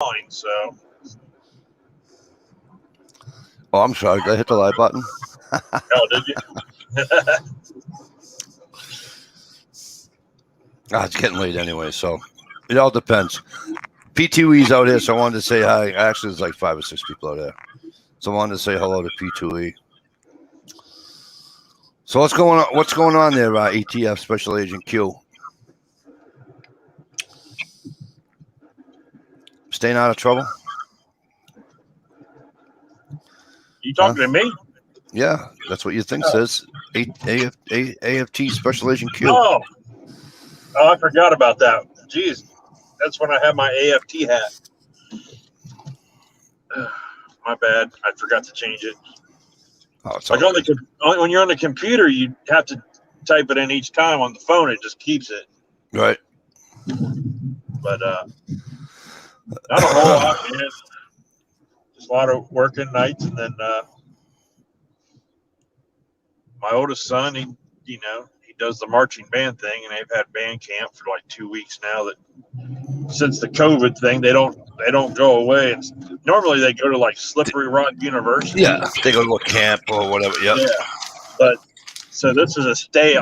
So. Oh, I'm sorry. Did I hit the live button? Oh, did you? It's getting late anyway, so it all depends. P2E's out here, so I wanted to say hi. Actually, there's like 5 or 6 people out there. So I wanted to say hello to P2E. So what's going on? What's going on there, ETF Special Agent Q? Staying out of trouble? You talking to me? Yeah, that's what your thing says. AFT Special Agent Q. Oh, I forgot about that. Jeez, that's when I have my AFT hat. My bad. I forgot to change it. Oh, it's like when you're on the computer, you have to type it in each time. On the phone, it just keeps it. Right. But not a whole lot, man. Just a lot of working nights, and then my oldest son, he does the marching band thing, and they've had band camp for like 2 weeks now. That since the COVID thing, they don't go away. And normally they go to like Slippery Rock University. Yeah, they go to a camp or whatever. Yep. Yeah, but so this is a stay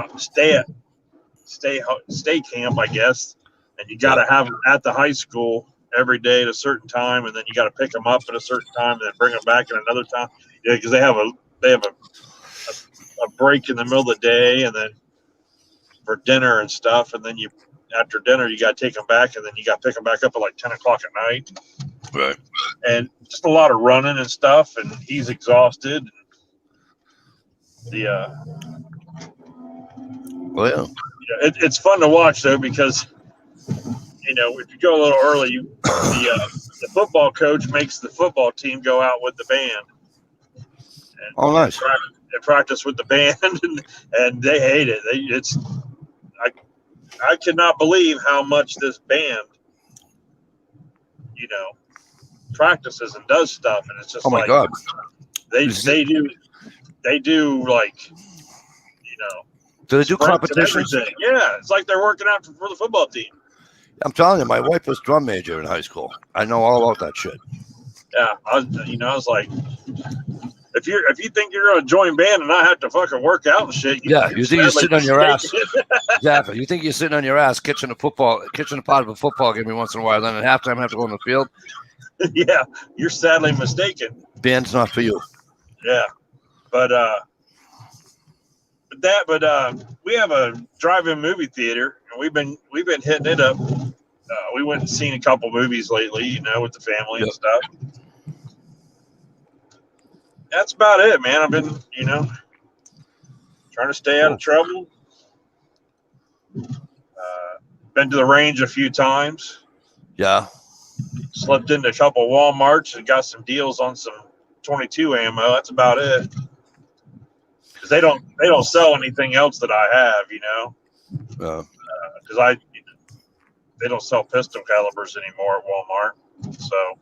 camp, I guess, and you got to have them at the high school every day at a certain time, and then you got to pick them up at a certain time, and then bring them back at another time. Yeah, because they have a break in the middle of the day, and then for dinner and stuff, and then after dinner you got to take them back, and then you got to pick them back up at like 10 o'clock at night. Right. And just a lot of running and stuff, and he's exhausted. It's fun to watch though, because if you go a little early, the football coach makes the football team go out with the band. And nice. They practice with the band, and they hate it. I cannot believe how much this band, practices and does stuff, and it's just my God. They do like, do they do competitions? Yeah, it's like they're working out for the football team. I'm telling you, my wife was drum major in high school. I know all about that shit. Yeah, I was like, if you think you're gonna join band and not have to fucking work out and shit, you think you're sitting on your ass. Exactly. You think you're sitting on your ass catching a part of a football game every once in a while, then at halftime have to go on the field. Yeah, you're sadly mistaken. Band's not for you. Yeah, but we have a drive-in movie theater, and we've been hitting it up. We went and seen a couple movies lately, with the family and stuff. That's about it, man. I've been, trying to stay out of trouble. Been to the range a few times. Yeah. Slipped into a couple Walmarts and got some deals on some 22 ammo. That's about it. Because they don't sell anything else that I have, Because they don't sell pistol calibers anymore at Walmart. So.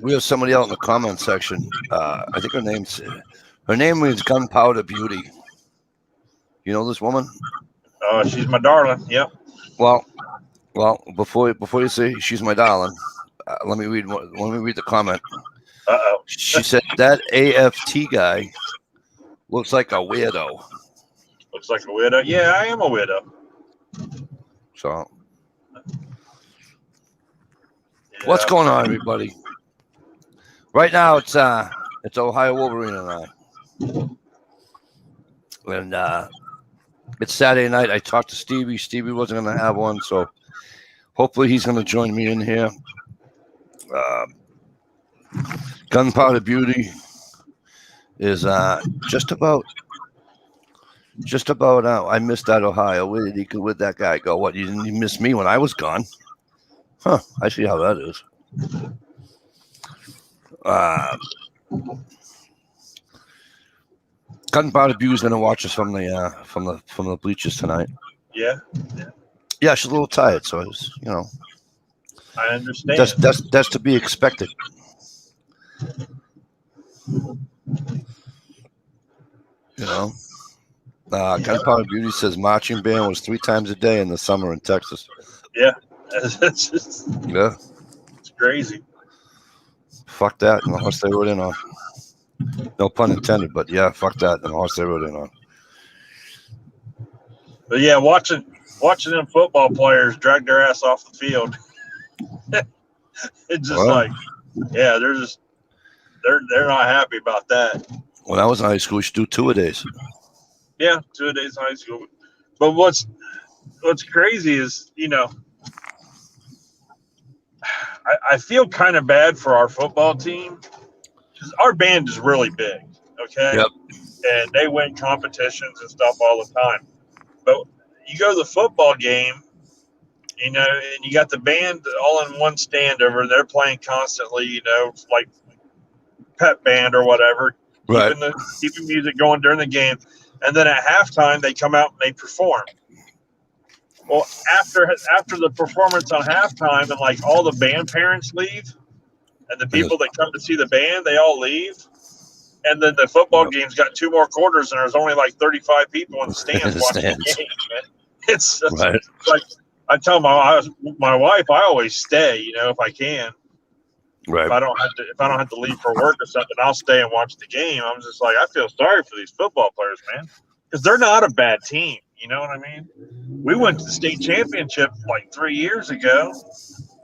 We have somebody out in the comment section. I think her name means Gunpowder Beauty. You know this woman? She's my darling. Yep. Well, before you say she's my darling, let me read the comment. Uh-oh. She said that AFT guy looks like a weirdo. Looks like a weirdo. Yeah, I am a weirdo. So. What's going on, everybody? Right now, it's Ohio Wolverine and I, and it's Saturday night. I talked to Stevie. Stevie wasn't going to have one, so hopefully he's going to join me in here. Gunpowder Beauty is just about. I missed that Ohio. Where'd that guy go? What? You miss me when I was gone? Huh, I see how that is. Gunpowder Beauty's gonna watch us from the bleachers tonight. Yeah. Yeah, she's a little tired, so it's, I understand. That's to be expected. Gunpowder Beauty says marching band was 3 times a day in the summer in Texas. Yeah. It's just, Yeah. it's crazy. Fuck that and the horse they rode in on. No pun intended, but yeah, fuck that and the horse they rode in on. But yeah, watching them football players drag their ass off the field, it's just like, yeah, they're not happy about that. When I was in high school, we should do 2-a-days. Yeah, 2-a-days in high school. But what's crazy is, I feel kind of bad for our football team because our band is really big, okay? Yep. And they win competitions and stuff all the time. But you go to the football game, and you got the band all in one stand over, and they're playing constantly, like pep band or whatever, Right. keeping music going during the game. And then at halftime, they come out and they perform. Well, after the performance on halftime, and like all the band parents leave, and the people that come to see the band, they all leave. And then the football game's got 2 more quarters, and there's only like 35 people in the stands watching the game. It's right. like I tell my wife, I always stay, if I can. Right. If I don't have to leave for work or something, I'll stay and watch the game. I'm just like, I feel sorry for these football players, man, because they're not a bad team. You know what I mean? We went to the state championship like 3 years ago.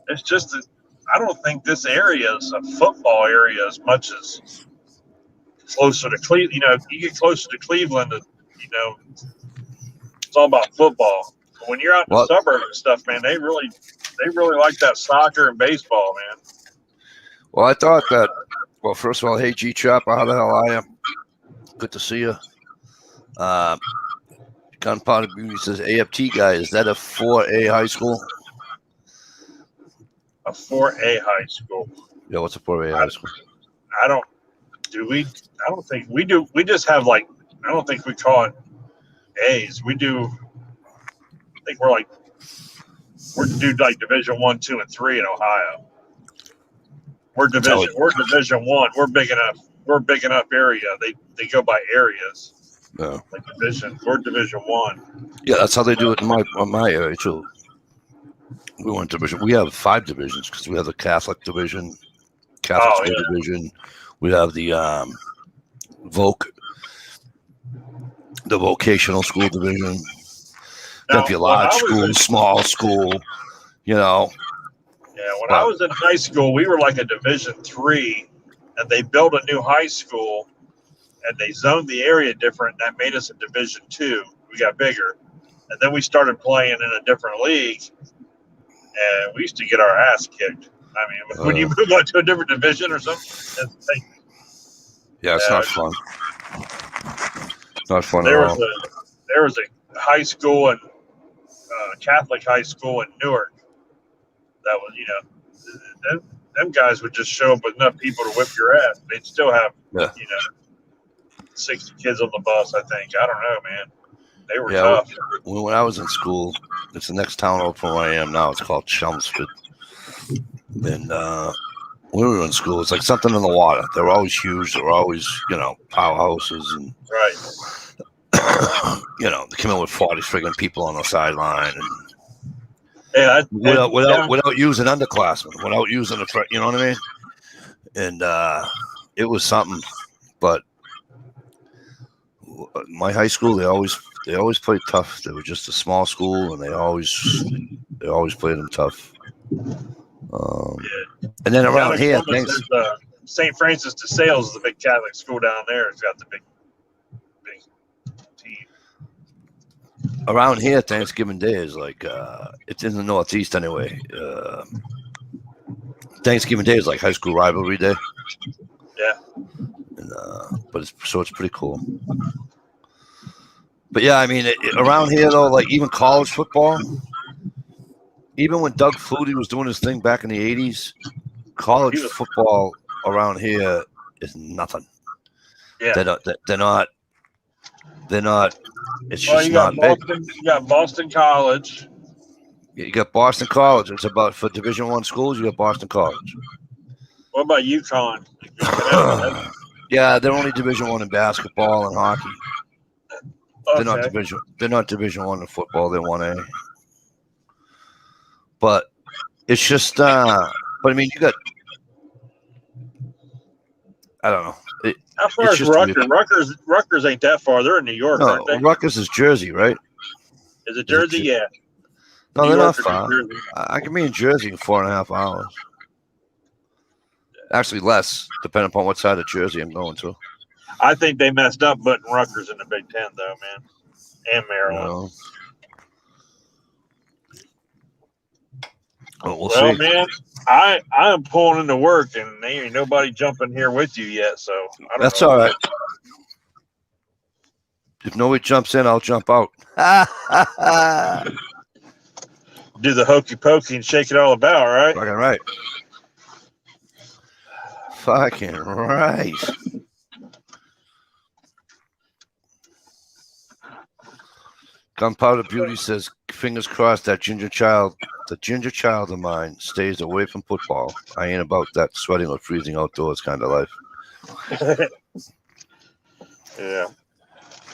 It's just that I don't think this area is a football area as much as closer to Cleveland. You get closer to Cleveland, it's all about football. But when you're out in the suburbs and stuff, man, they really like that soccer and baseball, man. Well, I thought that. Well, first of all, hey G Chopper, how the hell are you? Good to see you. Gunpowder Beauty says AFT guy. Is that a 4A high school? A 4A high school. Yeah, what's a 4A high school? I don't think we do. We just have I don't think we call it A's. We do. I think we're Division 1, 2, and 3 in Ohio. We're Division 1. We're big enough. We're big enough area. They go by areas. No. Like division. We're Division 1. Yeah, that's how they do it in my area too. We went division. We have 5 divisions because we have the Catholic division, Catholic school division. We have the the vocational school division. Now, be a large school, small school. Yeah, when I was in high school, we were like a Division 3, and they built a new high school, and they zoned the area different. And that made us a Division 2. We got bigger, and then we started playing in a different league, and we used to get our ass kicked. I mean, when you move on to a different division or something, it's not fun. Not fun there at all. There was a high school and Catholic high school in Newark. That was, them guys would just show up with enough people to whip your ass. They'd still have, 60 kids on the bus, I think. I don't know, man. They were tough. When I was in school, it's the next town over from where I am now. It's called Chelmsford. And when we were in school, it's like something in the water. They were always huge. They were always, powerhouses. And, they came in with 40 friggin' people on the sideline. And without using underclassmen, without using you know what I mean? And it was something. But my high school, they always played tough. They were just a small school, and they always played them tough. And then around here, St. Francis de Sales is a big Catholic school down there. It's got the big team. Around here, Thanksgiving Day is like it's in the Northeast anyway. Thanksgiving Day is like high school rivalry day. Yeah. And, but it's pretty cool. But yeah, I mean, around here though, like even college football, even when Doug Flutie was doing his thing back in the 80s, college football around here is nothing. Yeah. They're not. It's just not big. You got Boston College. You got Boston College. It's about for Division I schools. You got Boston College. What about UConn? Yeah, they're only Division I in basketball and hockey. Okay. They're not Division I in football. They're 1A. But It's just, but I mean, you got, I don't know. How far It's is just weird. Rutgers? Rutgers ain't that far. They're in New York, No, aren't they? Rutgers is Jersey, right? Is it Jersey? Yeah. No, New they're not York or far. New Jersey? I can be in Jersey in 4.5 hours. Actually, less, depending upon what side of Jersey I'm going to. I think they messed up putting Rutgers in the Big Ten, though, man, and Maryland. No. Well, we'll Well, see. man, I am pulling into work, and there ain't nobody jumping here with you yet, so I don't That's know. all right. If nobody jumps in, I'll jump out. Do the hokey pokey and shake it all about, right? Fucking right. Fucking right. Gunpowder Beauty says, fingers crossed that ginger child of mine stays away from football. I ain't about that sweating or freezing outdoors kind of life. Yeah.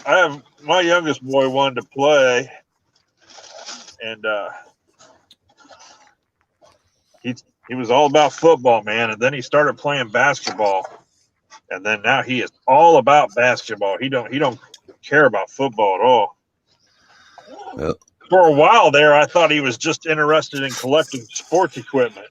I have my youngest boy wanted to play, and he was all about football, man. And then he started playing basketball, and then now he is all about basketball. He don't care about football at all. Yep. For a while there, I thought he was just interested in collecting sports equipment.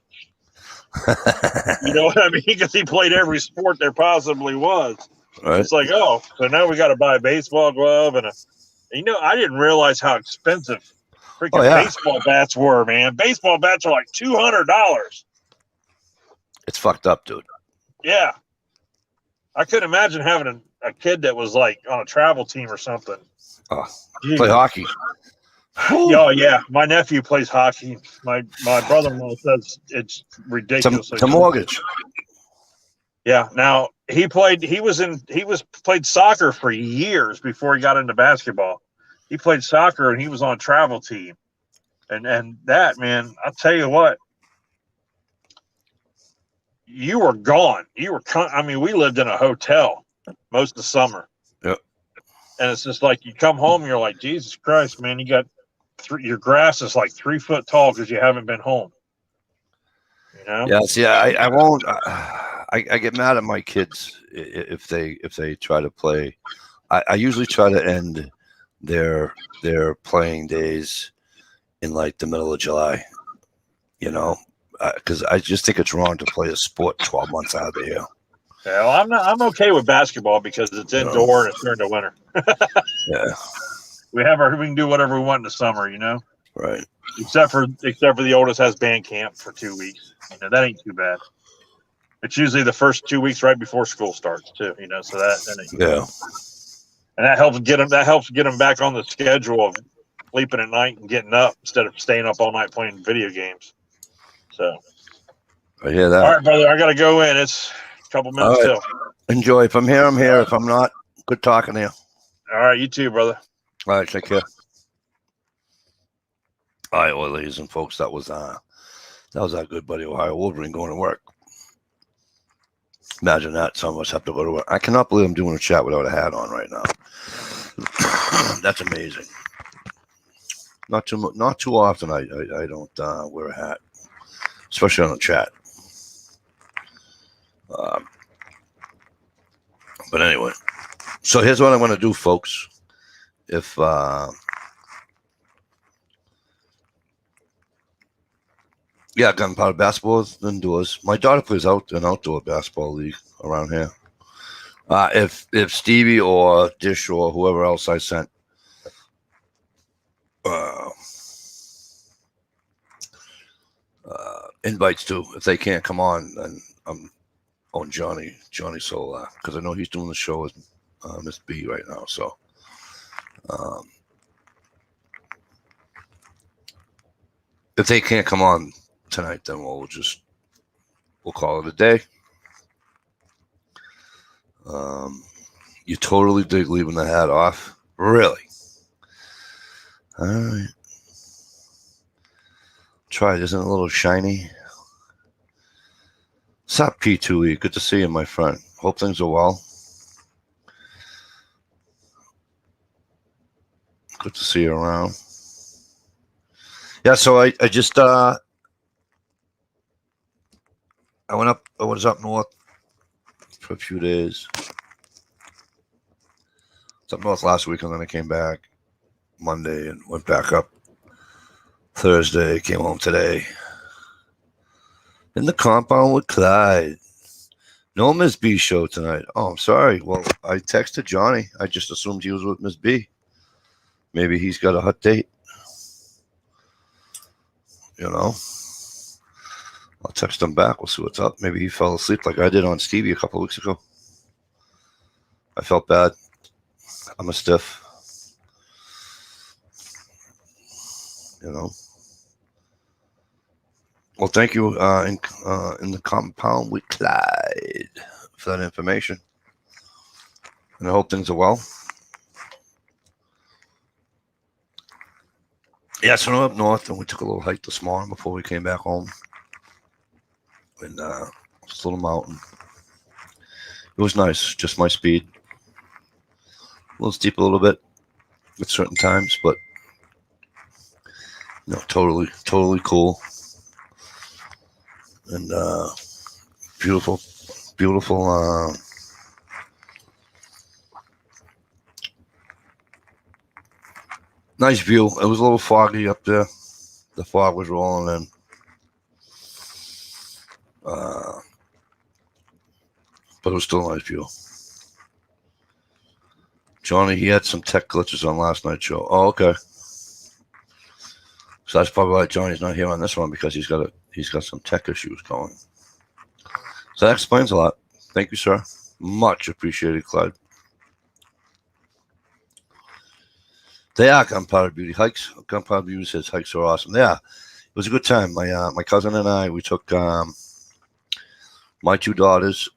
You know what I mean? Because he played every sport there possibly was. Right. It's like, oh, so now we got to buy a baseball glove and I didn't realize how expensive freaking baseball bats were, man. Baseball bats are like $200. It's fucked up, dude. Yeah. I couldn't imagine having a kid that was like on a travel team or something. Oh, play hockey. Oh, yeah. My nephew plays hockey. My brother-in-law says it's ridiculous. It's a mortgage. Yeah. Now he played soccer for years before he got into basketball. He played soccer and he was on a travel team. And that, man, I'll tell you what, you were gone. We lived in a hotel most of the summer. Yep. And it's just like you come home and you're like, Jesus Christ, man, you got your grass is like 3 foot tall because you haven't been home. You know? Yeah, see, I won't. I get mad at my kids if they try to play. I usually try to end their playing days in like the middle of July. You know, because I just think it's wrong to play a sport 12 months out of the year. Yeah, well, I'm okay with basketball because it's indoor and it's during the winter. Yeah. We can do whatever we want in the summer, you know. Right. Except for the oldest has band camp for 2 weeks. That ain't too bad. It's usually the first 2 weeks right before school starts too, you know. So yeah. And that helps get them back on the schedule of sleeping at night and getting up instead of staying up all night playing video games. So I hear that. All right, brother, I gotta go in. It's a couple minutes till. Enjoy. If I'm here, I'm here. If I'm not, good talking to you. All right, you too, brother. All right, take care. All right, well, ladies and folks, that was our good buddy Ohio Wolverine going to work. Imagine that. Some of us have to go to work. I cannot believe I'm doing a chat without a hat on right now. That's amazing. Not too often I don't wear a hat, especially on a chat. But anyway, so here's what I'm going to do, folks. If gunpowder basketball is indoors. My daughter plays an outdoor basketball league around here. If Stevie or Dish or whoever else I sent invites to, if they can't come on, then I'm on Johnny Solar because I know he's doing the show with Miss B right now. So if they can't come on tonight, then we'll call it a day. You totally dig leaving the hat off, really? All right. Try it. Isn't it a little shiny? What's up, P2E? Good to see you, my friend. Hope things are well. Good to see you around. Yeah, so I just I was up north for a few days. I was up north last week, and then I came back Monday and went back up Thursday. Came home today. In the compound with Clyde. No Miss B show tonight. Oh, I'm sorry. Well, I texted Johnny. I just assumed he was with Miss B. Maybe he's got a hot date. You know, I'll text him back. We'll see what's up. Maybe he fell asleep like I did on Stevie a couple of weeks ago. I felt bad. I'm a stiff. You know. Well, thank you in the compound with Clyde for that information. And I hope things are well. Yeah, so I'm up north, and we took a little hike this morning before we came back home. And this little mountain. It was nice, just my speed. A little steep a little bit at certain times, but no, totally cool. And beautiful. Nice view. It was a little foggy up there. The fog was rolling in. But it was still a nice view. Johnny, he had some tech glitches on last night's show. Oh, okay. So that's probably why Johnny's not here on this one, because he's got some tech issues going. So that explains a lot. Thank you, sir. Much appreciated, Clyde. They are Gunpowder Beauty hikes. Gunpowder Beauty says hikes are awesome. Yeah, it was a good time. My cousin and I, we took my two daughters,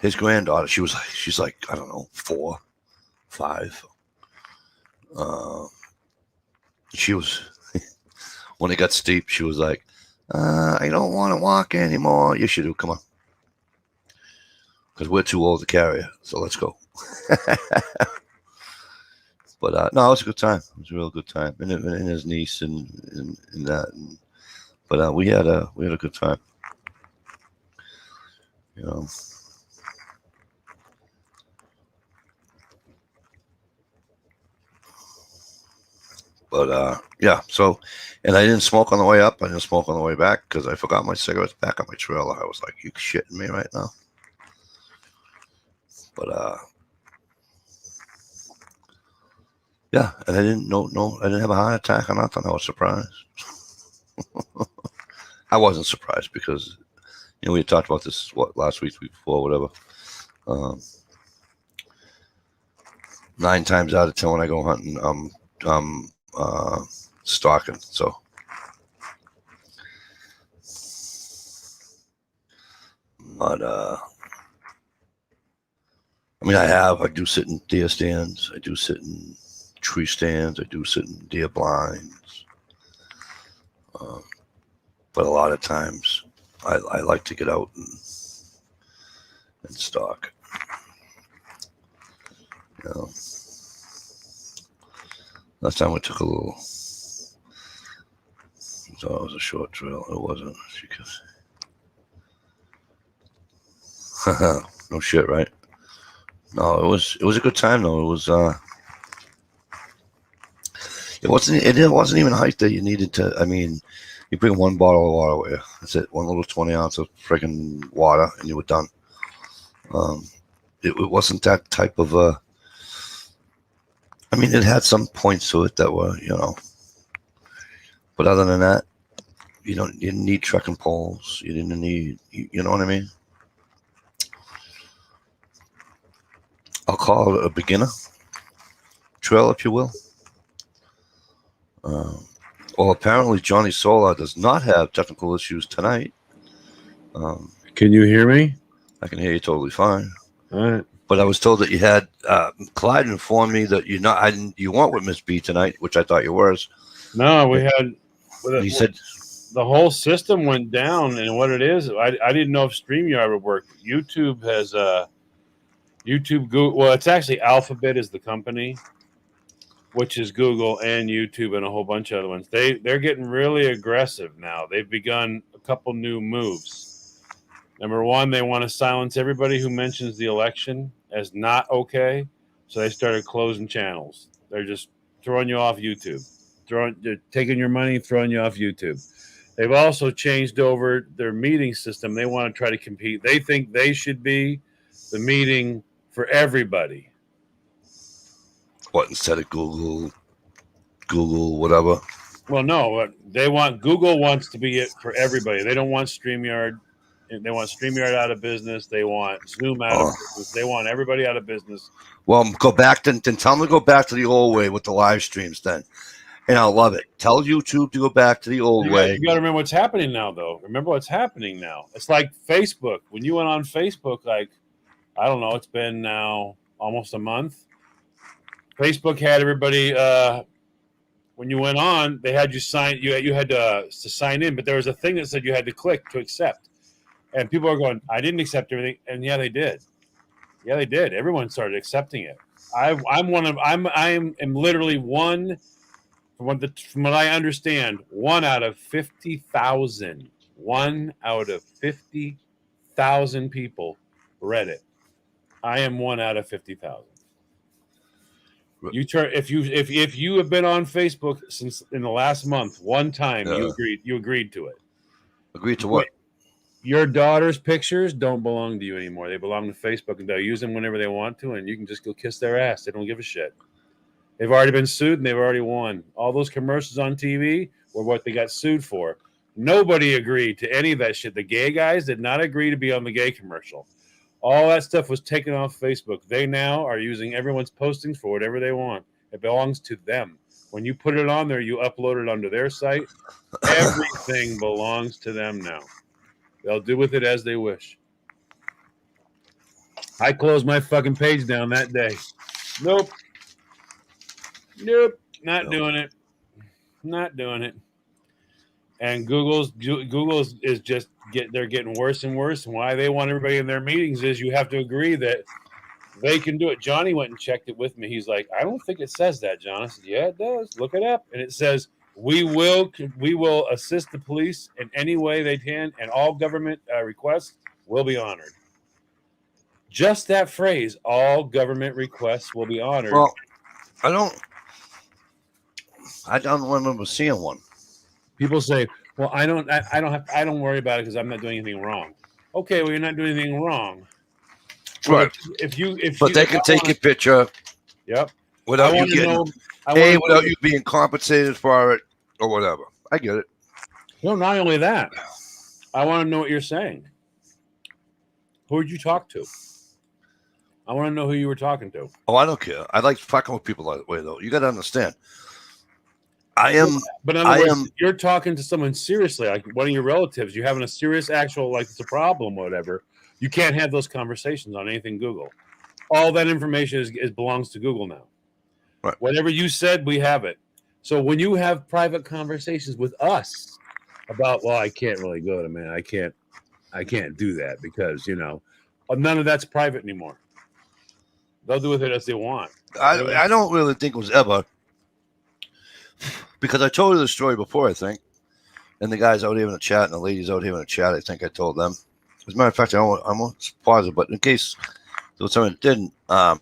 his granddaughter. She's like, I don't know, 4, 5. She was when it got steep. She was like, I don't want to walk anymore. Yes, you do. Come on, because we're too old to carry her. So let's go. But no, it was a good time. It was a real good time, and his niece and that. But we had a good time. You know. But yeah. So, and I didn't smoke on the way up. I didn't smoke on the way back because I forgot my cigarettes back on my trailer. I was like, "You shitting me right now?" But yeah, and I didn't I didn't have a heart attack or nothing. I was surprised. I wasn't surprised because, we had talked about this last week before, whatever. 9 times out of 10 when I go hunting, I'm stalking. So, but I mean, I do sit in deer stands. I do sit in tree stands. I do sit in deer blinds. But a lot of times I like to get out and stalk. Last time we took a little, so it was a short trail. It wasn't because no shit, right? No, it was a good time though. It was it wasn't even a hike that you needed to. I mean, you bring 1 bottle of water with you. That's it. 1 little 20 ounce of freaking water, and you were done. It wasn't that type of I mean, it had some points to it that were, but other than that, you didn't need trekking poles. You didn't need, you know what I mean? I'll call it a beginner trail, if you will. Well, apparently Johnny Solar does not have technical issues tonight. Can you hear me? I can hear you totally fine. All right. But I was told that you had Clyde informed me that you weren't with Miss B tonight, which I thought you were. No, we had. He said the whole system went down, and what it is, I didn't know if StreamYard would work. YouTube has YouTube. Well, it's actually Alphabet is the company, which is Google and YouTube and a whole bunch of other ones. They're getting really aggressive now. They've begun a couple new moves. Number one, they want to silence everybody who mentions the election as not okay. So they started closing channels. They're just throwing you off YouTube. They're taking your money, throwing you off YouTube. They've also changed over their meeting system. They want to try to compete. They think they should be the meeting for everybody. What, instead of Google, whatever? Well, no, they want Google wants to be it for everybody. They don't want StreamYard. They want StreamYard out of business. They want Zoom out of business. They want everybody out of business. Well, go back then tell them to go back to the old way with the live streams then. And I love it. Tell YouTube to go back to the old way. You got to remember what's happening now, though. Remember what's happening now. It's like Facebook. When you went on Facebook, like, I don't know, it's been now almost a month. Facebook had everybody, when you went on, they had you sign, you had to sign in, but there was a thing that said you had to click to accept. And people are going, I didn't accept everything. And yeah, they did. Yeah, they did. Everyone started accepting it. I am literally one. From what I understand, 1 out of 50,000. 1 out of 50,000 people read it. I am 1 out of 50,000. You turn if you have been on Facebook since in the last month one time, you agreed to it. Agreed to what? Your daughter's pictures don't belong to you anymore. They belong to Facebook, and they'll use them whenever they want to, and you can just go kiss their ass. They don't give a shit. They've already been sued, and they've already won. All those commercials on TV were what they got sued for. Nobody agreed to any of that shit. The gay guys did not agree to be on the gay commercial. All that stuff was taken off Facebook. They now are using everyone's postings for whatever they want. It belongs to them. When you put it on there, you upload it onto their site. Everything belongs to them now. They'll do with it as they wish. I closed my fucking page down that day. Nope, not doing it. Not doing it. And Google's is just they're getting worse and worse. And why they want everybody in their meetings is you have to agree that they can do it. Johnny went and checked it with me. He's like, I don't think it says that, John. I said, yeah, it does. Look it up. And it says we will assist the police in any way they can, and all government requests will be honored. Just that phrase, all government requests will be honored. Well, I don't remember seeing one. People say, "Well, I don't worry about it because I'm not doing anything wrong." Okay, well, you're not doing anything wrong, right? But they can take your picture. Yep. Without you being compensated for it or whatever. I get it. No, not only that. I want to know what you're saying. Who did you talk to? I want to know who you were talking to. Oh, I don't care. I like fucking with people that way, though. You got to understand. You're talking to someone seriously, like one of your relatives. You're having a serious actual, like it's a problem, whatever. You can't have those conversations on anything Google. All that information belongs to Google now. Right. Whatever you said, we have it. So when you have private conversations with us about, well, I can't really go to, man, I can't do that because, none of that's private anymore. They'll do with it as they want. I don't really think it was ever, because I told you the story before, I think, and the guys out here in the chat and the ladies out here in the chat, I think I told them. As a matter of fact, I'm almost positive, but in case there was someone that didn't, a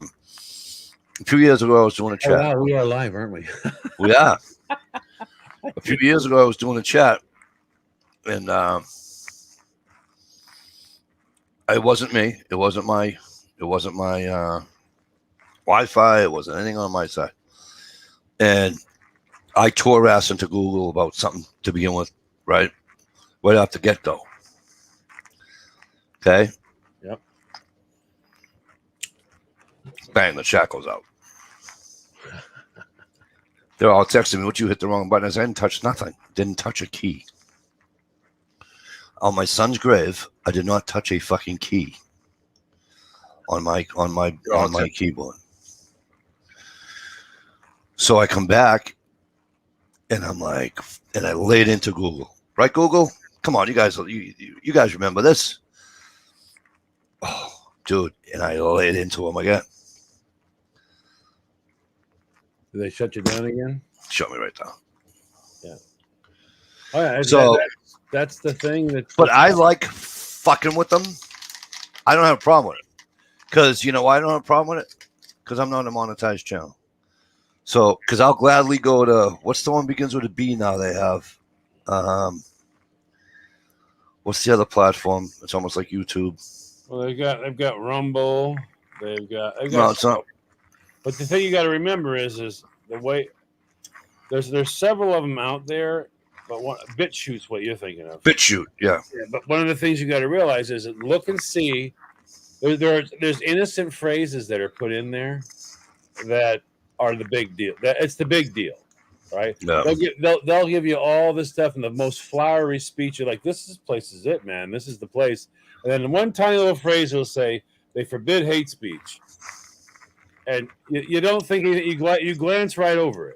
few years ago I was doing a chat. Oh, wow, we are live, aren't we? We are. A few years ago I was doing a chat, and it wasn't me. It wasn't my Wi-Fi. It wasn't anything on my side. And I tore ass into Google about something to begin with, right? Right off the get-go. Okay? Yep. Bang, the chat goes out. They're all texting me, "What, you hit the wrong button?" I said, I didn't touch nothing. Didn't touch a key. On my son's grave, I did not touch a fucking key on my keyboard. So I come back and I'm like, and I laid into Google. Right, Google? Come on, you guys remember this? Oh, dude, and I laid into him again. Did they shut you down again? Shut me right down. Yeah. Oh, yeah. So That's the thing. But I like fucking with them. I don't have a problem with it. Because you know why I don't have a problem with it? Because I'm not a monetized channel. So, because I'll gladly go to, what's the one begins with a B now they have? What's the other platform? It's almost like YouTube. Well, they've got Rumble. They've got No, it's not. But the thing you got to remember is the way there's several of them out there, but BitChute's what you're thinking of. BitChute, yeah. But one of the things you got to realize is that look and see. There's innocent phrases that are put in there that are the big deal. It's the big deal, right? Yeah. They'll give you all this stuff in the most flowery speech. You're like, this place is it, man. This is the place. And then one tiny little phrase will say, they forbid hate speech. And you don't think you glance right over it,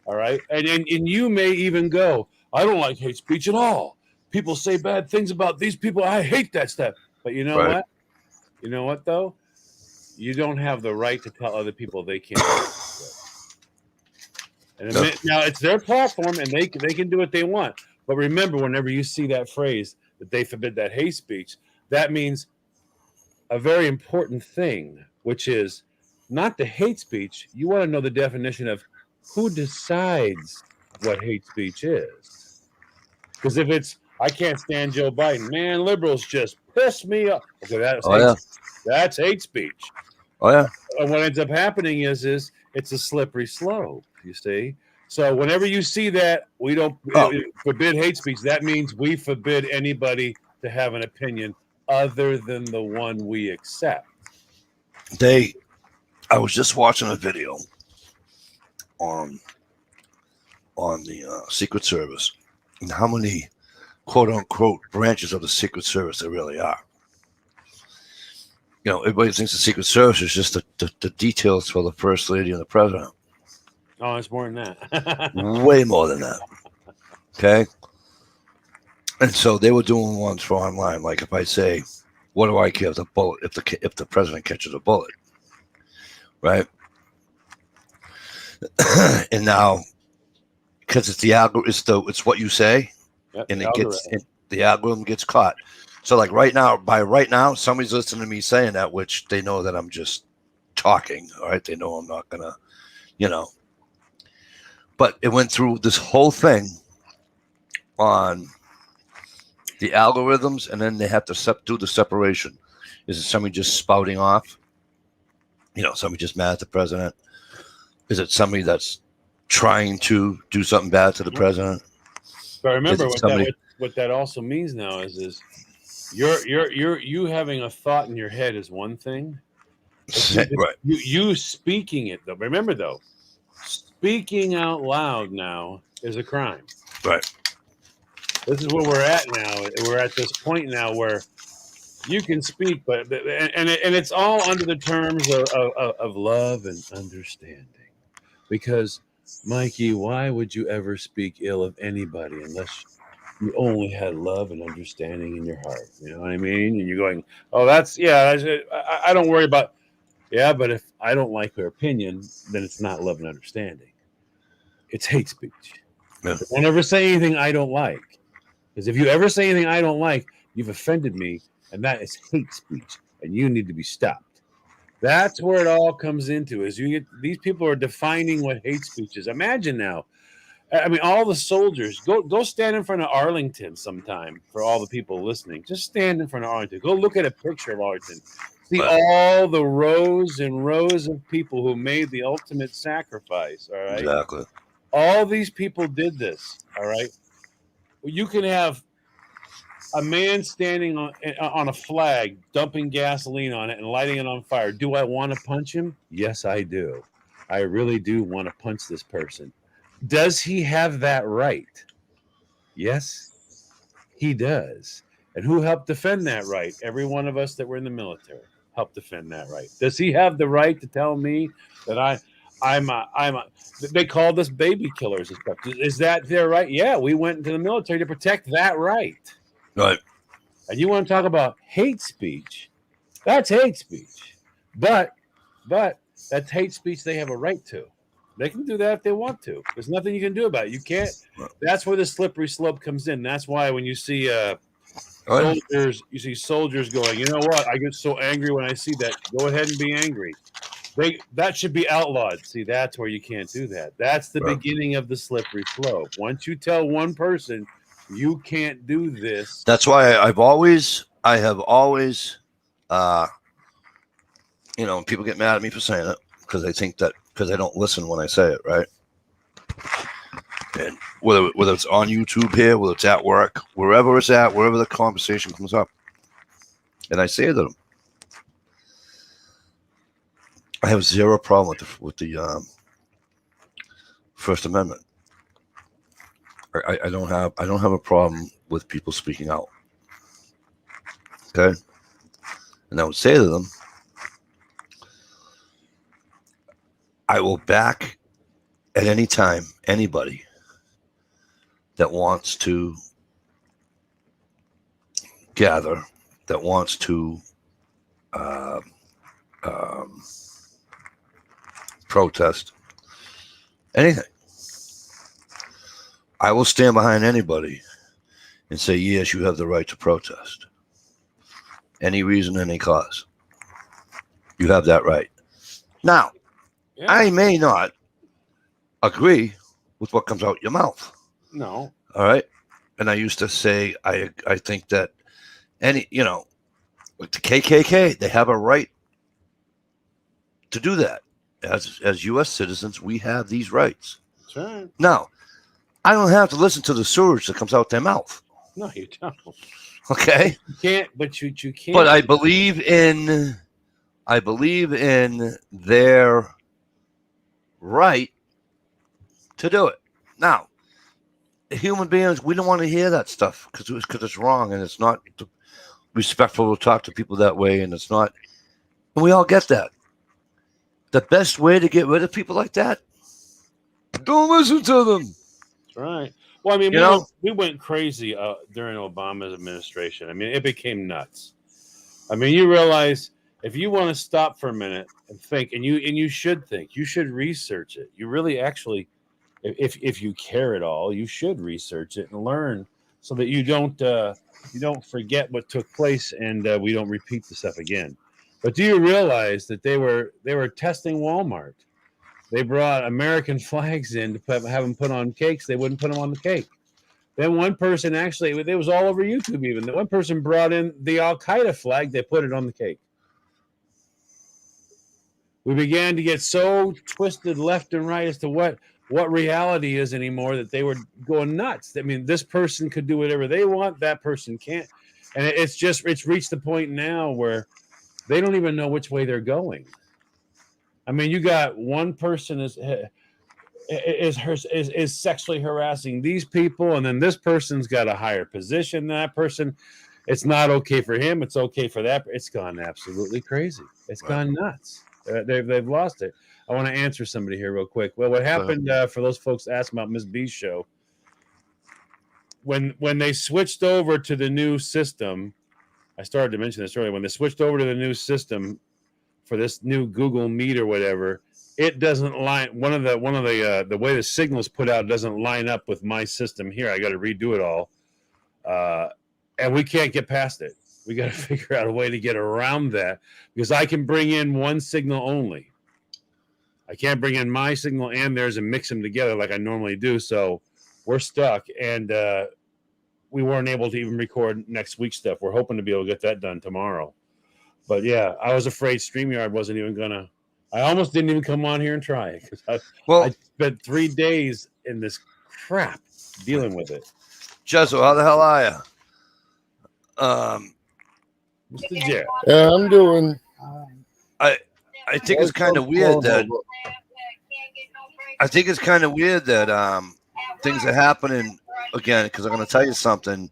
all right? And you may even go, I don't like hate speech at all. People say bad things about these people. I hate that stuff. But you know what? You know what, though? You don't have the right to tell other people they can't. And now it's their platform, and they can do what they want. But remember, whenever you see that phrase that they forbid that hate speech, that means a very important thing, which is not the hate speech. You want to know the definition of who decides what hate speech is. Because if it's, I can't stand Joe Biden, man, liberals just piss me off. Okay, that's hate speech. Oh, yeah. And what ends up happening is it's a slippery slope, you see? So whenever you see that, we don't forbid hate speech, that means we forbid anybody to have an opinion other than the one we accept. I was just watching a video on the Secret Service and how many quote-unquote branches of the Secret Service there really are. You know, everybody thinks the Secret Service is just the details for the First Lady and the President. Oh, it's more than that. Way more than that. Okay? And so they were doing ones for online. Like if I say, what do I care if the President catches a bullet? Right? And now, because it's the algorithm, it's what you say, yep, and the algorithm gets caught. So like right now, somebody's listening to me saying that, which they know that I'm just talking. All right, they know I'm not gonna, But it went through this whole thing on the algorithms, and then they have to do the separation. Is it somebody just spouting off? Somebody just mad at the president? Is it somebody that's trying to do something bad to the president? But remember what that also means now is you having a thought in your head is one thing. Right. You speaking it though. Remember though, speaking out loud now is a crime. Right. This is where we're at now. We're at this point now where you can speak, but it's all under the terms of love and understanding. Because, Mikey, why would you ever speak ill of anybody unless you only had love and understanding in your heart? You know what I mean? And you're going, oh, I don't worry about. Yeah, but if I don't like her opinion, then it's not love and understanding. It's hate speech. Yeah. Don't ever say anything I don't like. Because if you ever say anything I don't like, you've offended me, and that is hate speech, and you need to be stopped. That's where it all comes into, is these people are defining what hate speech is. Imagine now, I mean, all the soldiers, go stand in front of Arlington sometime for all the people listening. Just stand in front of Arlington. Go look at a picture of Arlington. See all the rows and rows of people who made the ultimate sacrifice, all right? Exactly. All these people did this, all right? You can have a man standing on a flag, dumping gasoline on it and lighting it on fire. Do I want to punch him? Yes, I do. I really do want to punch this person. Does he have that right? Yes, he does. And who helped defend that right? Every one of us that were in the military helped defend that right. Does he have the right to tell me that they called us baby killers and stuff? Is that their right? Yeah, we went into the military to protect that right. Right. And you want to talk about hate speech? That's hate speech. But that's hate speech they have a right to. They can do that if they want to. There's nothing you can do about it. You can't. That's where the slippery slope comes in. That's why when you see soldiers going, you know what? I get so angry when I see that. Go ahead and be angry. That should be outlawed. See, that's where you can't do that. That's the beginning of the slippery slope. Once you tell one person you can't do this. That's why I have always, people get mad at me for saying it because they think that because I don't listen when I say it, right? And whether it's on YouTube here, whether it's at work, wherever it's at, wherever the conversation comes up, and I say to them, I have zero problem with the First Amendment. I don't have a problem with people speaking out. Okay, and I would say to them, I will back at any time anybody that wants to gather, that wants to protest, anything. I will stand behind anybody and say, yes, you have the right to protest. Any reason, any cause. You have that right. Now, I may not agree with what comes out your mouth. No. All right. And I used to say, I think that like the KKK, they have a right to do that. As U.S. citizens, we have these rights. That's right. Now, I don't have to listen to the sewage that comes out their mouth. No, you don't. Okay. You can't, but you can't. But I believe in their right to do it. Now, human beings, we don't want to hear that stuff because it's wrong and it's not respectful to talk to people that way, and it's not. And we all get that. The best way to get rid of people like that, don't listen to them. That's right. Well, I mean, we went crazy during Obama's administration. I mean, it became nuts. I mean, you realize if you want to stop for a minute and think, and you should think, you should research it. You really actually, if you care at all, you should research it and learn so that you don't forget what took place and we don't repeat the stuff again. But do you realize that they were testing Walmart? They brought American flags in to have them put on cakes. They wouldn't put them on the cake. Then one person actually, it was all over YouTube even. One person brought in the Al-Qaeda flag. They put it on the cake. We began to get so twisted left and right as to what reality is anymore that they were going nuts. I mean, this person could do whatever they want. That person can't. And it's reached the point now where they don't even know which way they're going. I mean, you got one person is sexually harassing these people, and then this person's got a higher position than that person. It's not okay for him. It's okay for that. It's gone absolutely crazy. It's gone nuts. They've lost it. I want to answer somebody here real quick. Well, what happened for those folks asking about Miss B's show, when they switched over to the new system, I started to mention this earlier. When they switched over to the new system for this new Google Meet or whatever, it doesn't line. One of the way the signals put out doesn't line up with my system here. I got to redo it all, and we can't get past it. We got to figure out a way to get around that because I can bring in one signal only. I can't bring in my signal and theirs and mix them together like I normally do. So we're stuck, and we weren't able to even record next week's stuff. We're hoping to be able to get that done tomorrow. But yeah, I was afraid StreamYard wasn't even gonna. I almost didn't even come on here and try it because I spent 3 days in this crap dealing with it. Jezo, how the hell are you? Mr. Jeff. Yeah, I'm doing. I think it's kind of weird that. I think it's kind of weird that things are happening again because I'm going to tell you something.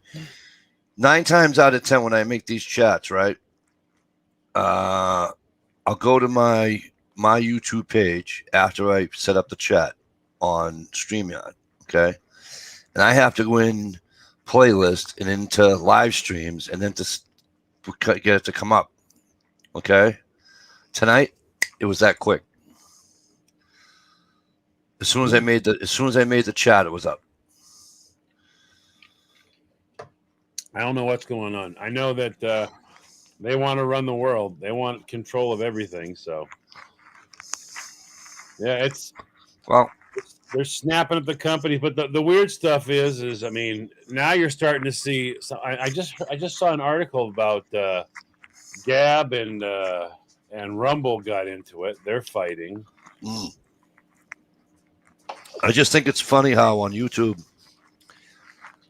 9 times out of 10 when I make these chats, right? I'll go to my YouTube page after I set up the chat on StreamYard, okay? And I have to go in playlist and into live streams and then to get it to come up, okay? Tonight, it was that quick. As soon as I made the chat, it was up. I don't know what's going on. I know that they want to run the world. They want control of everything. So, yeah, they're snapping at the company. But the weird stuff is I mean, now you're starting to see. So I just saw an article about Gab and Rumble got into it. They're fighting. I just think it's funny how on YouTube,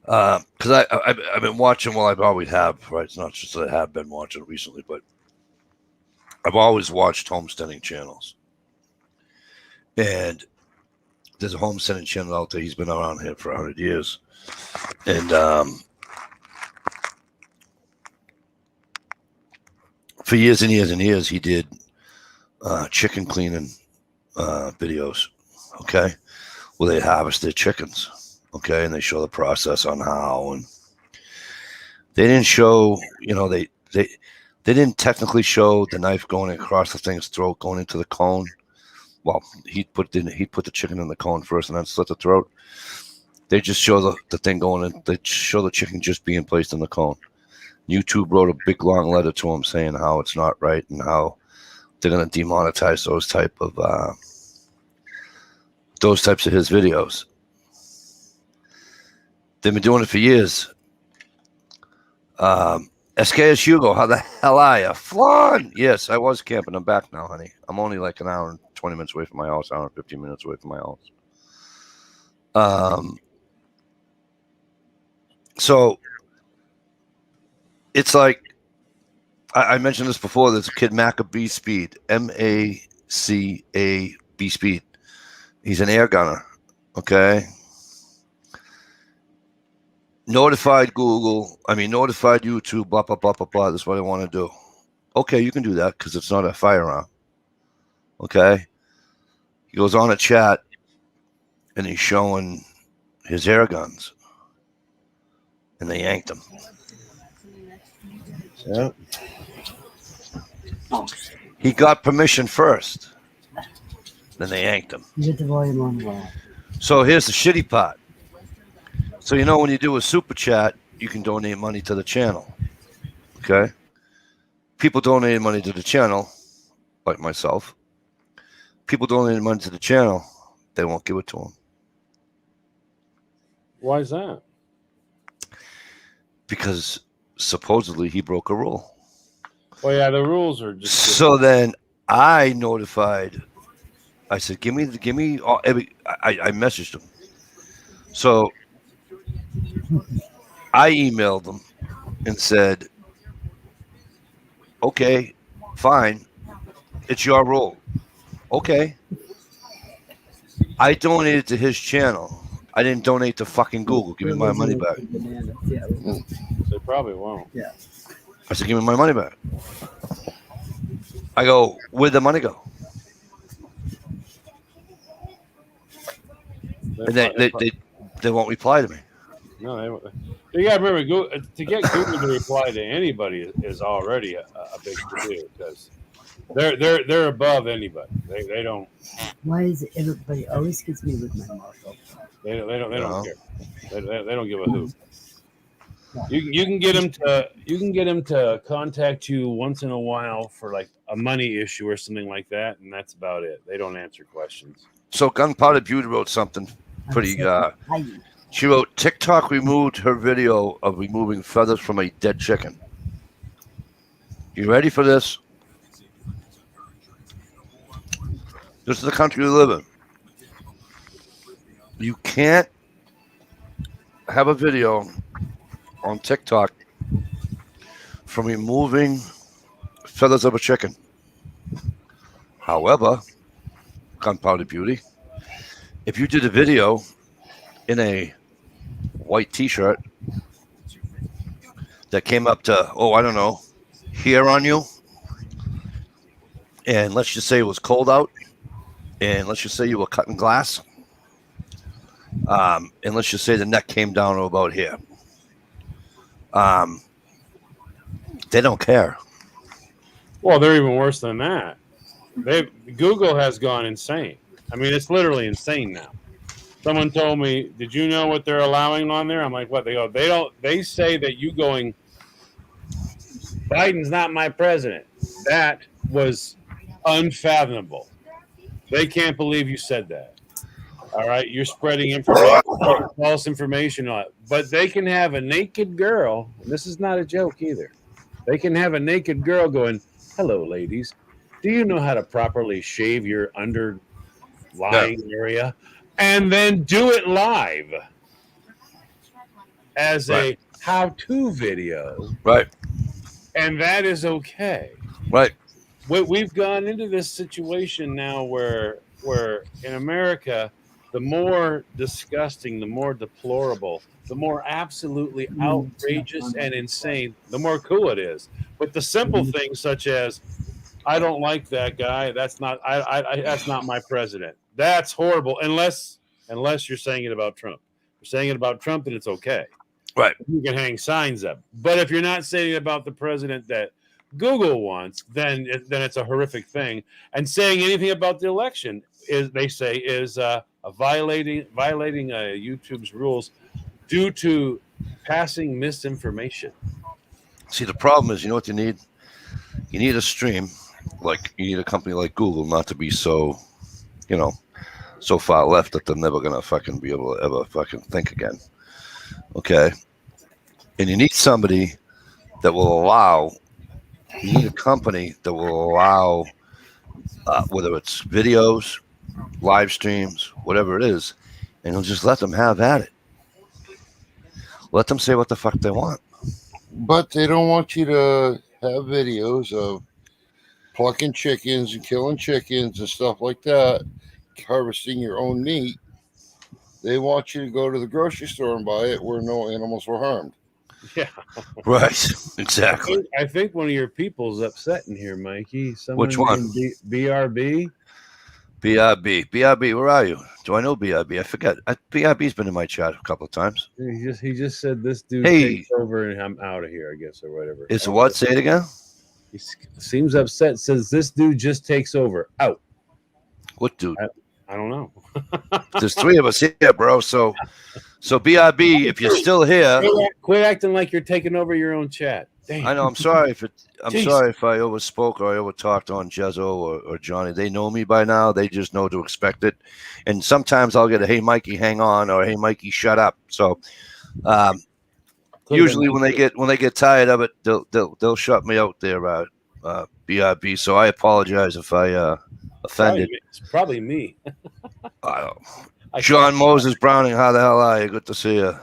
because I've been watching. Well, I've always have, right? It's not just that I have been watching recently, but I've always watched homesteading channels. And there's a homesteading channel out there. He's been around here for 100 years, and for years and years and years, he did chicken cleaning videos. Okay, well, they harvest their chickens. Okay, and they show the process on how, and they didn't show, they didn't technically show the knife going across the thing's throat, going into the cone. Well, he'd put the chicken in the cone first and then slit the throat. They just show the thing going in. They show the chicken just being placed in the cone. YouTube wrote a big long letter to him saying how it's not right and how they're going to demonetize those types of his videos. They've been doing it for years. SKS Hugo, how the hell are you? Flan! Yes, I was camping. I'm back now, honey. I'm only like an hour and 20 minutes away from my house, hour and 15 minutes away from my house. So it's like, I mentioned this before, there's a kid, Maccabee Speed, Macab Speed. He's an air gunner, okay? Notified YouTube, blah, blah, blah, blah, blah. This is what I want to do. Okay, you can do that because it's not a firearm. Okay? He goes on a chat and he's showing his air guns. And they yanked him. Yeah. He got permission first. Then they yanked him. You get the volume on low. So here's the shitty part. So, when you do a super chat, you can donate money to the channel. Okay? People donating money to the channel, like myself. People donating money to the channel, they won't give it to him. Why is that? Because supposedly he broke a rule. Well, yeah, the rules are just. So then I notified. I said, give me all, I messaged him. So I emailed them and said, okay, fine. It's your rule. Okay. I donated to his channel. I didn't donate to fucking Google. Give me my money back. They probably won't. Yeah. I said, give me my money back. I go, where'd the money go? And they won't reply to me. No, you got to remember, to get Google to reply to anybody is already a big deal because they're above anybody. They don't. Why is it everybody always gets me with my mouth open? They don't care. They don't give a hoot. You can get them to contact you once in a while for like a money issue or something like that, and that's about it. They don't answer questions. So Gunpowder Beauty wrote something pretty. She wrote, TikTok removed her video of removing feathers from a dead chicken. You ready for this? This is the country we live in. You can't have a video on TikTok from removing feathers of a chicken. However, Gunpowder Beauty, if you did a video in a white t-shirt that came up to, I don't know, here on you, and let's just say it was cold out, and let's just say you were cutting glass, and let's just say the neck came down to about here. They don't care. Well, they're even worse than that. Google has gone insane. I mean, it's literally insane now. Someone told me, "Did you know what they're allowing on there?" I'm like, "What?" They go, "They don't. They say that you going, Biden's not my president." That was unfathomable. They can't believe you said that. All right, you're spreading information, false information on it. But they can have a naked girl. And this is not a joke either. They can have a naked girl going, "Hello, ladies. Do you know how to properly shave your underlying area?" And then do it live as a how-to video. Right. And that is okay. Right. We've gone into this situation now where in America, the more disgusting, the more deplorable, the more absolutely outrageous and insane, the more cool it is. But the simple things such as, I don't like that guy. That's not that's not my president. That's horrible. Unless you're saying it about Trump. If you're saying it about Trump, then it's okay. Right. You can hang signs up. But if you're not saying it about the president that Google wants, then it's a horrific thing. And saying anything about the election is, they say, is violating YouTube's rules due to passing misinformation. See, the problem is, you know what you need? You need a stream, like you need a company like Google not to be so, so far left that they're never gonna fucking be able to ever fucking think again. Okay, and you need somebody that will allow. You need a company that will allow, whether it's videos, live streams, whatever it is, and you'll just let them have at it. Let them say what the fuck they want. But they don't want you to have videos of plucking chickens and killing chickens and stuff like that, harvesting your own meat. They want you to go to the grocery store and buy it where no animals were harmed. Yeah. Right. Exactly. I think one of your people's upset in here, Mikey. Which one? BRB? BRB, where are you? Do I know BRB? I forget. BRB's been in my chat a couple of times. He just said this dude takes over and I'm out of here, I guess, or whatever. It's what? Say it again. He seems upset. Says this dude just takes over. Out. What dude? I don't know. There's three of us here, bro. So BRB, if you're still here, quit acting like you're taking over your own chat. Damn. I know. I'm sorry if I overspoke or I overtalked on Jezzo or Johnny. They know me by now. They just know to expect it. And sometimes I'll get a "Hey Mikey, hang on," or "Hey Mikey, shut up." So usually when they get tired of it, they'll shut me out there, BRB. So I apologize if I offended. It's probably me. I don't. John Moses Browning, how the hell are you? Good to see you.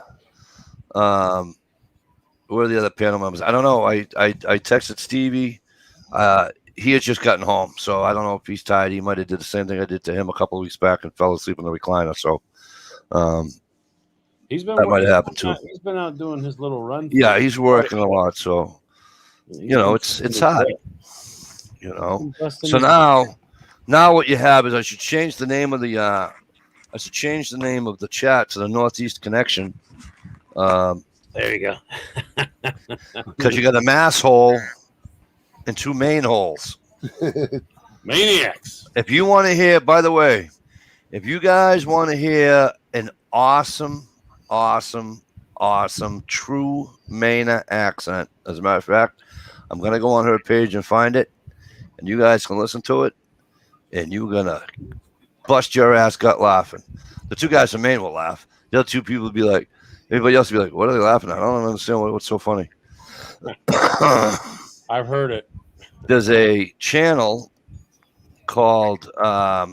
Where are the other panel members? I don't know. I texted Stevie. He had just gotten home, so I don't know if he's tired. He might have did the same thing I did to him a couple of weeks back and fell asleep in the recliner. So that might have happened too. He's been out doing his little run. Yeah, he's working a lot. So it's hot. So now what you have is I should change the name of the chat to the Northeast Connection. There you go. Because you got a mass hole and two main holes. Maniacs. If you want to hear, by the way, if you guys want to hear an awesome true Maine accent, as a matter of fact, I'm going to go on her page and find it, and you guys can listen to it, and you're going to bust your ass gut laughing. The two guys from Maine will laugh. The other two people will be like, everybody else will be like, what are they laughing at? I don't understand what's so funny. I've heard it. There's a channel called, I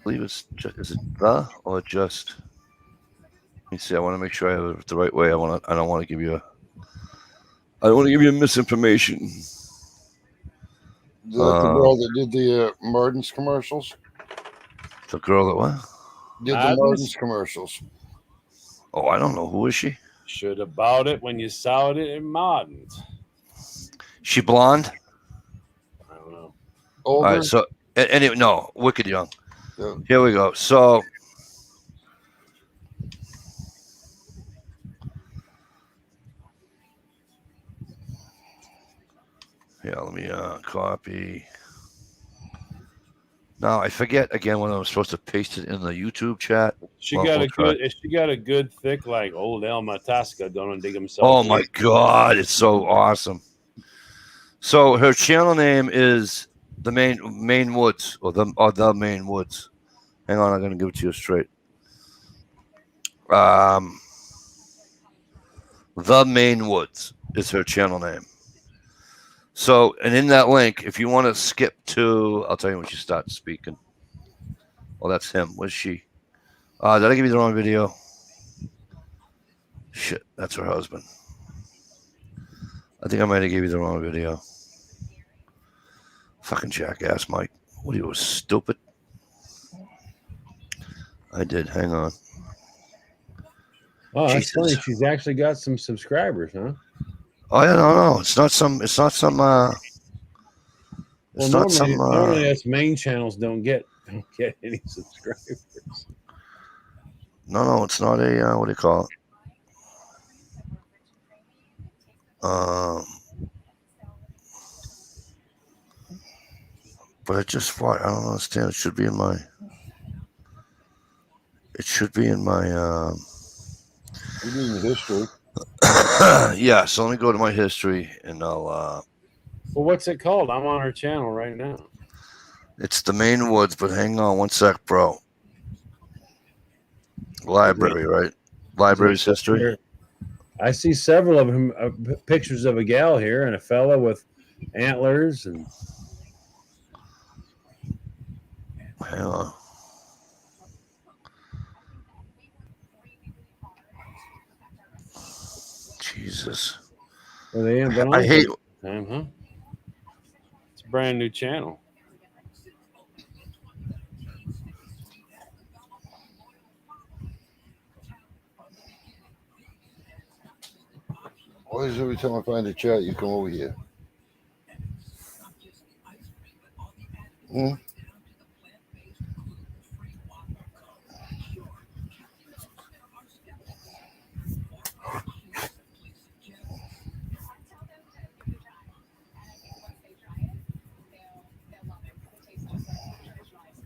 believe it's just, is it the or just? Let me see. I want to make sure I have it the right way. I don't want to give you misinformation. The girl that did the Martin's commercials? The girl that what? Did the Martin's commercials. Oh, I don't know. Who is she? Should have bought it when you saw it in Martin's. She blonde? I don't know. Older? All right, so anyway, no, wicked young. Yeah. Here we go. So yeah, let me copy. Now I forget again when I'm supposed to paste it in the YouTube chat. She Well, got we'll a try. good. She got a good thick like old El Matasca. Don't dig himself. Oh my God, it's so awesome. So her channel name is the main woods or the main woods. Hang on, I'm gonna give it to you straight. The main woods is her channel name. So, and in that link, if you want to skip to, I'll tell you when she starts speaking. Oh, that's him. Where's she? Did I give you the wrong video? Shit, that's her husband. I think I might have gave you the wrong video. Fucking jackass, Mike. What are you, stupid? I did. Hang on. Oh, that's Jesus. funny. She's actually got some subscribers, huh? Oh yeah, no. It's not some. Normally us main channels don't get any subscribers. No, it's not a. What do you call it? But it just what I don't understand. It should be in my. You mean history? Yeah. So let me go to my history and I'll. Well, what's it called? I'm on her channel right now. It's the main woods, but hang on one sec, bro. Library, right? Library's history. I see several of them pictures of a gal here and a fella with antlers and. Hang on. Jesus. Well, they ain't been on I hate. time, huh? It's a brand new channel. Why is every time I find a chat, you come over here? Hmm?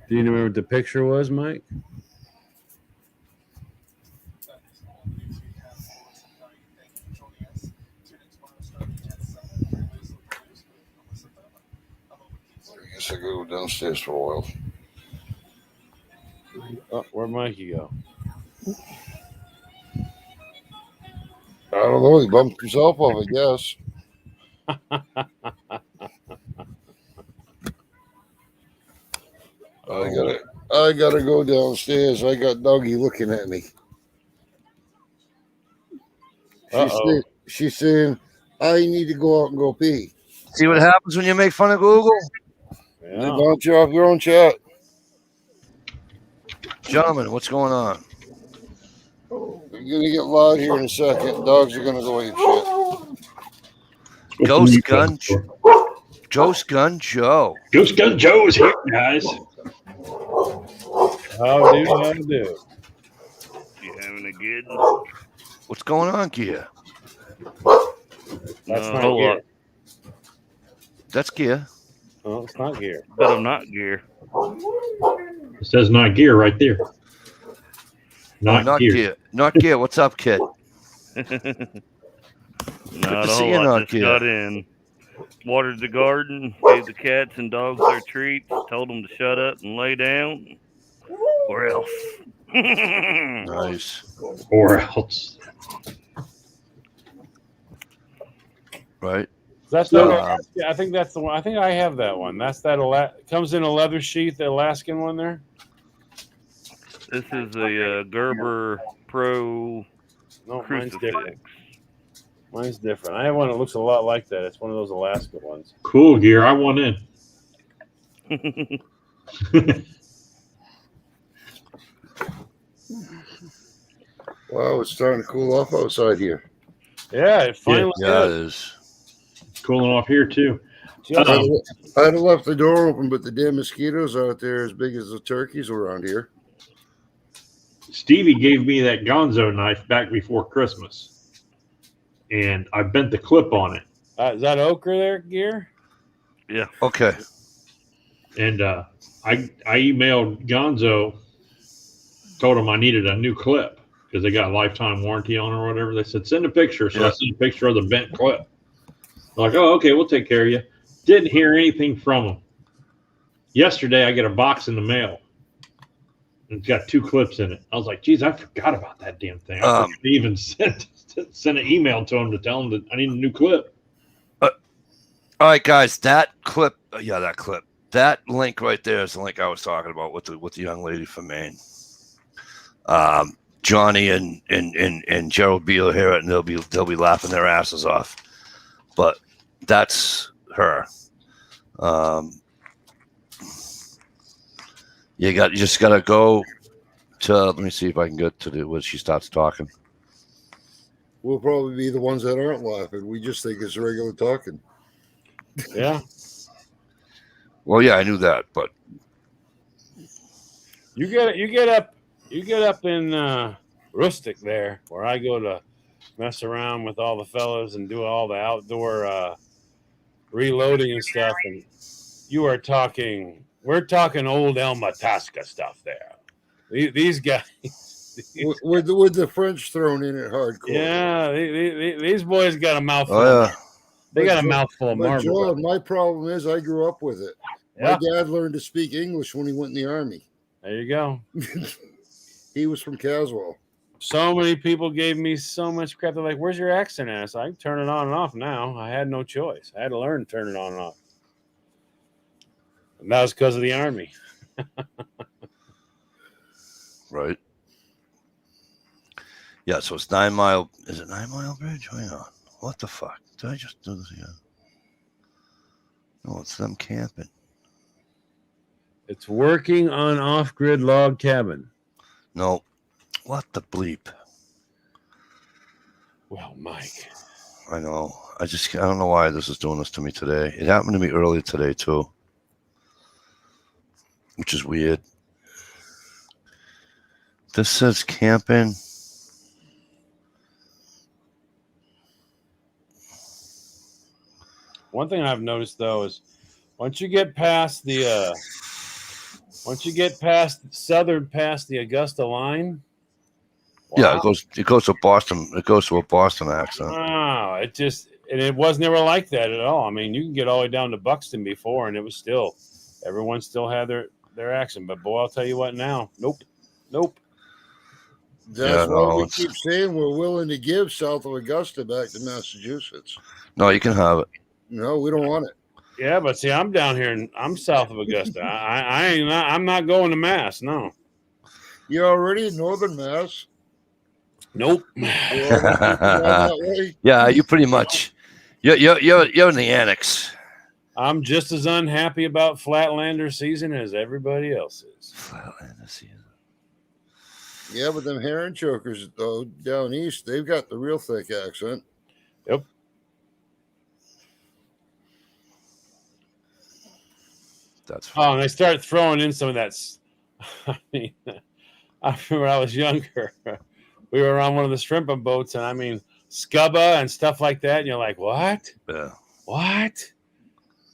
Do you remember what the picture was, Mike? I guess I go downstairs for a while. Oh, where'd Mikey go? I don't know. He bumped himself off, I guess. I gotta go downstairs. I got Dougie looking at me. She's saying, I need to go out and go pee. See what happens when you make fun of Google? Yeah. They bounce you off your own chat. Gentlemen, what's going on? We're gonna get loud here in a second. Dogs are gonna go ape shit. Ghost Gun Joe. Ghost Gun Joe is here, guys. How do? You having a good? What's going on, Gia? That's not whole gear. lot. That's Gia. Oh, it's not gear. But I'm not gear. It says not gear right there. Not gear. Not Gia. What's up, kid? Not to a see whole you, lot. not Just gear. got in. Watered the garden, gave the cats and dogs their treats, told them to shut up and lay down, or else. Nice. Or else. Right. That's the. I think that's the one. I think I have that one. That's that. Comes in a leather sheath, the Alaskan one there. This is a Gerber Pro No, mine's crucifix. different. Mine's different. I have one that looks a lot like that. It's one of those Alaska ones. Cool gear. I want in. Wow, it's starting to cool off outside here. Yeah, it finally Yeah, it is. is. Cooling off here too. I'd have left the door open, but the damn mosquitoes out there as big as the turkeys around here. Stevie gave me that Gonzo knife back before Christmas, and I bent the clip on it. Is that ochre there, gear? Yeah. Okay. And I emailed Gonzo, told him I needed a new clip because they got a lifetime warranty on it or whatever. They said send a picture, so I sent a picture of the bent clip. They're like, oh, okay, we'll take care of you. Didn't hear anything from them. Yesterday, I get a box in the mail. It's got 2 clips in it. I was like, geez, I forgot about that damn thing. I forgot to even send an email to him to tell him that I need a new clip. All right, guys, that clip, that clip. That link right there is the link I was talking about with the young lady from Maine. Johnny and Gerald Beal will hear it, and they'll be laughing their asses off. But that's her. You just gotta go to. Let me see if I can get to where she starts talking. We'll probably be the ones that aren't laughing. We just think it's regular talking. Yeah. Well, yeah, I knew that, but You get up in Rustic there, where I go to mess around with all the fellas and do all the outdoor reloading and stuff. And we're talking old El Matasca stuff there. These guys, with the French thrown in it hardcore. yeah, these boys got a mouthful. Oh, yeah. They got a mouthful of marbles. John, my problem is I grew up with it. Yeah. My dad learned to speak English when he went in the Army. There you go. He was from Caswell. So many people gave me so much crap. They're like, where's your accent at? So I can turn it on and off now. I had no choice. I had to learn to turn it on and off. And that was because of the Army. Right. Yeah, so it's 9 Mile. Is it 9 Mile Bridge? Hang on. What the fuck? Did I just do this again? No, it's them camping. It's working on off-grid log cabin. No. What the bleep? Well, Mike. I know. I don't know why this is doing this to me today. It happened to me earlier today, too. Which is weird. This says camping. One thing I've noticed, though, is once you get past the past the Augusta line. Wow. Yeah, it goes to Boston. It goes to a Boston accent. Wow, it was never like that at all. I mean, you can get all the way down to Buxton before, and it was still everyone still had their accent. But boy, I'll tell you what now. Nope. That's why we keep saying we're willing to give south of Augusta back to Massachusetts. No, you can have it. No, we don't want it. Yeah, but see, I'm down here and I'm south of Augusta. I'm not going to Mass. No. You're already in northern Mass. Nope. Yeah, you pretty much. You're in the annex. I'm just as unhappy about Flatlander season as everybody else is. Flatlander season. Yeah, but them heron chokers though down east, they've got the real thick accent. Yep. That's funny. Oh, and they start throwing in some of that. I mean, I remember when I was younger, we were on one of the shrimping boats, and I mean, scubba and stuff like that. And you're like, what? Yeah. What?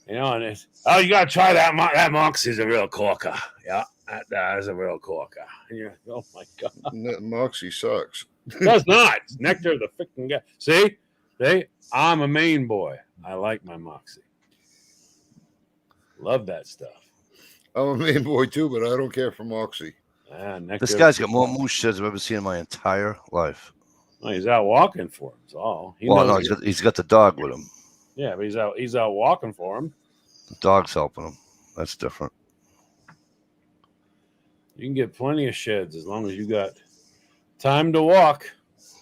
You know, and it's, oh, you got to try that. That Moxie's a real corker. Yeah, that is a real corker. And you're, oh, my God. Moxie sucks. Does not. It's nectar of the freaking guy. See? I'm a Maine boy. I like my Moxie. Love that stuff. I'm a Maine boy, too, but I don't care for Moxie. This guy's got more moose sheds I've ever seen in my entire life. Well, he's out walking for him. That's all. No, he's got the dog with him. Yeah, but he's out walking for him. The dog's helping him. That's different. You can get plenty of sheds as long as you got time to walk.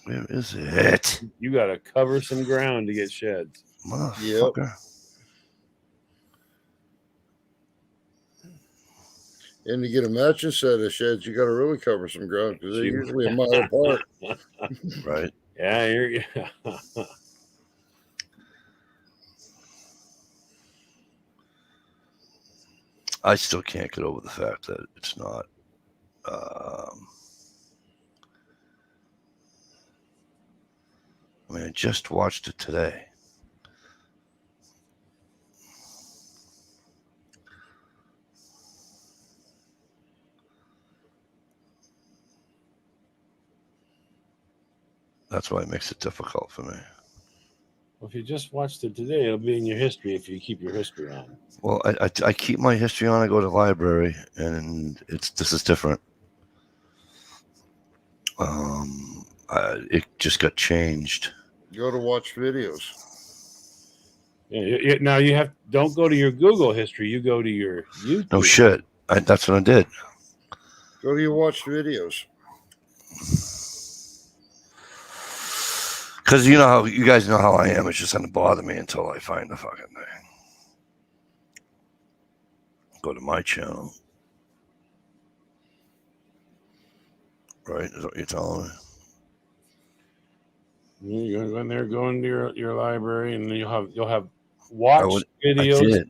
Where is it? You got to cover some ground to get sheds. Motherfucker. Yep. And to get a matching set of sheds, you got to really cover some ground because they're usually a mile apart. Right. Yeah, I still can't get over the fact that it's not. I mean, I just watched it today. That's why it makes it difficult for me. Well, if you just watched it today, it'll be in your history if you keep your history on. Well, I keep my history on. I go to the library, and this is different. It just got changed. Go to watch videos. Yeah, now don't go to your Google history. You go to your YouTube. No shit. That's what I did. Go to your watched videos. Because you guys know how I am. It's just going to bother me until I find the fucking thing. Go to my channel. Right? Is what you're telling me? You're going to go in there, go into your library, and then you'll have watched videos.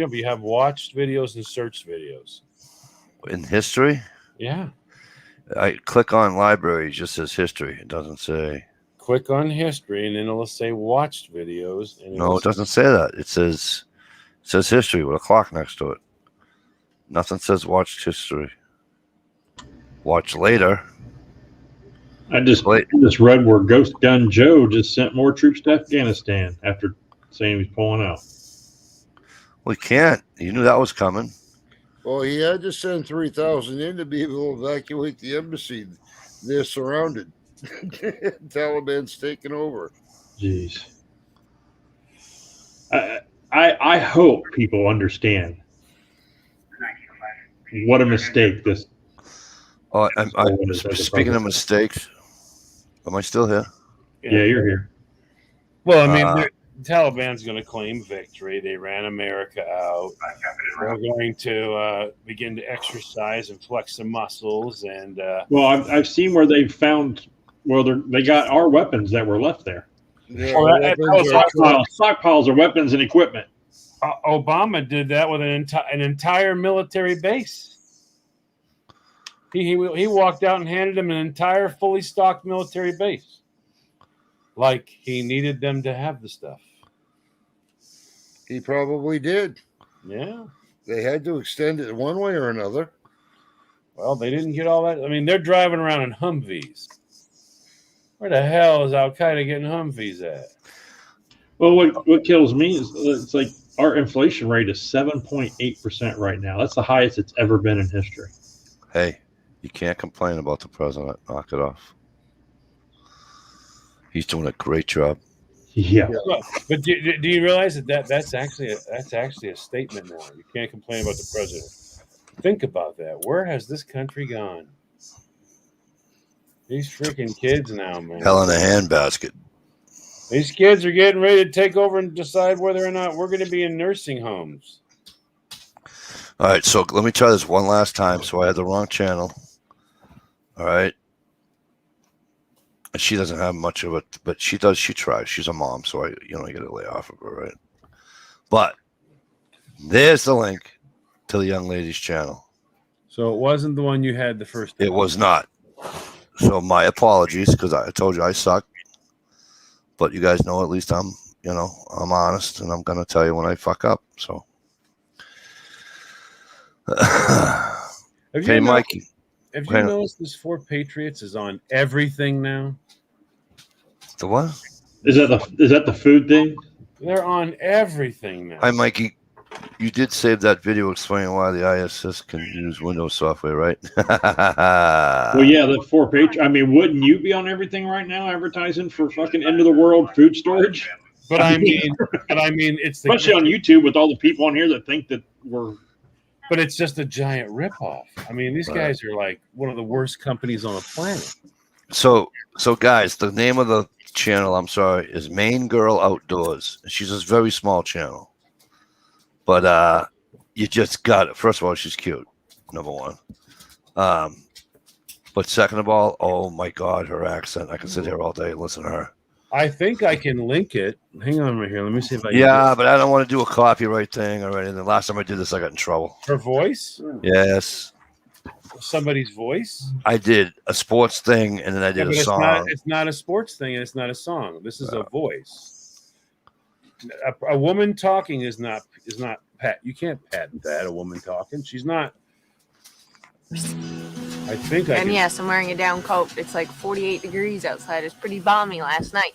You have watched videos and searched videos. In history? Yeah. I click on library. It just says history. It doesn't say. Click on history, and then it'll say watched videos. And No, it doesn't say that. It says history with a clock next to it. Nothing says watched history. Watch later. I just read where Ghost Gun Joe just sent more troops to Afghanistan after saying he's pulling out. We can't. You knew that was coming. Well, he had to send 3,000 in to be able to evacuate the embassy. They're surrounded. Taliban's taken over. Jeez. I hope people understand what a mistake this. Oh, speaking of mistakes, am I still here? Yeah, you're here. Well, I mean, the Taliban's going to claim victory. They ran America out. They're going to begin to exercise and flex the muscles. And well, I've seen where they found they got our weapons that were left there. Yeah, stockpiles of weapons and equipment. Obama did that with an entire military base. He walked out and handed them an entire fully stocked military base. Like he needed them to have the stuff. He probably did. Yeah. They had to extend it one way or another. Well, they didn't get all that. I mean, they're driving around in Humvees. Where the hell is Al Qaeda getting Humvees at? Well, what kills me is it's like our inflation rate is 7.8% right now. That's the highest it's ever been in history. Hey, you can't complain about the president. Knock it off. He's doing a great job. Yeah. But do you realize that's actually a statement now? You can't complain about the president. Think about that. Where has this country gone? These freaking kids now, man. Hell in a handbasket. These kids are getting ready to take over and decide whether or not we're going to be in nursing homes. All right, so let me try this one last time. So I had the wrong channel. All right. She doesn't have much of it, but she does. She tries. She's a mom, so I get a lay off of her, right? But there's the link to the young lady's channel. So it wasn't the one you had the first time. It was not. So my apologies, because I told you I suck. But you guys know at least I'm honest, and I'm gonna tell you when I fuck up. So, hey, Mikey. Have you noticed this For Patriots is on everything now? The what? Is that the food thing? They're on everything now. Hi, Mikey. You did save that video explaining why the ISS can use Windows software, right? Well, yeah, the For Patriots. I mean, wouldn't you be on everything right now advertising for fucking end of the world food storage? But I mean, it's especially on YouTube with all the people on here that think that we're. But it's just a giant ripoff. I mean, these guys are like one of the worst companies on the planet. So guys, the name of the channel, I'm sorry, is Main Girl Outdoors. She's a very small channel. But you just got it. First of all, she's cute, number one. But second of all, oh my God, her accent. I can sit here all day and listen to her. I think I can link it. Hang on right here. Let me see if I can. Yeah, but I don't want to do a copyright thing or anything. The last time I did this, I got in trouble. Her voice? Yes. Somebody's voice? I did a sports thing, and then I did a song. It's not a sports thing, and it's not a song. This is a voice. A woman talking is not pat. You can't patent that, a woman talking. She's not. I think I And can. yes, I'm wearing a down coat. It's like 48 degrees outside. It's pretty balmy last night.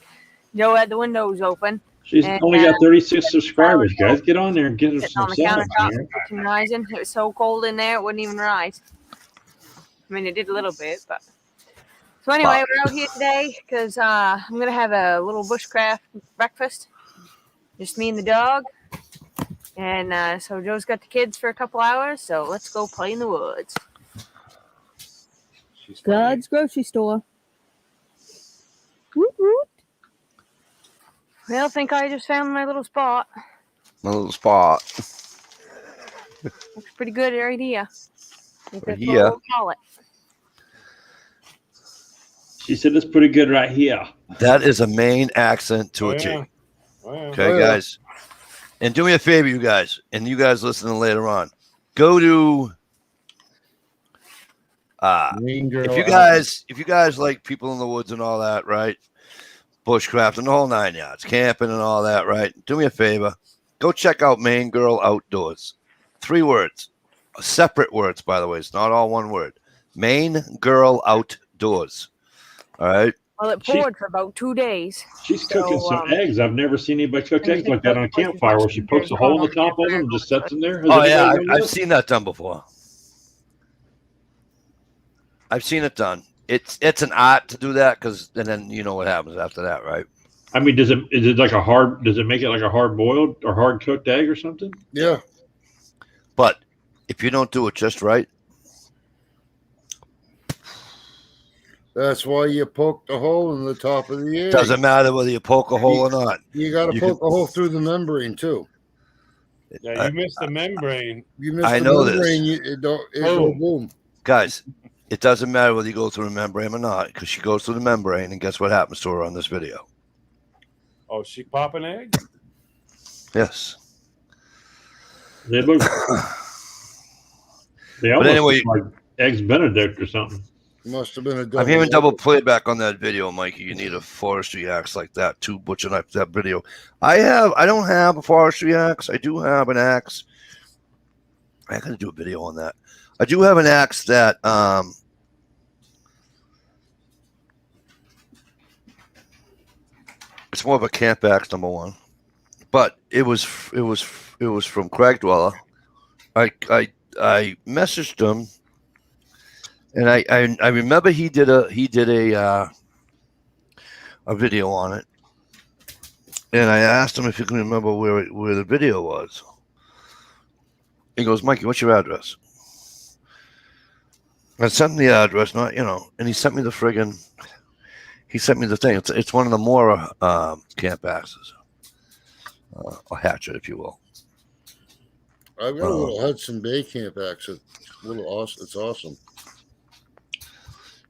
Joe had the windows open. She's And, only got 36 subscribers, I was guys. Get on there and get her sitting some on the subs, countertop, man. kitchen rising. It was so cold in there, it wouldn't even rise. I mean, it did a little bit, but. So anyway, we're out here today because I'm going to have a little bushcraft breakfast. Just me and the dog. And so Joe's got the kids for a couple hours, so let's go play in the woods. She's funny. God's grocery store. Woot woot. Well, I think I just found my little spot. My little spot. Looks pretty good right here. I think that's what Yeah. we'll call it. She said it's pretty good right here. That is a Maine accent to Oh, a T. yeah. Oh, yeah. Okay, Oh, yeah. guys. And do me a favor, you guys, and you guys listening later on. Go to Mean girl. if you guys like people in the woods and all that, right? Bushcraft and the whole 9 yards, camping and all that, right? Do me a favor. Go check out Maine Girl Outdoors. 3 words. Separate words, by the way. It's not all one word. Maine Girl Outdoors. All right. Well, it poured for about 2 days. She's cooking So, some eggs. I've never seen anybody cook and you eggs think like that on a about campfire where she pokes a hole in the top of them and just sets them there. Has Oh yeah, anybody done I've that? seen that done before. I've seen it done. It's an art to do that because then you know what happens after that, right? I mean, is it like a hard? Does it make it like a hard boiled or hard cooked egg or something? Yeah. But if you don't do it just right, That's why you poke the hole in the top of the egg. doesn't matter whether you poke a hole or not. You got to You poke a hole through the membrane too. Yeah, you missed the membrane. You miss I the know this. membrane, it go boom. Guys, it doesn't matter whether you go through the membrane or not because she goes through the membrane and guess what happens to her on this video? Oh, she pop an egg? Yes. They look. They almost anyway- look like eggs Benedict or something. Must have been a double. I'm hearing double playback on that video, Mikey. You need a forestry axe like that to butcher knife that video. I don't have a forestry axe. I do have an axe. I gotta do a video on that. I do have an axe that it's more of a camp axe, number one. But it was from Crag Dweller. I messaged him. And I remember he did a video on it, and I asked him if he can remember where the video was. He goes, Mikey, what's your address? I sent him the address, and he sent me the thing. It's one of the more camp axes, a hatchet, if you will. I've got a little Hudson Bay camp axe. It's awesome. It's awesome.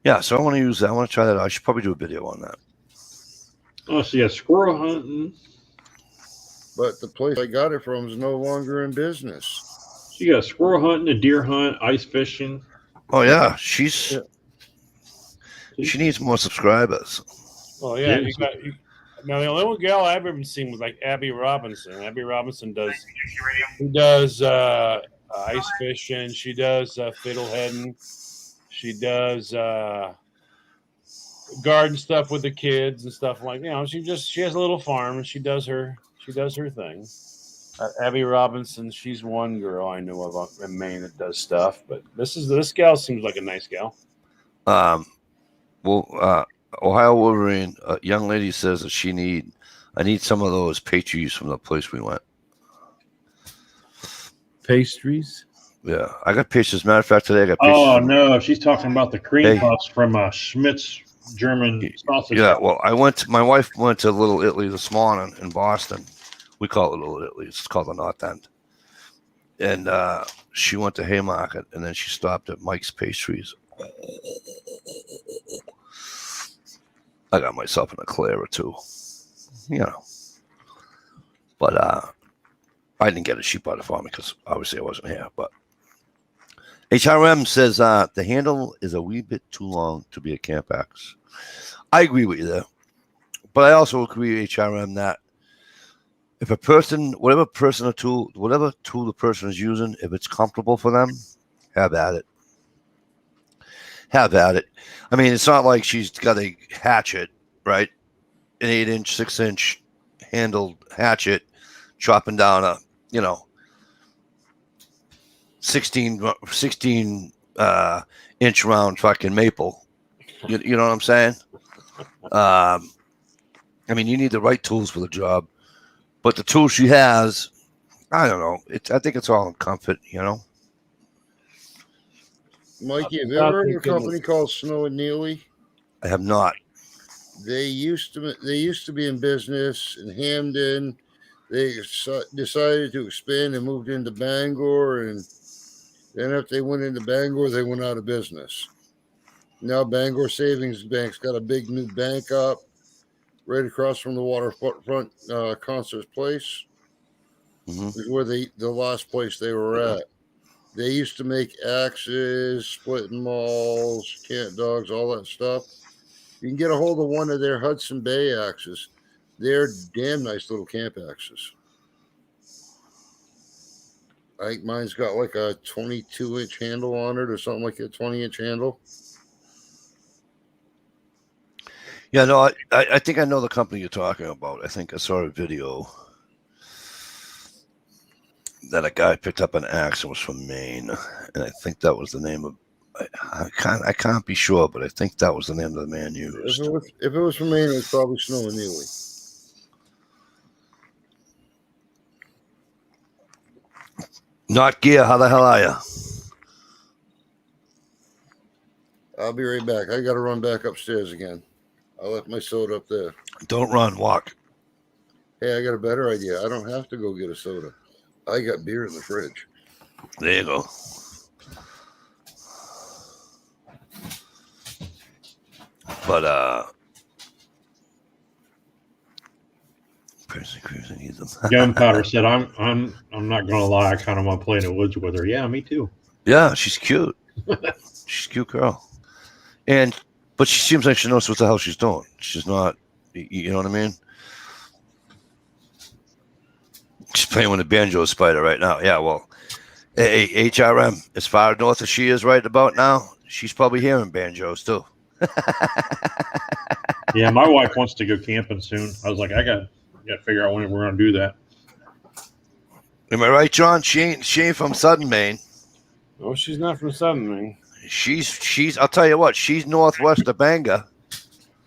Yeah, so I want to use that. I want to try that out. I should probably do a video on that. Oh, so yeah, squirrel hunting. But the place I got it from is no longer in business. So you got squirrel hunting, a deer hunt, ice fishing. Oh yeah, she needs more subscribers. Oh, yeah. Yeah. Now, the only one gal I've ever seen was like Abby Robinson. Abby Robinson does ice fishing. She does fiddleheading. She does garden stuff with the kids and stuff like she has a little farm and she does her thing. Abby Robinson, she's one girl I know of in Maine that does stuff, but this gal seems like a nice gal. Ohio Wolverine, a young lady says that I need some of those pastries from the place we went. Pastries? Yeah, I got pastries. Matter of fact, today I got pastries. Oh no, she's talking about the cream puffs from Schmidt's German sausage. Yeah, well, my wife went to Little Italy this morning in Boston. We call it Little Italy. It's called the North End. And she went to Haymarket, and then she stopped at Mike's Pastries. I got myself an eclair or two, But I didn't get it. She bought it for me because obviously I wasn't here. But HRM says the handle is a wee bit too long to be a camp axe. I agree with you there. But I also agree with HRM that if a person, whatever tool the person is using, if it's comfortable for them, have at it. have at it. I mean, it's not like she's got a hatchet, right? An 8-inch, 6-inch handled hatchet, chopping down a 16 inch round fucking maple. You know what I'm saying? I mean, you need the right tools for the job, but the tools she has, I don't know. I think it's all in comfort, Mikey, have you ever heard of a company called Snow and Neely? I have not. They used to be in business in Hamden. They decided to expand and moved into Bangor, and then after they went into Bangor, they went out of business. Now Bangor Savings Bank's got a big new bank up right across from the waterfront Concerts Place, is where the last place they were at. They used to make axes, splitting mauls, cant dogs, all that stuff. You can get a hold of one of their Hudson Bay axes. They're damn nice little camp axes. I think mine's got like a 22-inch handle on it or something like a 20-inch handle. Yeah, no, I think I know the company you're talking about. I think I saw a video that a guy picked up an axe and was from Maine, and I think that was the name of. I can't be sure, but I think that was the name of the man used. If it was from Maine, it was probably Snow and Neely. Not Gear, how the hell are you? I'll be right back. I got to run back upstairs again. I left my soda up there. Don't run, walk. Hey, I got a better idea. I don't have to go get a soda. I got beer in the fridge. There you go. But Gunpowder said, "I'm not gonna lie. I kind of want to play in the woods with her." Yeah, me too. Yeah, she's cute. She's a cute girl, but she seems like she knows what the hell she's doing. She's not, you know what I mean? She's playing with a banjo spider right now. Yeah, well, HRM, as far north as she is right about now, she's probably hearing banjos too. Yeah, my wife wants to go camping soon. I was like, I got to figure out when we're going to do that. Am I right, John? She ain't from Southern Maine. No, she's not from Southern Maine. She's. I'll tell you what. She's northwest of Bangor.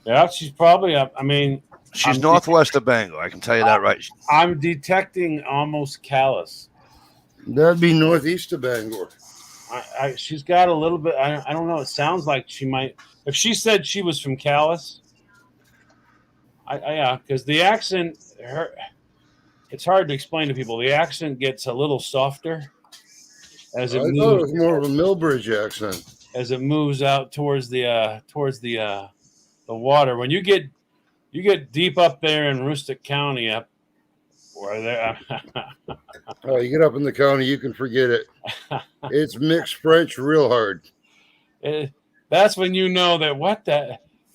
Yeah, she's probably. I mean, she's northwest of Bangor. I can tell you that right. I'm detecting almost callous. That'd be northeast of Bangor. She's got a little bit. I don't know. It sounds like she might. If she said she was from Calais, yeah, because the accent, it's hard to explain to people. The accent gets a little softer as it moves. I thought it was more of a Millbridge accent as it moves out towards the water. When you get deep up there in Rustic County, up where there. Oh, you get up in the county, you can forget it. It's mixed French real hard. That's when you know that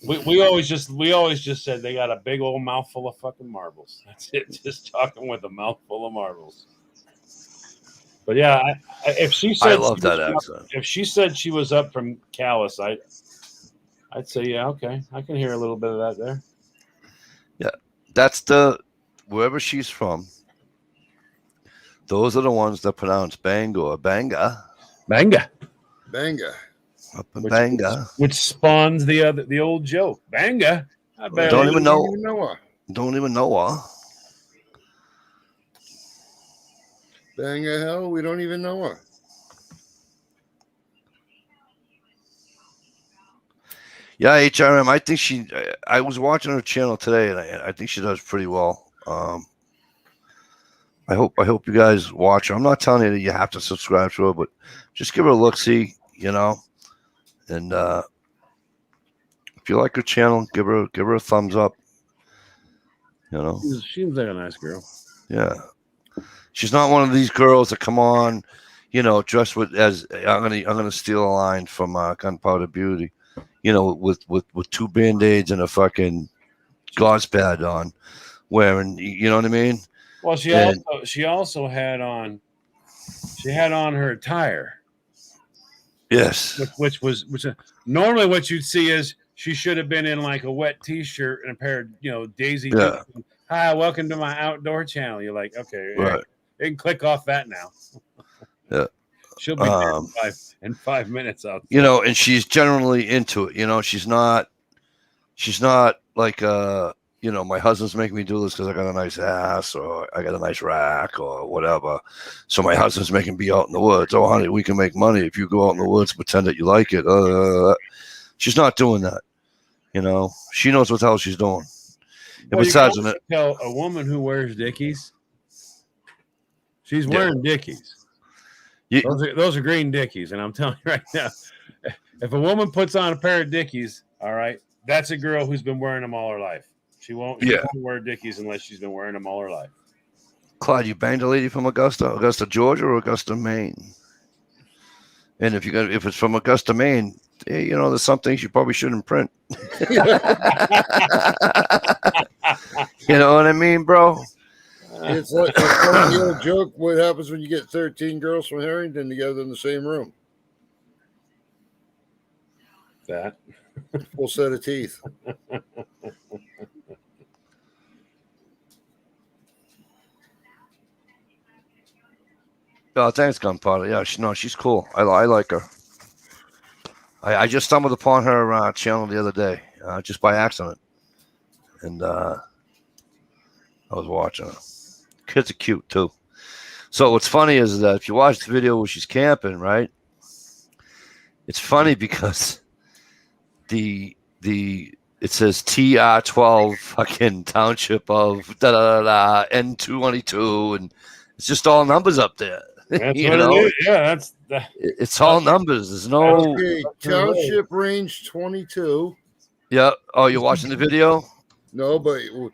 we always just said they got a big old mouthful of fucking marbles. That's it. Just talking with a mouthful of marbles. But yeah, if she said I love that accent. If she said she was up from Calais, I'd say yeah, okay, I can hear a little bit of that there. Yeah, that's wherever she's from. Those are the ones that pronounce Bangor, Bangor. Up in Bangor. Which spawns the old joke. Bangor. Don't even know her. Bangor hell, we don't even know her. Yeah, HRM. I think I was watching her channel today, and I think she does pretty well. I hope you guys watch her. I'm not telling you that you have to subscribe to her, but just give her a look, see, and if you like her channel, give her a thumbs up. She seems like a nice girl. Yeah, she's not one of these girls that come on, dressed as I'm gonna steal a line from Gunpowder Beauty, with two Band-Aids and a fucking gauze pad on, wearing, you know what I mean? Well, she also had on her attire. Yes, which Normally, what you'd see is she should have been in like a wet T-shirt and a pair of, Daisy Yeah. Dukes. Hi, welcome to my outdoor channel. You're like, okay, Right. you can click off that now. Yeah. She'll be there in 5 minutes out. And she's generally into it. She's not like my husband's making me do this because I got a nice ass or I got a nice rack or whatever. So my husband's making me out in the woods. Oh, honey, we can make money if you go out in the woods, pretend that you like it. She's not doing that. She knows what the hell she's doing. And besides, tell a woman who wears Dickies, she's wearing Dickies. Those are green Dickies, and I'm telling you right now, if a woman puts on a pair of Dickies, all right, that's a girl who's been wearing them all her life. She won't wear Dickies unless she's been wearing them all her life. Clyde, you banged a lady from Augusta, Georgia, or Augusta, Maine? And if it's from Augusta, Maine, there's some things you probably shouldn't print. You know what I mean, bro? It's like the old joke. What happens when you get 13 girls from Harrington together in the same room? That full set of teeth. Oh, thanks, Gunpowder. Yeah, she's cool. I like her. I just stumbled upon her channel the other day, just by accident, and I was watching her. Kids are cute too. So what's funny is that if you watch the video where she's camping, right? It's funny because it says TR12 fucking township of N222, and it's just all numbers up there. That's what it is. Yeah, it's all numbers. There's no township range 22. Yeah. Oh, you're watching the video? No, but you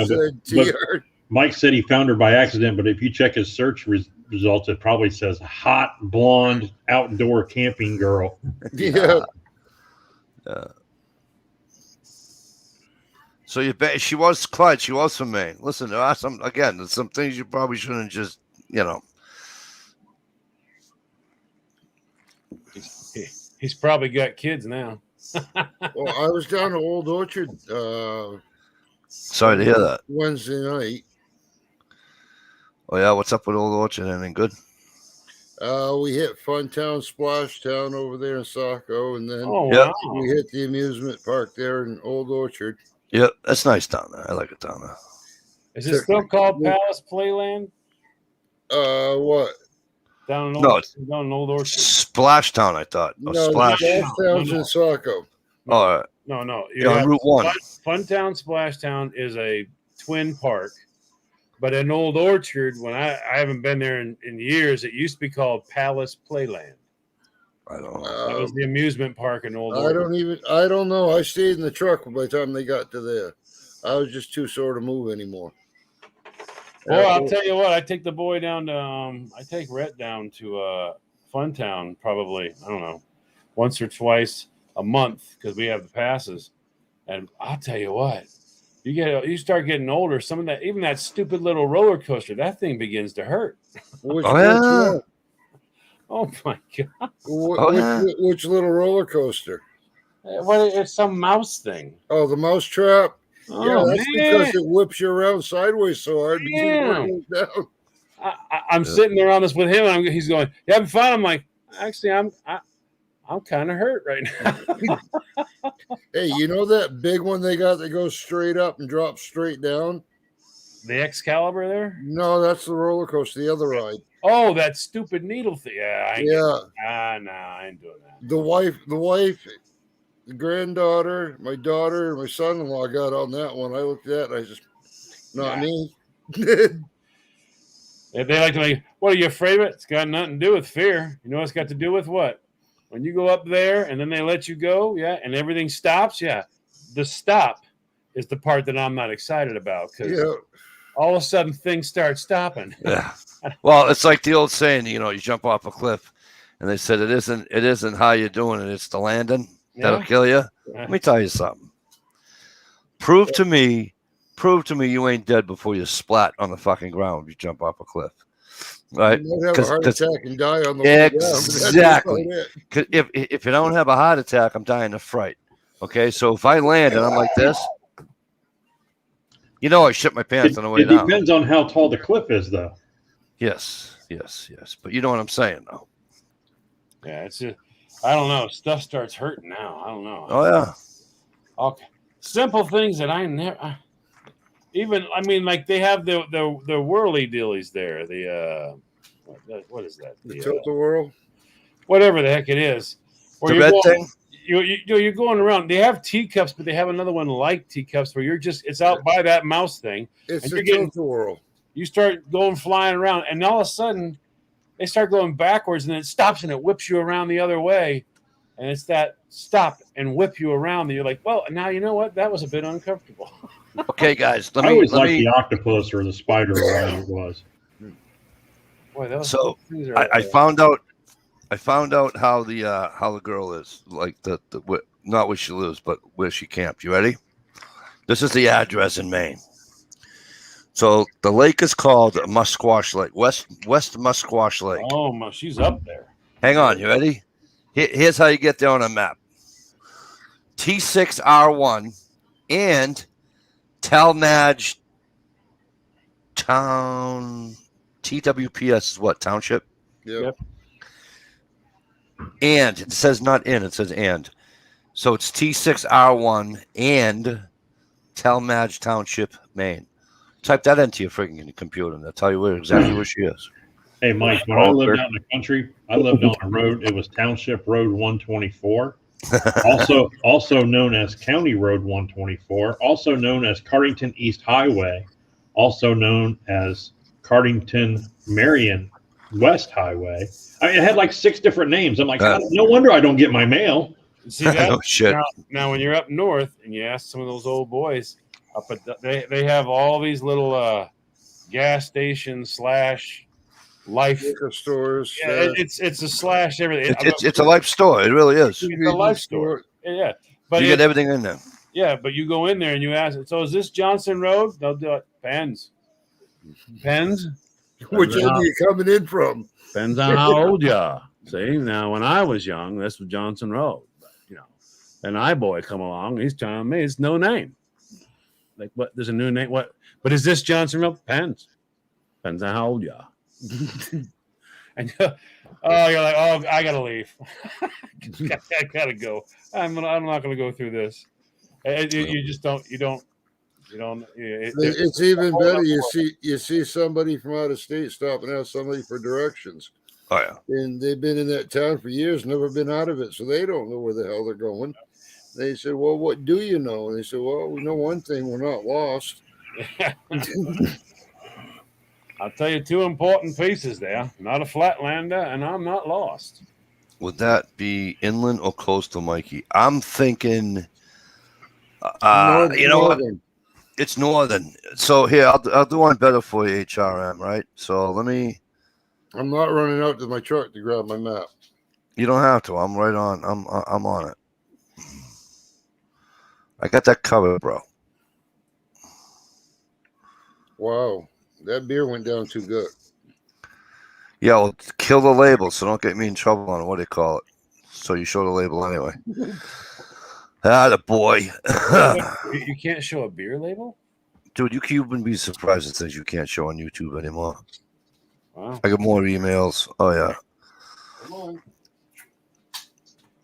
said TR. Mike said he found her by accident, but if you check his search results, it probably says hot blonde outdoor camping girl. Yeah. So she was Clyde. She was from Maine. Listen, there are some things you probably shouldn't just, He's probably got kids now. Well, I was down to Old Orchard. Sorry to hear that. Wednesday night. Oh yeah, what's up with Old Orchard? Anything good? We hit Funtown, Splash Town over there in Saco, and then we hit the amusement park there in Old Orchard. Yep, that's nice down there. I like it down there. Is it still called Palace Playland? What? Down in Old Orchard. Splash Town, I thought. No, Splash Town's in Saco. All right. No. On Route 1. Funtown, Splash Town is a twin park. But in Old Orchard, when I haven't been there in years, it used to be called Palace Playland. I don't know. That was the amusement park in Old Orchard. I don't know. I stayed in the truck by the time they got to there. I was just too sore to move anymore. Well, I'll tell you what. I take the boy down to I take Rhett down to Funtown probably, I don't know, once or twice a month because we have the passes. And I'll tell you what. You start getting older. Some of that, even that stupid little roller coaster, that thing begins to hurt. Which oh my god! Which little roller coaster? It's some mouse thing. Oh, the mouse trap. Oh, yeah, that's because it whips you around sideways so hard. Yeah. I'm sitting there on this with him, and he's going, "You having fun?" I'm like, "Actually, I'm kind of hurt right now." Hey, you know that big one they got that goes straight up and drops straight down? The Excalibur there? No, that's the roller coaster, the other ride. Oh, that stupid needle thing. Yeah. I ain't doing that. The wife, the granddaughter, my daughter, and my son-in-law got on that one. I looked at it, and I just, not me. They like to make, what, are you afraid of it? It's got nothing to do with fear. You know what's got to do with what? When you go up there and then they let you go, and everything stops, the stop is the part that I'm not excited about because all of a sudden things start stopping. Yeah. Well, it's like the old saying, you jump off a cliff, and they said it isn't how you're doing it, it's the landing that'll kill you. Let me tell you something. Prove to me you ain't dead before you splat on the fucking ground if you jump off a cliff. right? You might have a heart 'Cause- attack and die on the way down. But that's Exactly. about it. 'Cause if I don't have a heart attack, I'm dying of fright. Okay, so if I land and I'm like this, I shit my pants on the way It down. depends on how tall the cliff is, though. Yes. But you know what I'm saying, though. Yeah, it's just, I don't know. Stuff starts hurting now. I don't know. Oh yeah. Okay. Simple things that I never even. I mean, like they have the whirly dillies there. The what is that? The tilt-a-whirl. Whatever the heck it is. Where The red thing. You're going around. They have teacups, but they have another one like teacups where it's out by that mouse thing. It's and the you're getting tilt-a-whirl. You start going flying around, and all of a sudden they start going backwards, and then it stops and it whips you around the other way. And it's that stop and whip you around that you're like, well, now you know what? That was a bit uncomfortable. Okay, guys. I always like the octopus or the spider or whatever it was. Boy, so I found out how the girl is, like not where she lives, but where she camped. You ready? This is the address in Maine. So the lake is called Musquash Lake, West Musquash Lake. Oh, she's up there. Hang on, you ready? Here's how you get there on a map. T6R1 and Talmadge Town. TWPS is what? Township? Yep. And it says not in, it says and. So it's T6R1 and Talmadge Township, Maine. Type that into your freaking computer and they'll tell you exactly where she is. Hey, Mike, when I lived out in the country, I lived on a road. It was Township Road 124, also known as County Road 124, also known as Cardington East Highway, also known as Cardington Marion West Highway. I mean, it had like 6 different names. I'm like, no wonder I don't get my mail. See that? Oh, shit. Now, when you're up north and you ask some of those old boys, they have all these little gas stations / life liquor stores. Yeah, it's a slash everything. It's a life store. It really is. It's a life store. Yeah, but you get everything in there. Yeah, but you go in there and you ask, so is this Johnson Road? They'll do it. Pens. Which end are you coming in from? Depends on how old you are. See, now when I was young, this was Johnson Road. But, an boy come along, he's telling me it's no name. Like, what? There's a new name. What? But is this Johnson Road? Depends on how old you are. And you're like, oh, I gotta leave. I gotta go. I'm not gonna go through this. You just don't. You don't. It's even better. You see somebody from out of state stopping out somebody for directions. Oh yeah. And they've been in that town for years, never been out of it, so they don't know where the hell they're going. They said, "Well, what do you know?" And they said, "Well, we know one thing: we're not lost." I'll tell you 2 important pieces there. Not a flatlander, and I'm not lost. Would that be inland or coastal, Mikey? I'm thinking. Northern. It's northern. So here, I'll do one better for you, HRM. Right. So let me. I'm not running out to my truck to grab my map. You don't have to. I'm right on. I'm on it. I got that covered, bro. Wow, that beer went down too good. Yeah, well, kill the label, so don't get me in trouble on what do you call it. So you show the label anyway. The boy. You can't show a beer label? Dude, you wouldn't be surprised at things you can't show on YouTube anymore. Wow. I get more emails. Oh, yeah.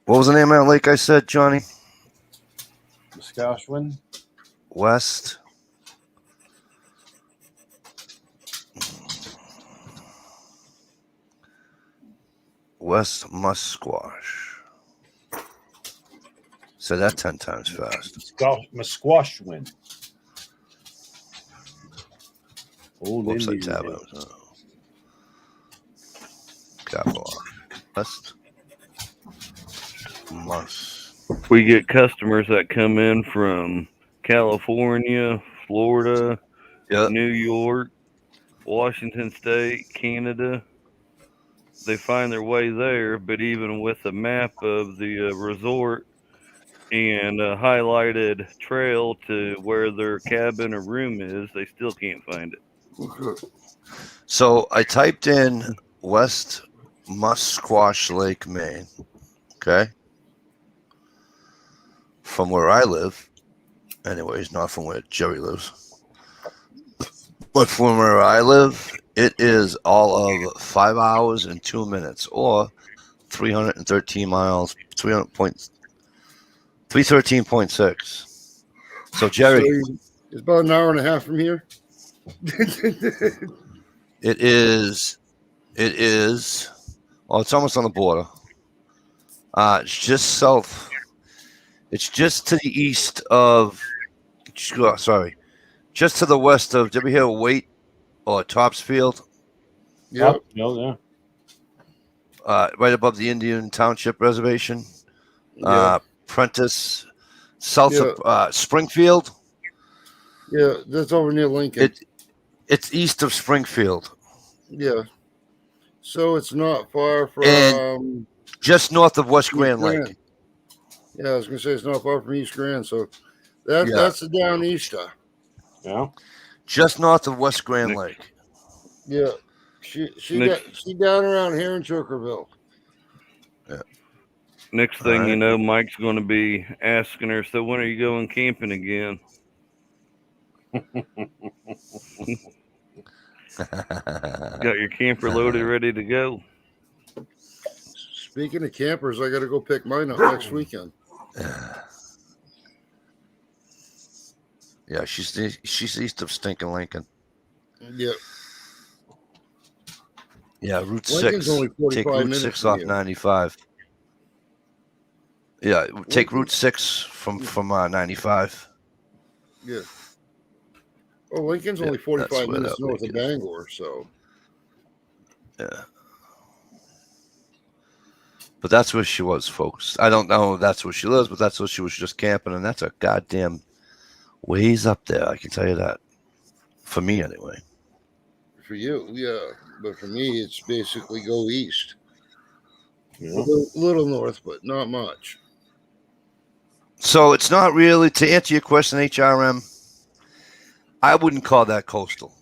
What was the name of that lake I said, Johnny? Musquashwin? West. West Musquash. Say that 10 times fast. Musquashwin. Old Whoops, I Indian tab name. it. Capital R. West We get customers that come in from California, Florida, New York, Washington State, Canada. They find their way there, but even with a map of the resort and a highlighted trail to where their cabin or room is, they still can't find it. Okay. So I typed in West Musquash Lake, Maine. Okay. From where I live, anyways, not from where Jerry lives, but from where I live, it is all of 5 hours and 2 minutes, or 313 miles, 313.6. So Jerry, It's about an hour and a half from here. it is. Oh, it's almost on the border. It's just south. It's just to the east of. Sorry, just to the west of. Did we hear Waite or Topsfield? Yep. Yeah. Right above the Indian Township Reservation. Yeah. Prentice, south of Springfield. Yeah, that's over near Lincoln. It's east of Springfield. Yeah. So it's not far from. And just north of West Grand Lake. Yeah, I was gonna say it's not far from East Grand. So that's the down easter. Yeah. Just north of West Grand Lake. Yeah. She down around here in Chokerville. Yeah. Next thing you know, Mike's going to be asking her, so when are you going camping again? Got your camper loaded, ready to go? Speaking of campers, I got to go pick mine up next weekend. Yeah, she's east of stinking Lincoln. Yep. Yeah, Route Lincoln's 6. only 45 Take Route minutes 6 from off you. 95. Yeah, take Route 6 from 95. Yeah. Well, Lincoln's only 45 minutes north of Bangor, so. Yeah. But that's where she was, folks. I don't know if that's where she lives, but that's where she was just camping, and that's a goddamn ways up there. I can tell you that. For me, anyway. For you, yeah. But for me, it's basically go east. Yeah. A little north, but not much. So it's not really, to answer your question, HRM, I wouldn't call that coastal.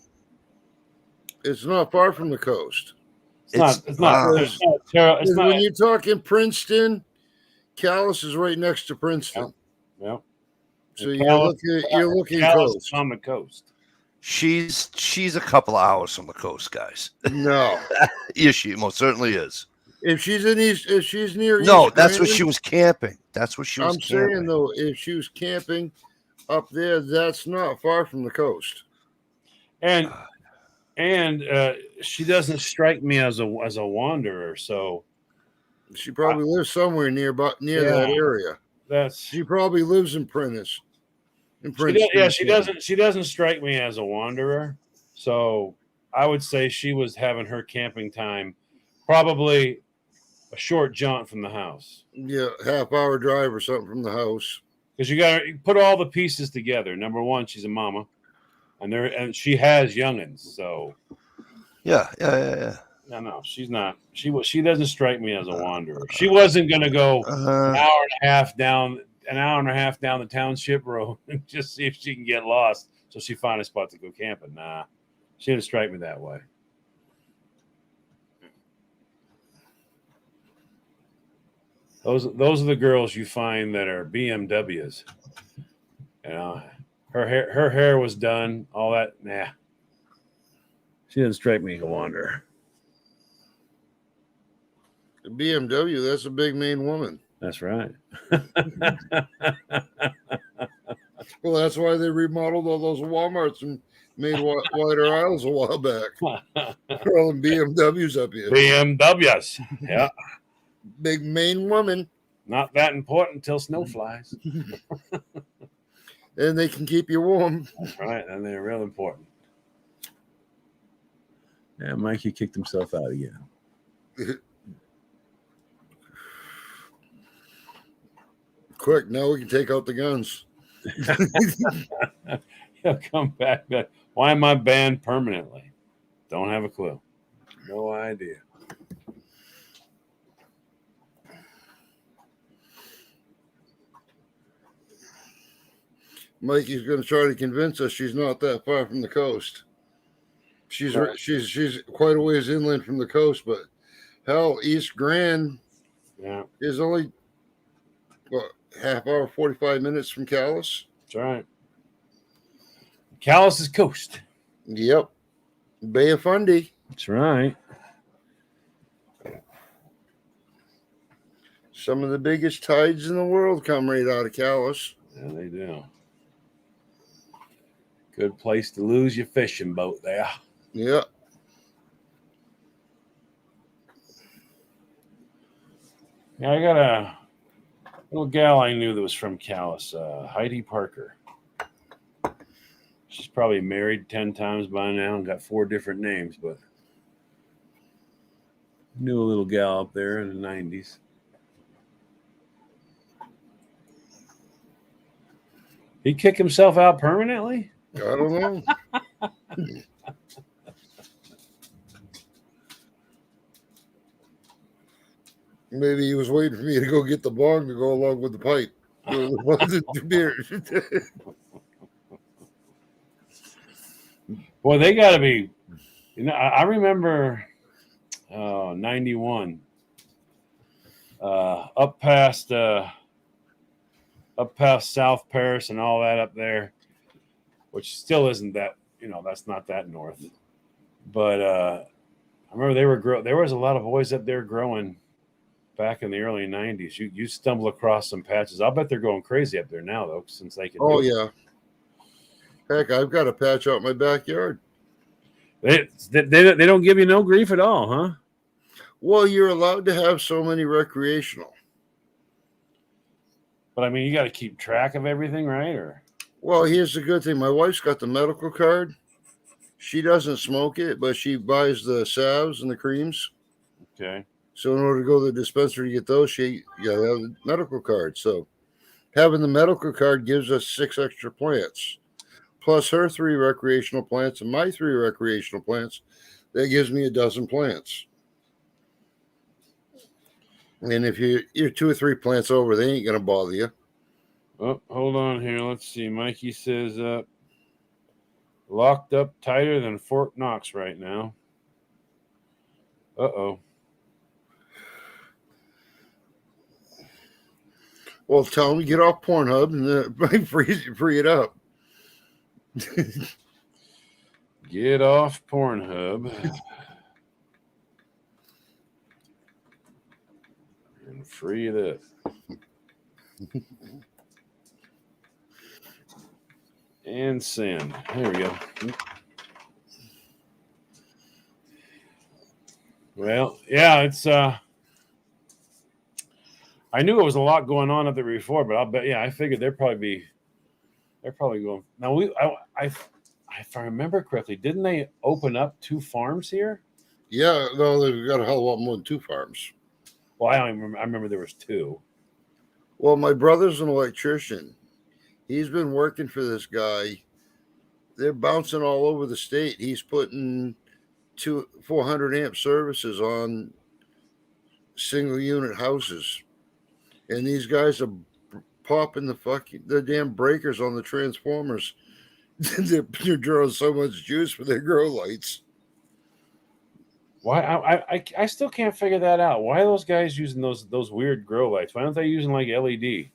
It's not far from the coast. It's not. When you're talking Princeton, Calais is right next to Princeton. Yeah. So you're looking coast. On the coast. She's a couple of hours from the coast, guys. No. Yes, she most certainly is. If she's near East that's where she was camping. That's where she was camping. I'm saying, though, if she was camping up there, that's not far from the coast. And she doesn't strike me as a wanderer, so she probably lives somewhere near that area. She probably lives in Prentice. She doesn't strike me as a wanderer, so I would say she was having her camping time probably a short jaunt from the house. Yeah, half-hour drive or something from the house. Because you got to put all the pieces together. Number one, she's a mama, and she has youngins. So yeah. No, she's not. She doesn't strike me as a wanderer. She wasn't going to go an hour and a half down the township road and just see if she can get lost. So she find a spot to go camping. Nah, she didn't strike me that way. Those are the girls you find that are BMWs. You know, her hair was done, all that. Nah, she didn't strike me as a wanderer. The BMW, that's a big Maine woman. That's right. Well, that's why they remodeled all those Walmarts and made wider aisles a while back. All them BMWs up here. BMWs, yeah. Big Maine woman. Not that important until snow flies. And they can keep you warm. That's right, and they're real important. Yeah, Mikey kicked himself out again. Quick, now we can take out the guns. He'll come back. Why am I banned permanently? Don't have a clue. No idea. Mikey's going to try to convince us she's not that far from the coast. She's quite a ways inland from the coast, but hell, East Grand is only half hour, 45 minutes from Calais. That's right. Calais is coast. Yep. Bay of Fundy. That's right. Some of the biggest tides in the world come right out of Calais. Yeah, they do. Good place to lose your fishing boat there. Yeah. Yeah, I got a little gal I knew that was from Calais, Heidi Parker. She's probably married 10 times by now and got 4 different names, but knew a little gal up there in the 90s. He kick himself out permanently? I don't know. Maybe he was waiting for me to go get the bong to go along with the pipe. Boy, they got to be. You know, I remember 91 up past South Paris and all that up there, which still isn't that, that's not that north. But I remember there was a lot of boys up there growing back in the early 90s. You stumble across some patches. I'll bet they're going crazy up there now, though, since they can. Oh, yeah. Heck, I've got a patch out my backyard. They don't give you no grief at all, huh? Well, you're allowed to have so many recreational. But, I mean, you got to keep track of everything, right? Well, here's the good thing. My wife's got the medical card. She doesn't smoke it, but she buys the salves and the creams. Okay. So in order to go to the dispensary to get those, you got to have the medical card. So having the medical card gives us 6 extra plants. Plus her 3 recreational plants and my 3 recreational plants. That gives me a dozen plants. And if you're 2 or 3 plants over, they ain't going to bother you. Oh, hold on here. Let's see. Mikey says locked up tighter than Fort Knox right now. Uh-oh. Well, tell them to get off Pornhub and free it up. Get off Pornhub and free it up. And send. There we go. Well, yeah, it's I knew it was a lot going on up there before, but I'll bet, I figured they're probably going. Now if I remember correctly, didn't they open up 2 farms here? Yeah, no, they've got a hell of a lot more than 2 farms. Well, I remember there was 2. Well, my brother's an electrician. He's been working for this guy. They're bouncing all over the state. He's putting 400 amp services on single unit houses. And these guys are popping the damn breakers on the transformers. They're drawing so much juice for their grow lights. Why I still can't figure that out. Why are those guys using those weird grow lights? Why aren't they using like LED?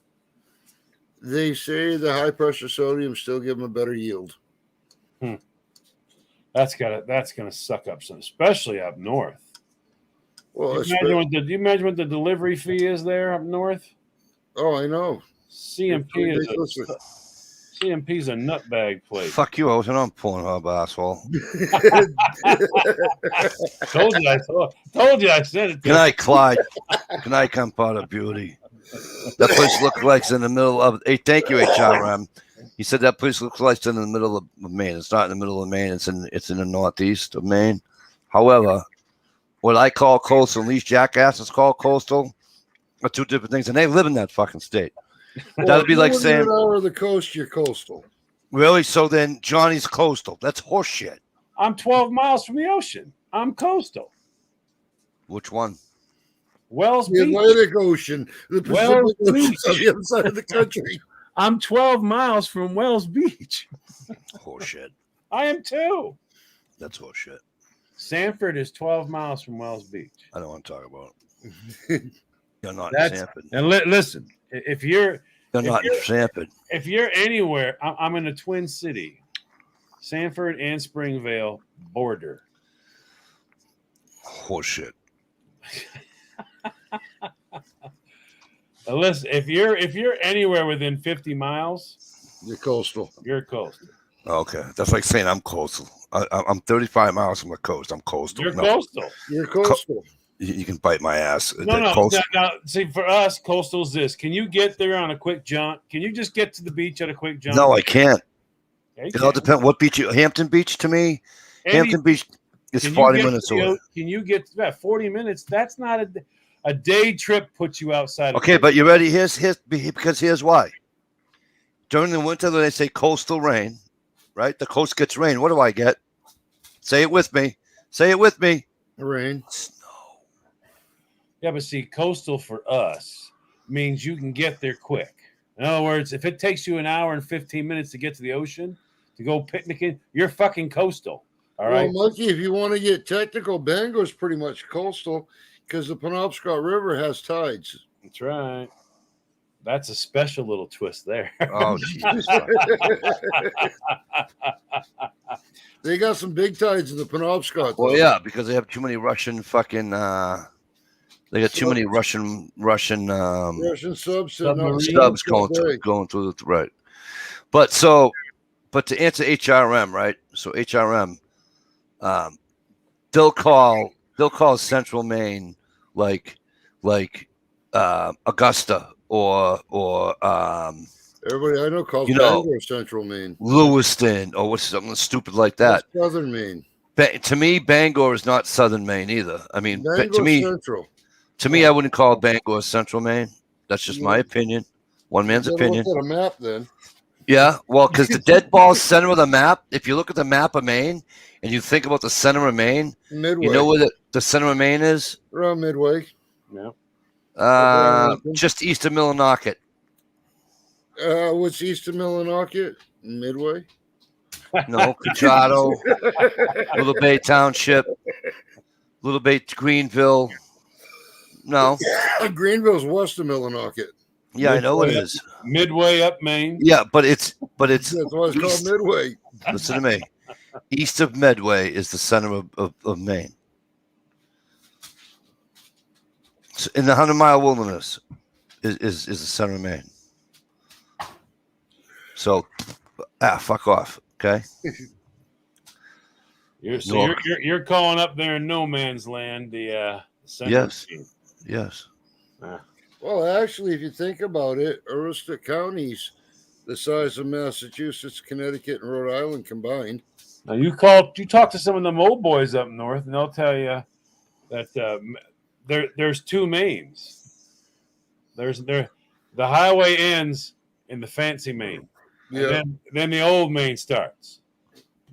They say the high pressure sodium still give them a better yield. That's gonna suck up some, especially up north. Well, do you imagine what the delivery fee is there up north? Oh, I know. CMP is a nutbag place. Fuck you! I wasn't on Pornhub, asshole. Told you I said it. Good night, Clyde. Good night, Gunpowder Beauty. That place looks like it's in the middle of. Hey, thank you, HRM. He said that place looks like it's in the middle of Maine. It's not in the middle of Maine. It's in the northeast of Maine. However, what I call coastal and these jackasses call coastal are 2 different things, and they live in that fucking state. That'd be like saying, "Over the coast, you're coastal." Really? So then Johnny's coastal. That's horseshit. I'm 12 miles from the ocean. I'm coastal. Which one? Wells the Beach. Atlantic Ocean. The Wells Pacific Ocean Beach. on the other side of the country. I'm 12 miles from Wells Beach. Horseshit. I am too. That's bullshit. Sanford is 12 miles from Wells Beach. I don't want to talk about it. You're not in Sanford. And listen, if you're not in Sanford. If you're anywhere, I'm in a Twin City, Sanford and Springvale border. Horseshit. Listen, if you're anywhere within 50 miles, you're coastal. You're coastal. Okay, that's like saying I'm coastal. I'm 35 miles from the coast. I'm coastal. You're coastal. You're coastal. You can bite my ass. No. See, for us, coastal's this. Can you get there on a quick jaunt? Can you just get to the beach at a quick jaunt? No, I can't. Okay, it all depends. What beach? Hampton Beach to me. Hampton Beach is 40 minutes away. Can you get that 40 minutes? That's not a day trip. Puts you outside. Okay, but you ready? Here's because here's why. During the winter, they say coastal rain, right? The coast gets rain. What do I get? Say it with me. Say it with me. Rain. Snow. Yeah, but see, coastal for us means you can get there quick. In other words, if it takes you an hour and 15 minutes to get to the ocean, to go picnicking, you're fucking coastal. All right. Well, Monkey, if you want to get technical, Bangor's pretty much coastal because the Penobscot River has tides. That's right. That's a special little twist there. Oh, Jesus. They got some big tides in the Penobscot. Well, yeah, because they have too many Russian fucking. They got too many Russian subs going through the right. But to answer HRM, right? So HRM, they'll call Central Maine like Augusta or everybody I know calls Bangor Central Maine, Lewiston, or what's something stupid like that. That's Southern Maine. To me, Bangor is not Southern Maine either. I mean, to me, Central. To me, I wouldn't call Bangor Central Maine. That's just my opinion. One man's opinion. Look at a map, then. Yeah, well, because the dead ball center of the map. If you look at the map of Maine and you think about the center of Maine, Midway. You know where the center of Maine is? Around Midway. Yeah. Just east of Millinocket. What's east of Millinocket? Midway. No, Cajado, Little Bay Township, Little Bay Greenville. No, Greenville's west of Millinocket. Yeah, I know it is. Midway up Maine. Yeah, but it's that's why it's called Midway. Listen to me. East of Medway is the center of Maine. So in the 100-mile wilderness is the center of Maine. So, fuck off, okay? You're calling up there in no man's land the center. Yes. Well, actually, if you think about it, Aroostook County's the size of Massachusetts, Connecticut, and Rhode Island combined. Now you talk to some of them old boys up north, and they'll tell you that there's two Maines. The highway ends in the fancy Maine. Yeah. And then the old Maine starts.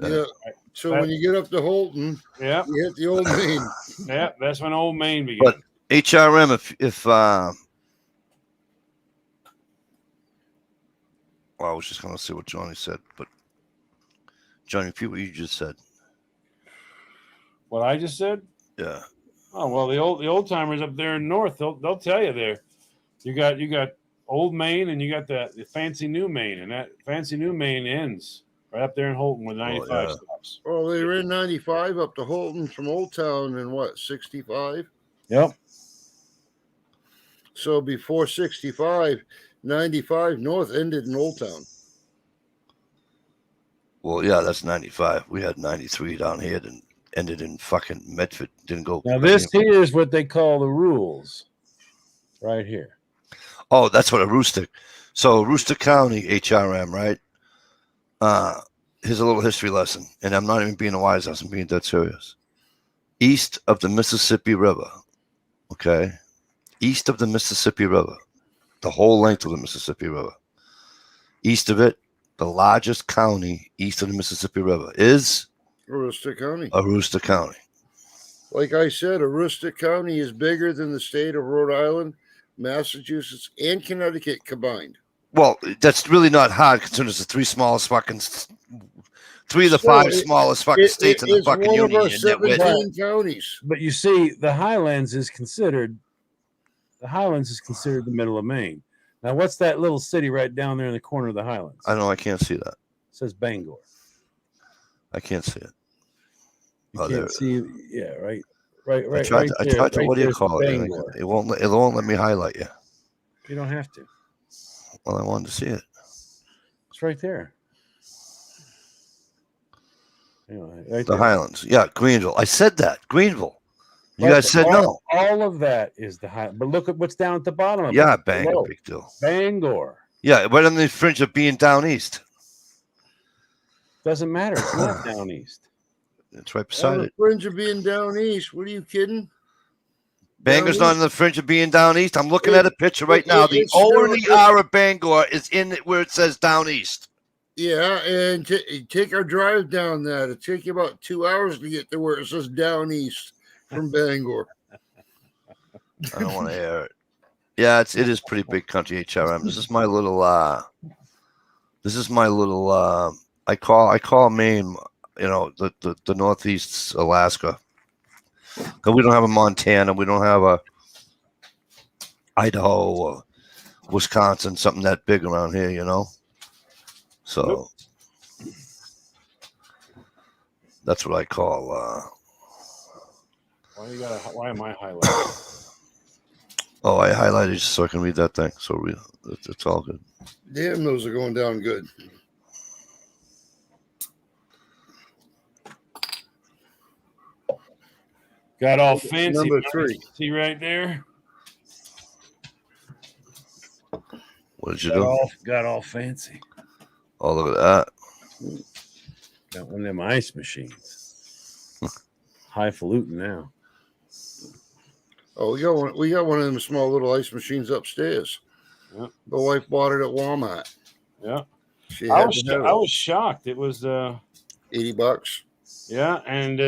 Yeah. So when you get up to Holton, you hit the old Maine. Yeah, that's when old Maine begins. But HRM, if well, I was just going to say what Johnny said, but Johnny, repeat what you just said. What I just said? Yeah. Oh well, the old timers up there in north, they'll tell you there. You got old Maine and you got the fancy new Maine, and that fancy new Maine ends right up there in Holton where 95 stops. Oh, they ran 95 up to Holton from Old Town in what, 65? Yep. So before 65, 95 north ended in Old Town. Well, yeah, that's 95. We had 93 down here and ended in fucking Medford. Didn't go. Now this here is what they call the rules, right here. Oh, that's what Aroostook. So Aroostook County, HRM, right? Here's a little history lesson, and I'm not even being a wise ass. I'm being dead serious. East of the Mississippi River, okay? East of the Mississippi River, the whole length of the Mississippi River. East of it, the largest county east of the Mississippi River is Aroostook County. Aroostook County. Like I said, Aroostook County is bigger than the state of Rhode Island, Massachusetts, and Connecticut combined. Well, that's really not hard considering it's the three smallest fucking 3 of the Still, 5 smallest fucking states in the it's fucking one of union. our You nitwit. 17 counties. But you see, the Highlands is considered the middle of Maine. Now, what's that little city right down there in the corner of the Highlands? I know I can't see that. It says Bangor. I can't see it. You Oh, there. can't see, yeah, right I right tried there. to what do you there's call it? Bangor. It won't let me highlight you. You don't have to. Well, I wanted to see it. It's right there. Anyway, right The there. Highlands. Yeah, Greenville. I said that. Greenville. You guys said no. All of that is the high. But look at what's down at the bottom of it. Yeah, Bangor, Below. big deal. Bangor. Yeah, right on the fringe of being down east. Doesn't matter. It's not down east. It's right On beside the it. fringe of being down east. What are you kidding? Bangor's Down not on the fringe of being down east. I'm looking It- at a picture right now. The it's O and still- the R of Bangor is in it where it says down east. Yeah, and take our drive down that. It'll take you about 2 hours to get to where it says down east from Bangor. I don't want to hear it. Yeah, it is pretty big country, HRM. This is my little I call Maine, the Northeast Alaska. Because we don't have a Montana, we don't have a Idaho or Wisconsin, something that big around here, So Nope. that's what I call Why am I highlighting? oh, I highlighted just so I can read that thing. So it's all good. Damn, those are going down good. Got all fancy. Number Mike. 3. See right there? What did you do? Got all fancy. Oh, look at that. Got one of them ice machines. Highfalutin now. Oh, we got one of them small little ice machines upstairs. Yep. The wife bought it at Walmart. Yeah. She I had was to have I it. was shocked. It was $80. yeah, and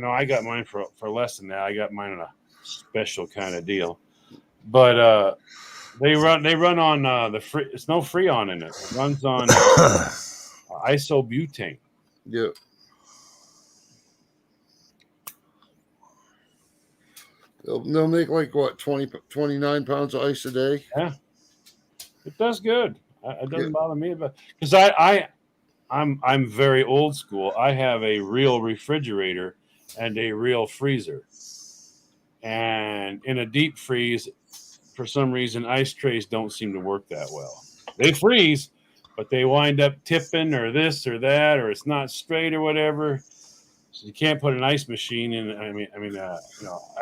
I got mine for less than that. I got mine on a special kind of deal. But they run on the free. It's no Freon in it. It runs on isobutane. Yeah. They'll make like what 29 pounds of ice a day. Yeah, it does good. It doesn't Yeah. bother me because I'm very old school. I have a real refrigerator and a real freezer, and in a deep freeze, for some reason, ice trays don't seem to work that well. They freeze, but they wind up tipping or this or that, or it's not straight or whatever. So you can't put an ice machine in.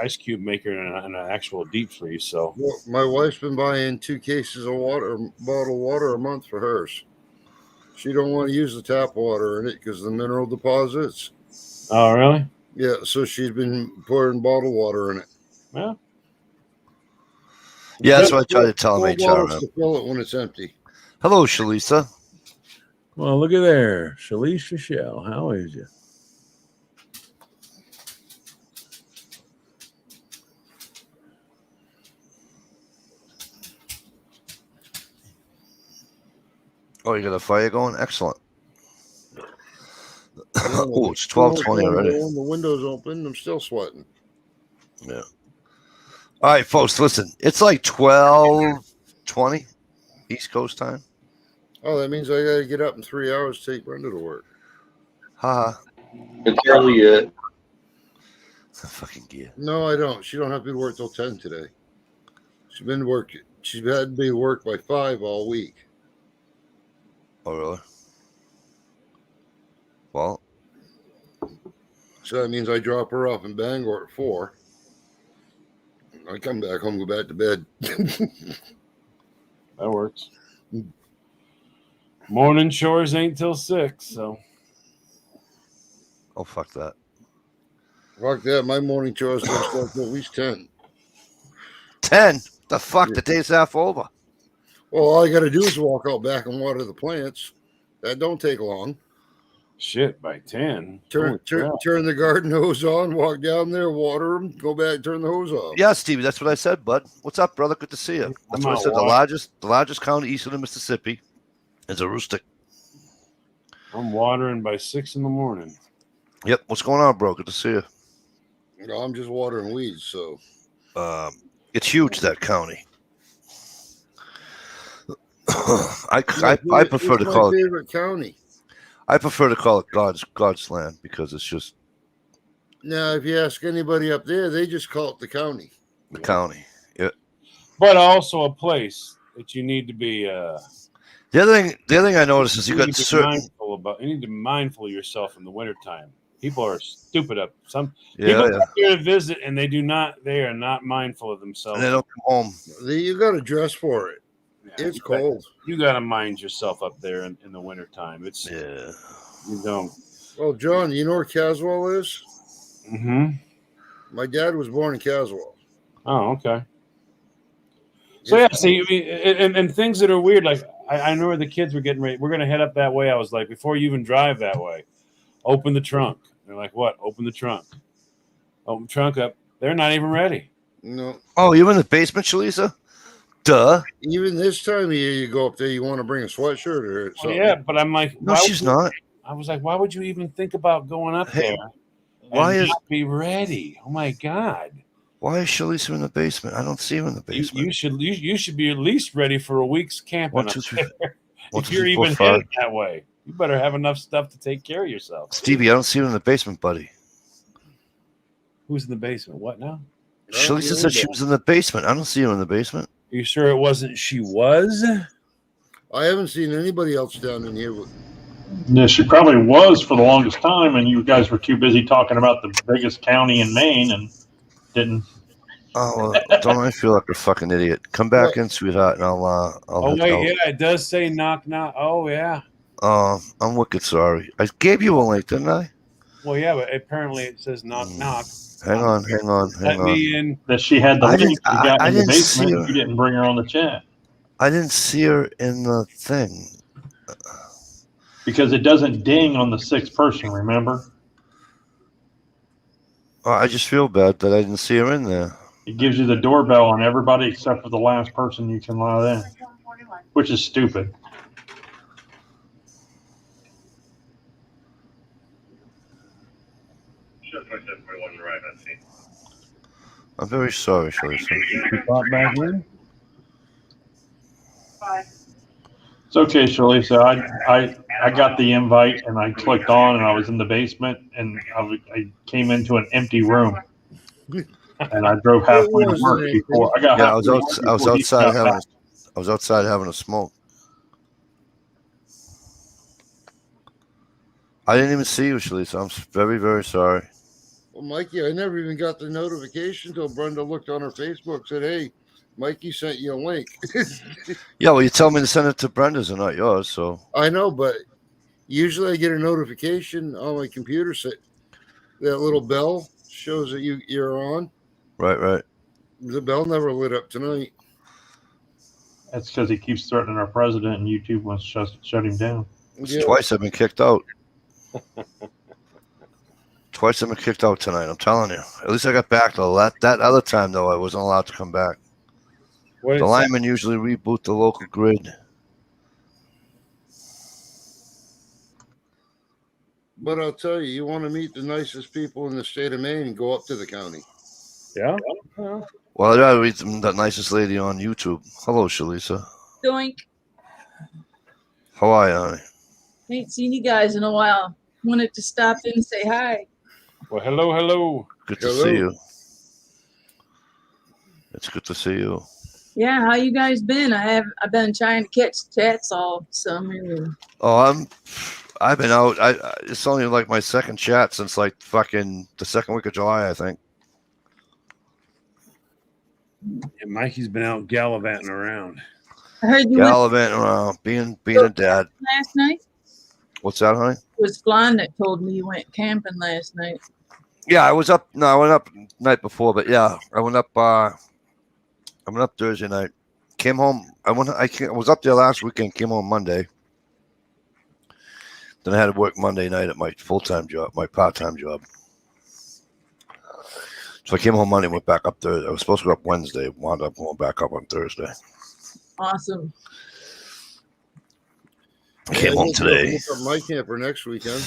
Ice cube maker in an actual deep freeze. So Well, my wife's been buying 2 cases of water, bottled water a month for hers. She don't want to use the tap water in it because the mineral deposits. oh really? Yeah, so she's been pouring bottled water in it. Well, Yeah, that's what I try to tell them, Full bottles HRM. to fill it when it's empty. Hello, Shalisa. well, look at there, Shalish Michelle. How is you? Oh, you got a fire going? Excellent. Oh, it's 12:20 already. The window's open. I'm still sweating. Yeah. All right, folks, listen. It's like 12:20 East Coast time. Oh, that means I got to get up in 3 hours to take Brenda to work. Haha. It's early yet. Fucking gear. No, I don't. She don't have to be to work till 10 today. She's been working. She's had to be to work by 5 all week. Oh, really? Well, So that means I drop her off in Bangor at 4. I come back home, go back to bed. That works. Morning chores ain't till 6, so oh, fuck that. Fuck that. My morning chores don't start till at least 10. 10? The fuck? The day's half over. Well, all I got to do is walk out back and water the plants. That don't take long. shit by 10. Turn Holy crap. turn the garden hose on, walk down there, water them, go back, turn the hose off. Yeah, Stevie, that's what I said, bud. What's up, brother? Good to see you. That's I'm what I out said. walking. The largest county east of the Mississippi is Aroostook. I'm watering by 6 in the morning. Yep. What's going on, bro? Good to see you. No, I'm just watering weeds, so It's huge, that county. I prefer to call it. Favorite county. I prefer to call it God's land because it's just Now, if you ask anybody up there, they just call it the county. the county. Yeah. But also a place that you need to be. The other thing I noticed is you got need to be certain. mindful about. You need to be mindful of yourself in the wintertime. People are stupid up. Some Yeah, people yeah. come here to visit and they are not mindful of themselves. And they don't come home. You got to dress for it. Yeah, It's cold. You got to mind yourself up there in the wintertime. It's you don't. Oh, John, you know where Caswell is? Mm-hmm. My dad was born in Caswell. Oh, okay. So yeah, see, I mean, and things that are weird, like I know where the kids were getting ready. We're gonna head up that way. I was like, before you even drive that way, open the trunk. They're like, what? Open the trunk. Open the trunk up. They're not even ready. No. Oh, you're in the basement, Shalisa? Duh. Even this time of year, you go up there, you want to bring a sweatshirt or something. Yeah, but I'm like, No, she's not. I was like, why would you even think about going up there? Why is not be ready? Oh my God! Why is Shalisa in the basement? I don't see her in the basement. You should be at least ready for a week's camping. 1, 2, 3. If you're even headed that way, you better have enough stuff to take care of yourself. Stevie, I don't see her in the basement, buddy. Who's in the basement? What now? Shalisa said she was in the basement. I don't see her in the basement. Are you sure it wasn't she was? I haven't seen anybody else down in here. Yeah, she probably was for the longest time, and you guys were too busy talking about the biggest county in Maine and didn't. Oh, don't I feel like a fucking idiot? Come back in, sweetheart, and I'll. Oh wait, yeah, it does say knock knock. Oh yeah. I'm wicked sorry. I gave you a link, didn't I? Well, yeah, but apparently it says knock knock. Hang on. Let me in. That she had the link you got in the didn't see basement. her. You didn't bring her on the chat I didn't see her in the thing. because it doesn't ding on the 6th person. Remember, I just feel bad that I didn't see her in there. it gives you the doorbell on everybody except for the last person you can allow in, which is stupid. I'm very sorry, Shalisa. Back in. It's okay, Shalisa. I got the invite and I clicked on and I was in the basement and I came into an empty room and I drove halfway to work before I got. Yeah, I was outside having a smoke. I didn't even see you, Shalisa. I'm very, very sorry. Well, Mikey, I never even got the notification until Brenda looked on her Facebook, said, hey, Mikey sent you a link. Yeah, well, you tell me to send it to Brenda's and not yours, so. I know, but usually I get a notification on my computer. That little bell shows that you're on. Right. The bell never lit up tonight. That's because he keeps threatening our president and YouTube wants to shut him down. Yeah. Twice I've been kicked out. Twice I've been kicked out tonight, I'm telling you. At least I got back, though. That other time, though, I wasn't allowed to come back. The linemen usually reboot the local grid. But I'll tell you, you want to meet the nicest people in the state of Maine, go up to the county. Yeah. Well, I'd rather meet the nicest lady on YouTube. Hello, Shalisa. Doink. How are you, honey? Ain't seen you guys in a while. Wanted to stop in and say hi. Well, hello. Good to see you. It's good to see you. Yeah, how you guys been? I've been trying to catch chats all summer. Oh, I've been out. It's only like my second chat since like fucking the second week of July, I think. Yeah, Mikey's been out gallivanting around. I heard you gallivanting around, being a dad. Last night? What's that, honey? It was Flan that told me you went camping last night. Yeah, I was up. No, I went up night before, but yeah, I went up. I went up Thursday night. Came home. I was up there last weekend. Came home Monday. Then I had to work Monday night at my full-time job, my part-time job. So I came home Monday, went back up Thursday. I was supposed to go up Wednesday. Wound up going back up on Thursday. Awesome. I came home today. Look up my camper next weekend.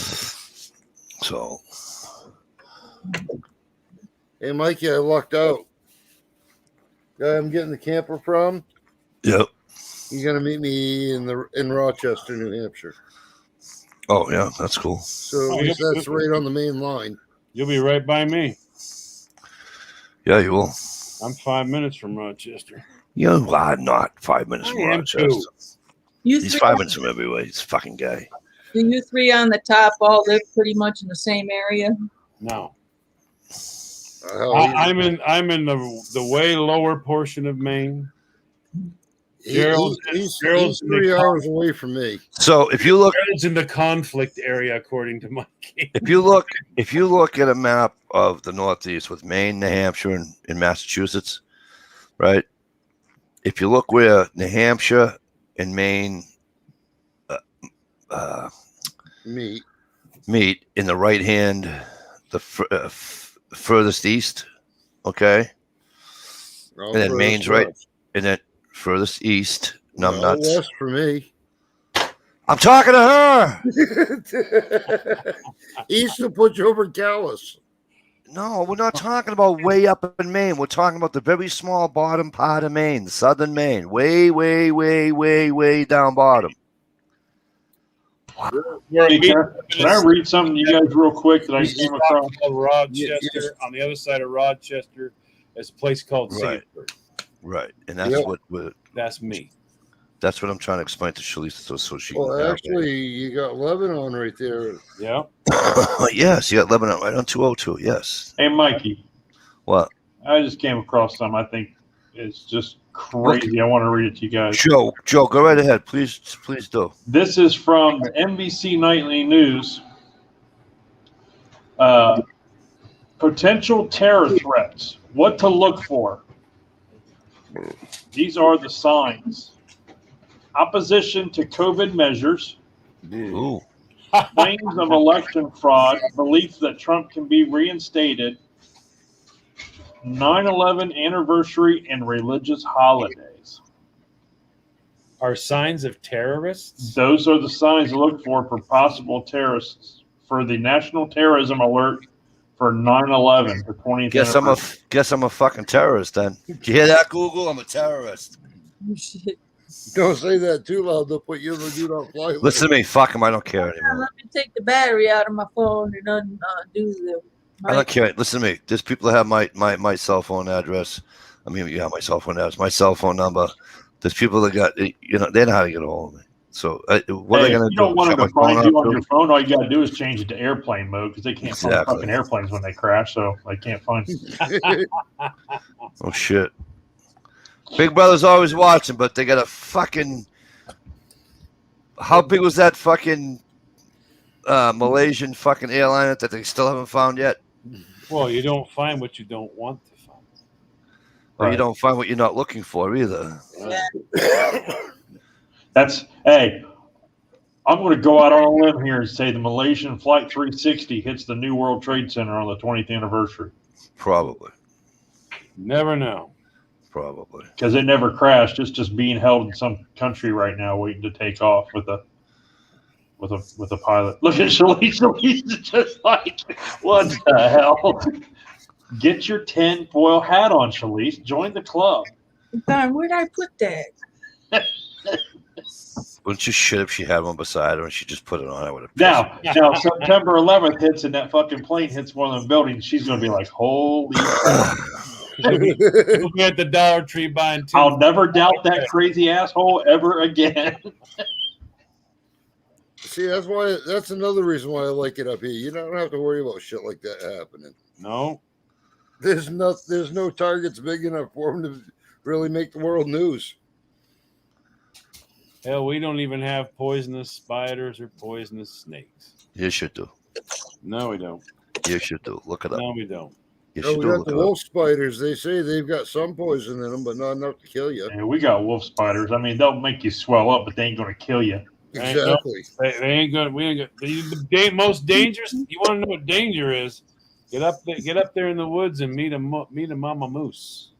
So, hey, Mikey, I lucked out. Guy I'm getting the camper from. yep. He's gonna meet me in Rochester, New Hampshire. Oh yeah, that's cool. So at least that's right on the main line. You'll be right by me. Yeah, you will. I'm 5 minutes from Rochester. You are not 5 minutes from Rochester. He's 5 minutes from everywhere. He's a fucking guy. Do you three on the top all live pretty much in the same area? No. I'm in the way lower portion of Maine. He's 3 hours away from me. So if you look, Gerald's in the conflict area, according to Mikey. if you look at a map of the Northeast with Maine, New Hampshire, and Massachusetts, right? If you look where New Hampshire and Maine meet in the right hand, the furthest east, okay, and then Maine's right, and then furthest east. Numbnuts. West for me. I'm talking to her. East will put you over Calais. No, we're not talking about way up in Maine. We're talking about the very small bottom part of Maine, the southern Maine, way, way, way, way, way down bottom. Hey, can I read something to you guys real quick that I came across? Rochester, on the other side of Rochester, there's a place called Singapore. Right, and that's that's me. That's what I'm trying to explain to Shalisa so she Well, can actually, you got Lebanon right there. Yeah. Yes, you got Lebanon right on 202. Yes. Hey, Mikey. What? I just came across something I think is just crazy. I want to read it to you guys. Joe, go right ahead. Please do. This is from the NBC Nightly News. Potential terror threats. What to look for. These are the signs. Opposition to COVID measures. Ooh. Claims of election fraud. Belief that Trump can be reinstated. 9/11 anniversary and religious holidays. Are signs of terrorists? Those are the signs to look for possible terrorists. For the national terrorism alert for 9/11, the 20th anniversary. Guess I'm a fucking terrorist then. Did you hear that, Google? I'm a terrorist. Oh, shit. Don't say that too loud. They'll put you in the do not fly list. Listen to me. Fuck him. I don't care anymore. Let me take the battery out of my phone and undo the. I don't care. Listen to me. There's people that have my cell phone address. I mean, you have my cell phone address, my cell phone number. There's people that got, they know how to get a hold of me. So what are they going to do? You don't want them to find you on your phone. All you got to do is change it to airplane mode because they can't find fucking airplanes when they crash, so they can't find you. Oh, shit. Big Brother's always watching, but they got a fucking... How big was that fucking Malaysian fucking airliner that they still haven't found yet? Well, you don't find what you don't want to find. Or you don't find what you're not looking for either. Hey, I'm going to go out on a limb here and say the Malaysian Flight 360 hits the New World Trade Center on the 20th anniversary. Probably. Never know. Probably. Because it never crashed. It's just being held in some country right now waiting to take off with a pilot. Look at Shalise. Shalise is just like, what the hell? Get your tinfoil hat on, Shalise. Join the club. Darn, where'd I put that? Wouldn't you shit if she had one beside her and she just put it on? I would have. Now, September 11th hits and that fucking plane hits one of them buildings. She's going to be like, holy crap. You'll be at the Dollar Tree buying two. I'll never doubt that crazy asshole ever again. See, that's another reason why I like it up here. You don't have to worry about shit like that happening. No. There's no targets big enough for them to really make the world news. Hell, we don't even have poisonous spiders or poisonous snakes. Yes, you do. No, we don't. Yes, you do. Look it up. No, we don't. Yes, we you do. got the wolf spiders. They say they've got some poison in them, but not enough to kill you. Yeah, we got wolf spiders. I mean, they'll make you swell up, but they ain't going to kill you. Exactly. They ain't good. We ain't good. The most dangerous. You want to know what danger is? Get up there in the woods and meet a mama moose.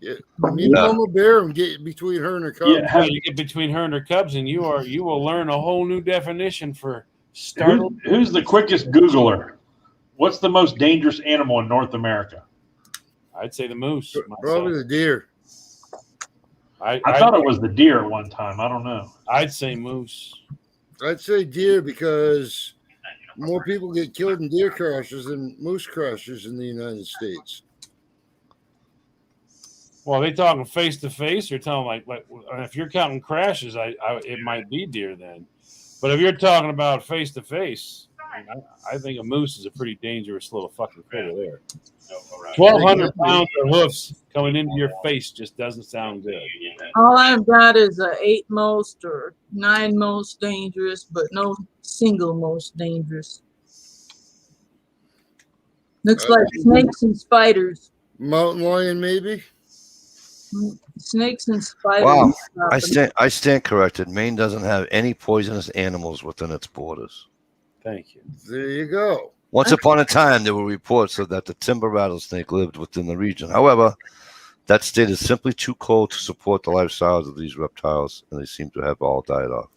Yeah, you mama bear and get between her and her cubs. Yeah, you get between her and her cubs, and you will learn a whole new definition for startled. Who's the quickest Googler? What's the most dangerous animal in North America? I'd say the moose. Probably the deer. I thought it was the deer at one time. I don't know. I'd say moose. I'd say deer because more people get killed in deer crashes than moose crashes in the United States. Well, are they talking face to face, or telling like if you're counting crashes, it might be deer then. But if you're talking about face to face, I think a moose is a pretty dangerous little fucking critter there. 1,200 pounds of hoofs coming into your face just doesn't sound good. All I've got is a 8 most or 9 most dangerous, but no single most dangerous. Looks like snakes and spiders. Mountain lion, maybe. Snakes and spiders. Wow, I stand corrected. Maine doesn't have any poisonous animals within its borders. Thank you. There you go. Once upon a time, there were reports of that the timber rattlesnake lived within the region. However, that state is simply too cold to support the lifestyles of these reptiles, and they seem to have all died off.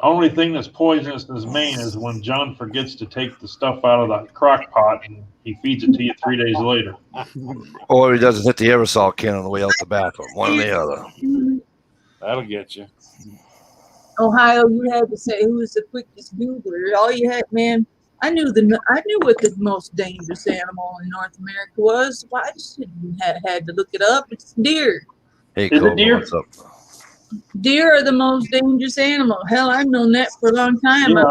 Only thing that's poisonous in Maine is when John forgets to take the stuff out of the crock pot and he feeds it to you 3 days later. Or he doesn't hit the aerosol can on the way out the bathroom. One or the other. That'll get you. Ohio, you had to say who was the quickest Googler. All you had, man. I knew what the most dangerous animal in North America was. Why I just had to look it up. It's deer. Hey, is it deer? What's up? Deer are the most dangerous animal. Hell, I've known that for a long time. Yeah,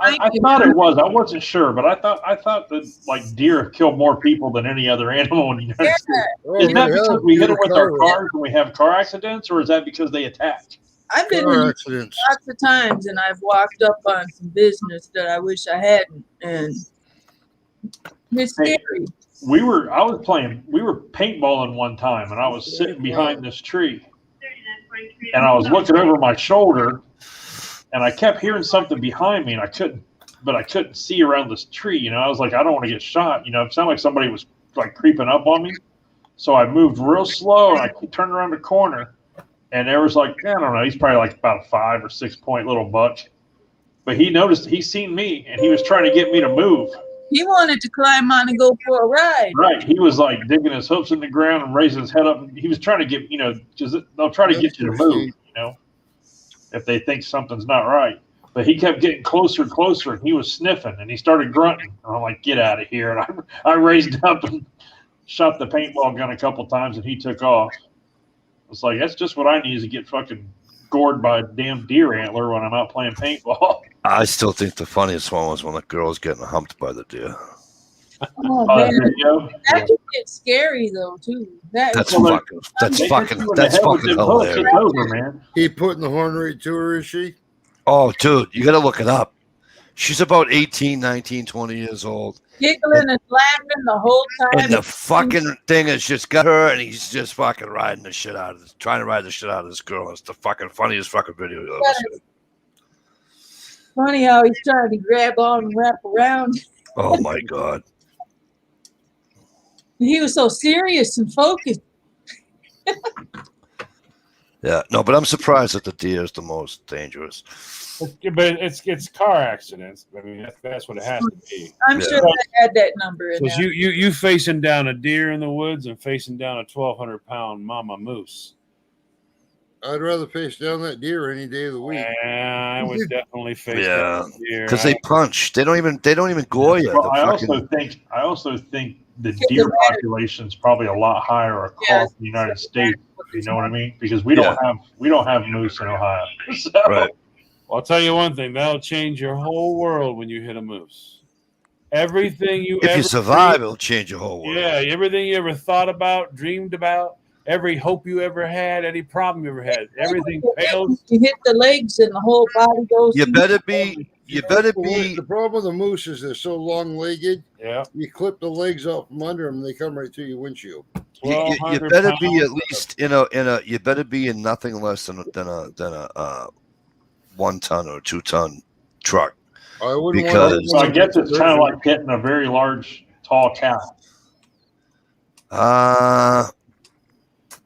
I thought it was. I wasn't sure, but I thought that like deer have killed more people than any other animal in the United States. Is that because we hit them with our cars and we have car accidents, or is that because they attack? I've been in lots of times, and I've walked up on some business that I wish I hadn't, and it's scary. We were paintballing one time, and I was sitting behind this tree, and I was looking over my shoulder, and I kept hearing something behind me, and I couldn't see around this tree. You know, I was like, I don't want to get shot. You know, it sounded like somebody was like creeping up on me, so I moved real slow, and I turned around the corner. And there was like, I don't know, he's probably like about a 5 or 6 point little buck. But he seen me, and he was trying to get me to move. He wanted to climb on and go for a ride. Right. He was like digging his hooves in the ground and raising his head up. He was trying to get, because they'll try to get you to move, if they think something's not right. But he kept getting closer and closer, and he was sniffing, and he started grunting. And I'm like, get out of here. And I raised up and shot the paintball gun a couple times, and he took off. It's like, that's just what I need is to get fucking gored by a damn deer antler when I'm out playing paintball. I still think the funniest one was when the girl's getting humped by the deer. Oh, man. That can get scary, though, too. That's fucking hilarious. Over, man. He putting the horn right to her, is she? Oh, dude, you got to look it up. She's about 18, 19, 20 years old. Giggling and laughing the whole time. And the fucking thing has just got her, and he's just fucking riding the shit out of this, trying to ride the shit out of this girl. It's the fucking funniest fucking video you've ever seen. Funny how he's trying to grab on and wrap around. Oh, my God. He was so serious and focused. Yeah, no, but I'm surprised that the deer is the most dangerous. But it's car accidents. I mean, that's what it has to be. I'm sure I had that number in there. You facing down a deer in the woods and facing down a 1,200-pound mama moose. I'd rather face down that deer any day of the week. Yeah, I would definitely face down the deer. Because they punch. They don't even gore you. Well, I also think the deer population is probably a lot higher across the United States. You know what I mean? Because we don't have moose in Ohio. So. Right. Well, I'll tell you one thing. That'll change your whole world when you hit a moose. Everything if you survive, it'll change your whole world. Yeah, everything you ever thought about, dreamed about, every hope you ever had, any problem you ever had, everything fails. You hit the legs and the whole body goes. You better be. The problem with the moose is they're so long-legged. Yeah. You clip the legs out from under them, and they come right through your windshield. You better be at least you better be in nothing less than a 1 ton or 2 ton truck. I wouldn't so I guess it's kind of like hitting a very large, tall cow. A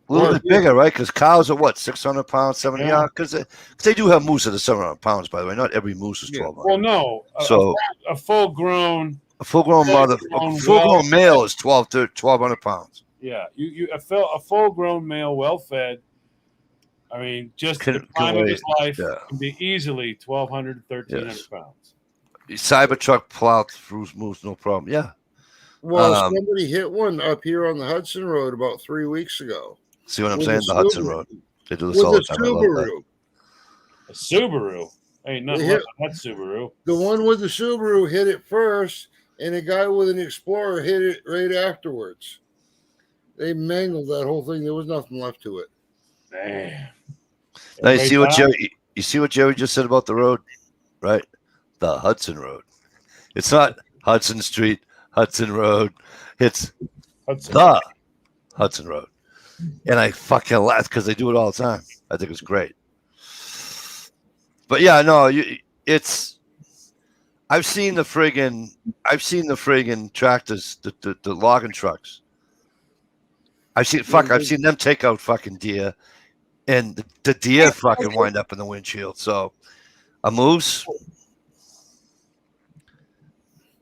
little bit bigger, right? Because cows are what, 600 pounds, 70? Yeah. Because they do have moose that are 700 pounds, by the way. Not every moose is 1,200. Well, no. So a full-grown full-grown male is 1,200 pounds. Yeah, a full-grown male, well-fed. I mean, just the prime of his life can be easily 1,200 to 1,300 pounds. Cybertruck plowed through moose, no problem. Yeah. Well, somebody hit one up here on the Hudson Road about 3 weeks ago. See what I'm saying? The Hudson Road. They do this all the time. I love that. A Subaru. Ain't nothing left on that Subaru. The one with the Subaru hit it first, and a guy with an Explorer hit it right afterwards. They mangled that whole thing. There was nothing left to it. Damn. Now you see what Jerry just said about the road, right? The Hudson Road. It's not Hudson Street, Hudson Road. It's the Hudson Road. And I fucking laugh because they do it all the time. I think it's great. But yeah, no, I've seen the friggin' tractors, the logging trucks. I've seen them take out fucking deer, and the deer fucking wind up in the windshield. So a moose,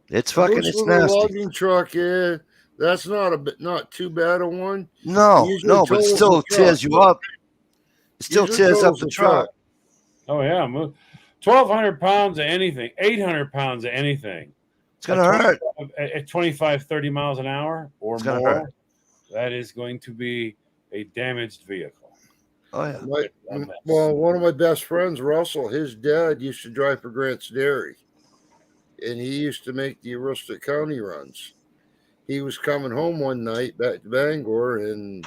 it's fucking, it's nasty. Logging truck, yeah, that's not too bad a one. No, but it still tears you up. It still tears up the truck. Oh yeah, 1,200 pounds of anything, 800 pounds of anything. It's gonna hurt at 25, 30 miles an hour or more. Hurt. That is going to be a damaged vehicle. Oh yeah. Well, one of my best friends, Russell, his dad used to drive for Grant's Dairy, and he used to make the Aroostook County runs. He was coming home one night back to Bangor, and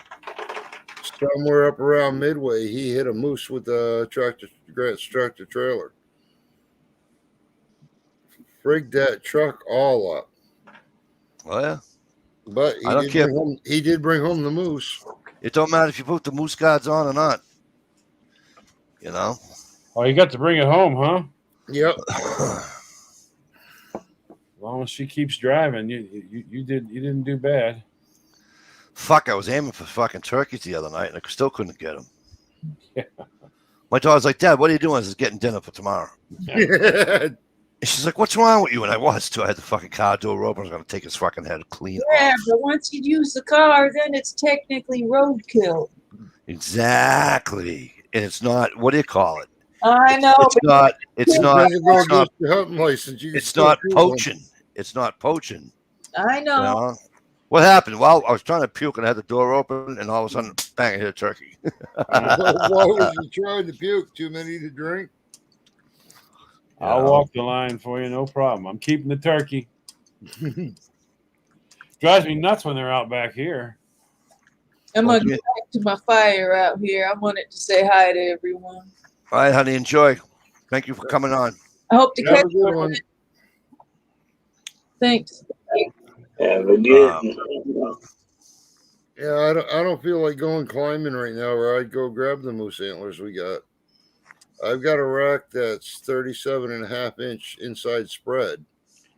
somewhere up around Midway, he hit a moose with a Grant's tractor trailer. Frigged that truck all up. Oh yeah. But he did bring home the moose. It don't matter if you put the moose guards on or not. You know? Oh, you got to bring it home, huh? Yep. As long as she keeps driving, you didn't do bad. Fuck, I was aiming for fucking turkeys the other night, and I still couldn't get them. Yeah. My daughter's like, Dad, what are you doing? I was getting dinner for tomorrow. And she's like, what's wrong with you? And I was, too. I had the fucking car door open. I was going to take his fucking head clean off. But once you use the car, then it's technically roadkill. Exactly. And it's not, what do you call it? I know. It's not poaching. It's not poaching. I know. You know? What happened? Well, I was trying to puke and I had the door open, and all of a sudden, bang, I hit a turkey. Why was you trying to puke? Too many to drink? I'll walk the line for you, no problem. I'm keeping the turkey. Drives me nuts when they're out back here. I'm going to get back to my fire out here. I wanted to say hi to everyone. All right, honey, enjoy. Thank you for coming on. I hope to catch you on. Thanks. Have a good one. Yeah, I don't feel like going climbing right now, or I'd go grab the moose antlers we got. I've got a rack that's 37.5-inch inside spread.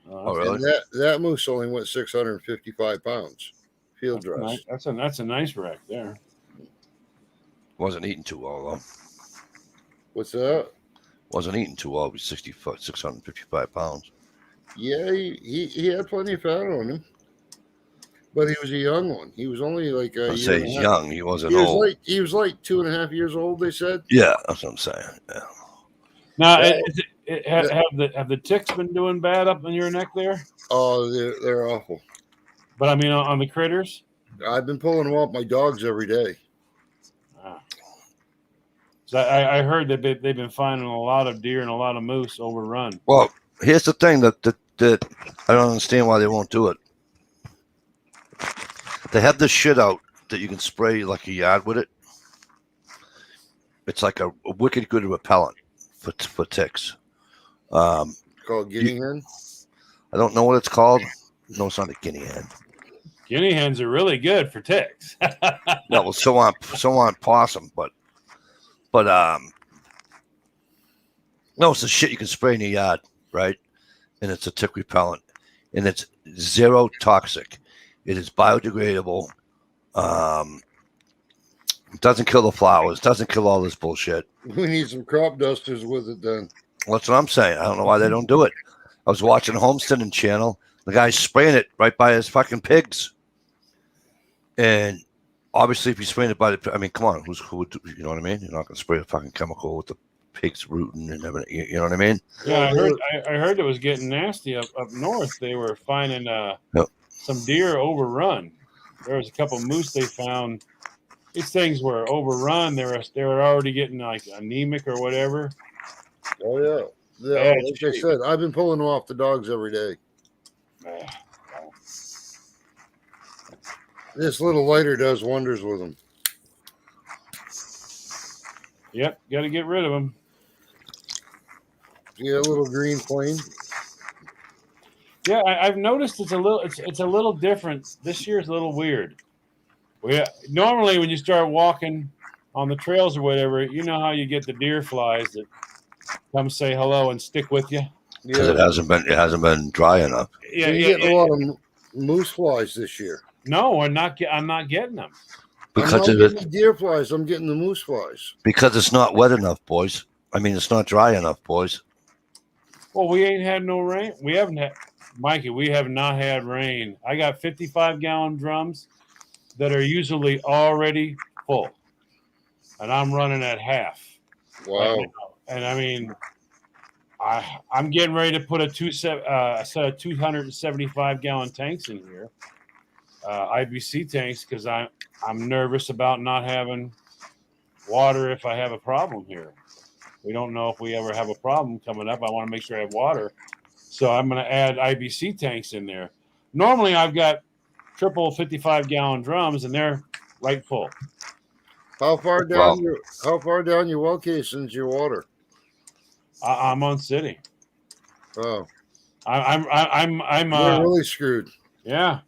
Oh, really? And that moose only went 655 pounds. Field dress. That's a nice rack there. Wasn't eating too well, though. What's that? Wasn't eating too well. He was 655 pounds. Yeah, he had plenty of fat on him. But he was a young one. He was only like a year. He's young. He wasn't old. He was like 2.5 years old, they said. Yeah, that's what I'm saying. Yeah. Now, have the ticks been doing bad up in your neck there? Oh, they're awful. But I mean, on the critters? I've been pulling them off my dogs every day. So I heard that they've been finding a lot of deer and a lot of moose overrun. Well, here's the thing that I don't understand why they won't do it. They have this shit out that you can spray like a yard with it. It's like a wicked good repellent for ticks. Called guinea hen? I don't know what it's called. No, it's not a guinea hen. Guinea hens are really good for ticks. No, well, so on possum, but no, it's the shit you can spray in your yard, right? And it's a tick repellent, and it's zero toxic. It is biodegradable. Doesn't kill the flowers. Doesn't kill all this bullshit. We need some crop dusters with it then. That's what I'm saying. I don't know why they don't do it. I was watching Homesteading Channel. The guy's spraying it right by his fucking pigs. And obviously, if you spray it by the, I mean, come on, who would, you know what I mean? You're not going to spray a fucking chemical with the pigs rooting and everything. You know what I mean? Yeah, I heard it was getting nasty up north. They were finding some deer overrun. There was a couple moose they found. These things were overrun. They were already getting like anemic or whatever. Oh yeah. Like I said, I've been pulling them off the dogs every day. This little lighter does wonders with them. Yep, got to get rid of them. Yeah, a little green flame. Yeah, I've noticed it's a little different. This year's a little weird. Normally when you start walking on the trails or whatever, you know how you get the deer flies that come say hello and stick with you. Because it hasn't been dry enough. Yeah, you're getting a lot of moose flies this year. No, I'm not getting them. Because I'm not getting the deer flies, I'm getting the moose flies. Because it's not wet enough, boys. I mean, it's not dry enough, boys. Well, we ain't had no rain. We haven't had, Mikey. We have not had rain. I got 55-gallon drums that are usually already full, and I'm running at half. Wow. And I mean, I'm getting ready to put a set of 275-gallon tanks in here, IBC tanks, because I'm nervous about not having water if I have a problem here. We don't know if we ever have a problem coming up. I want to make sure I have water, so I'm going to add IBC tanks in there. Normally, I've got triple 55-gallon drums, and they're right full. How far down your well casing's your water? I'm on city. Oh, I'm you're really screwed. Yeah,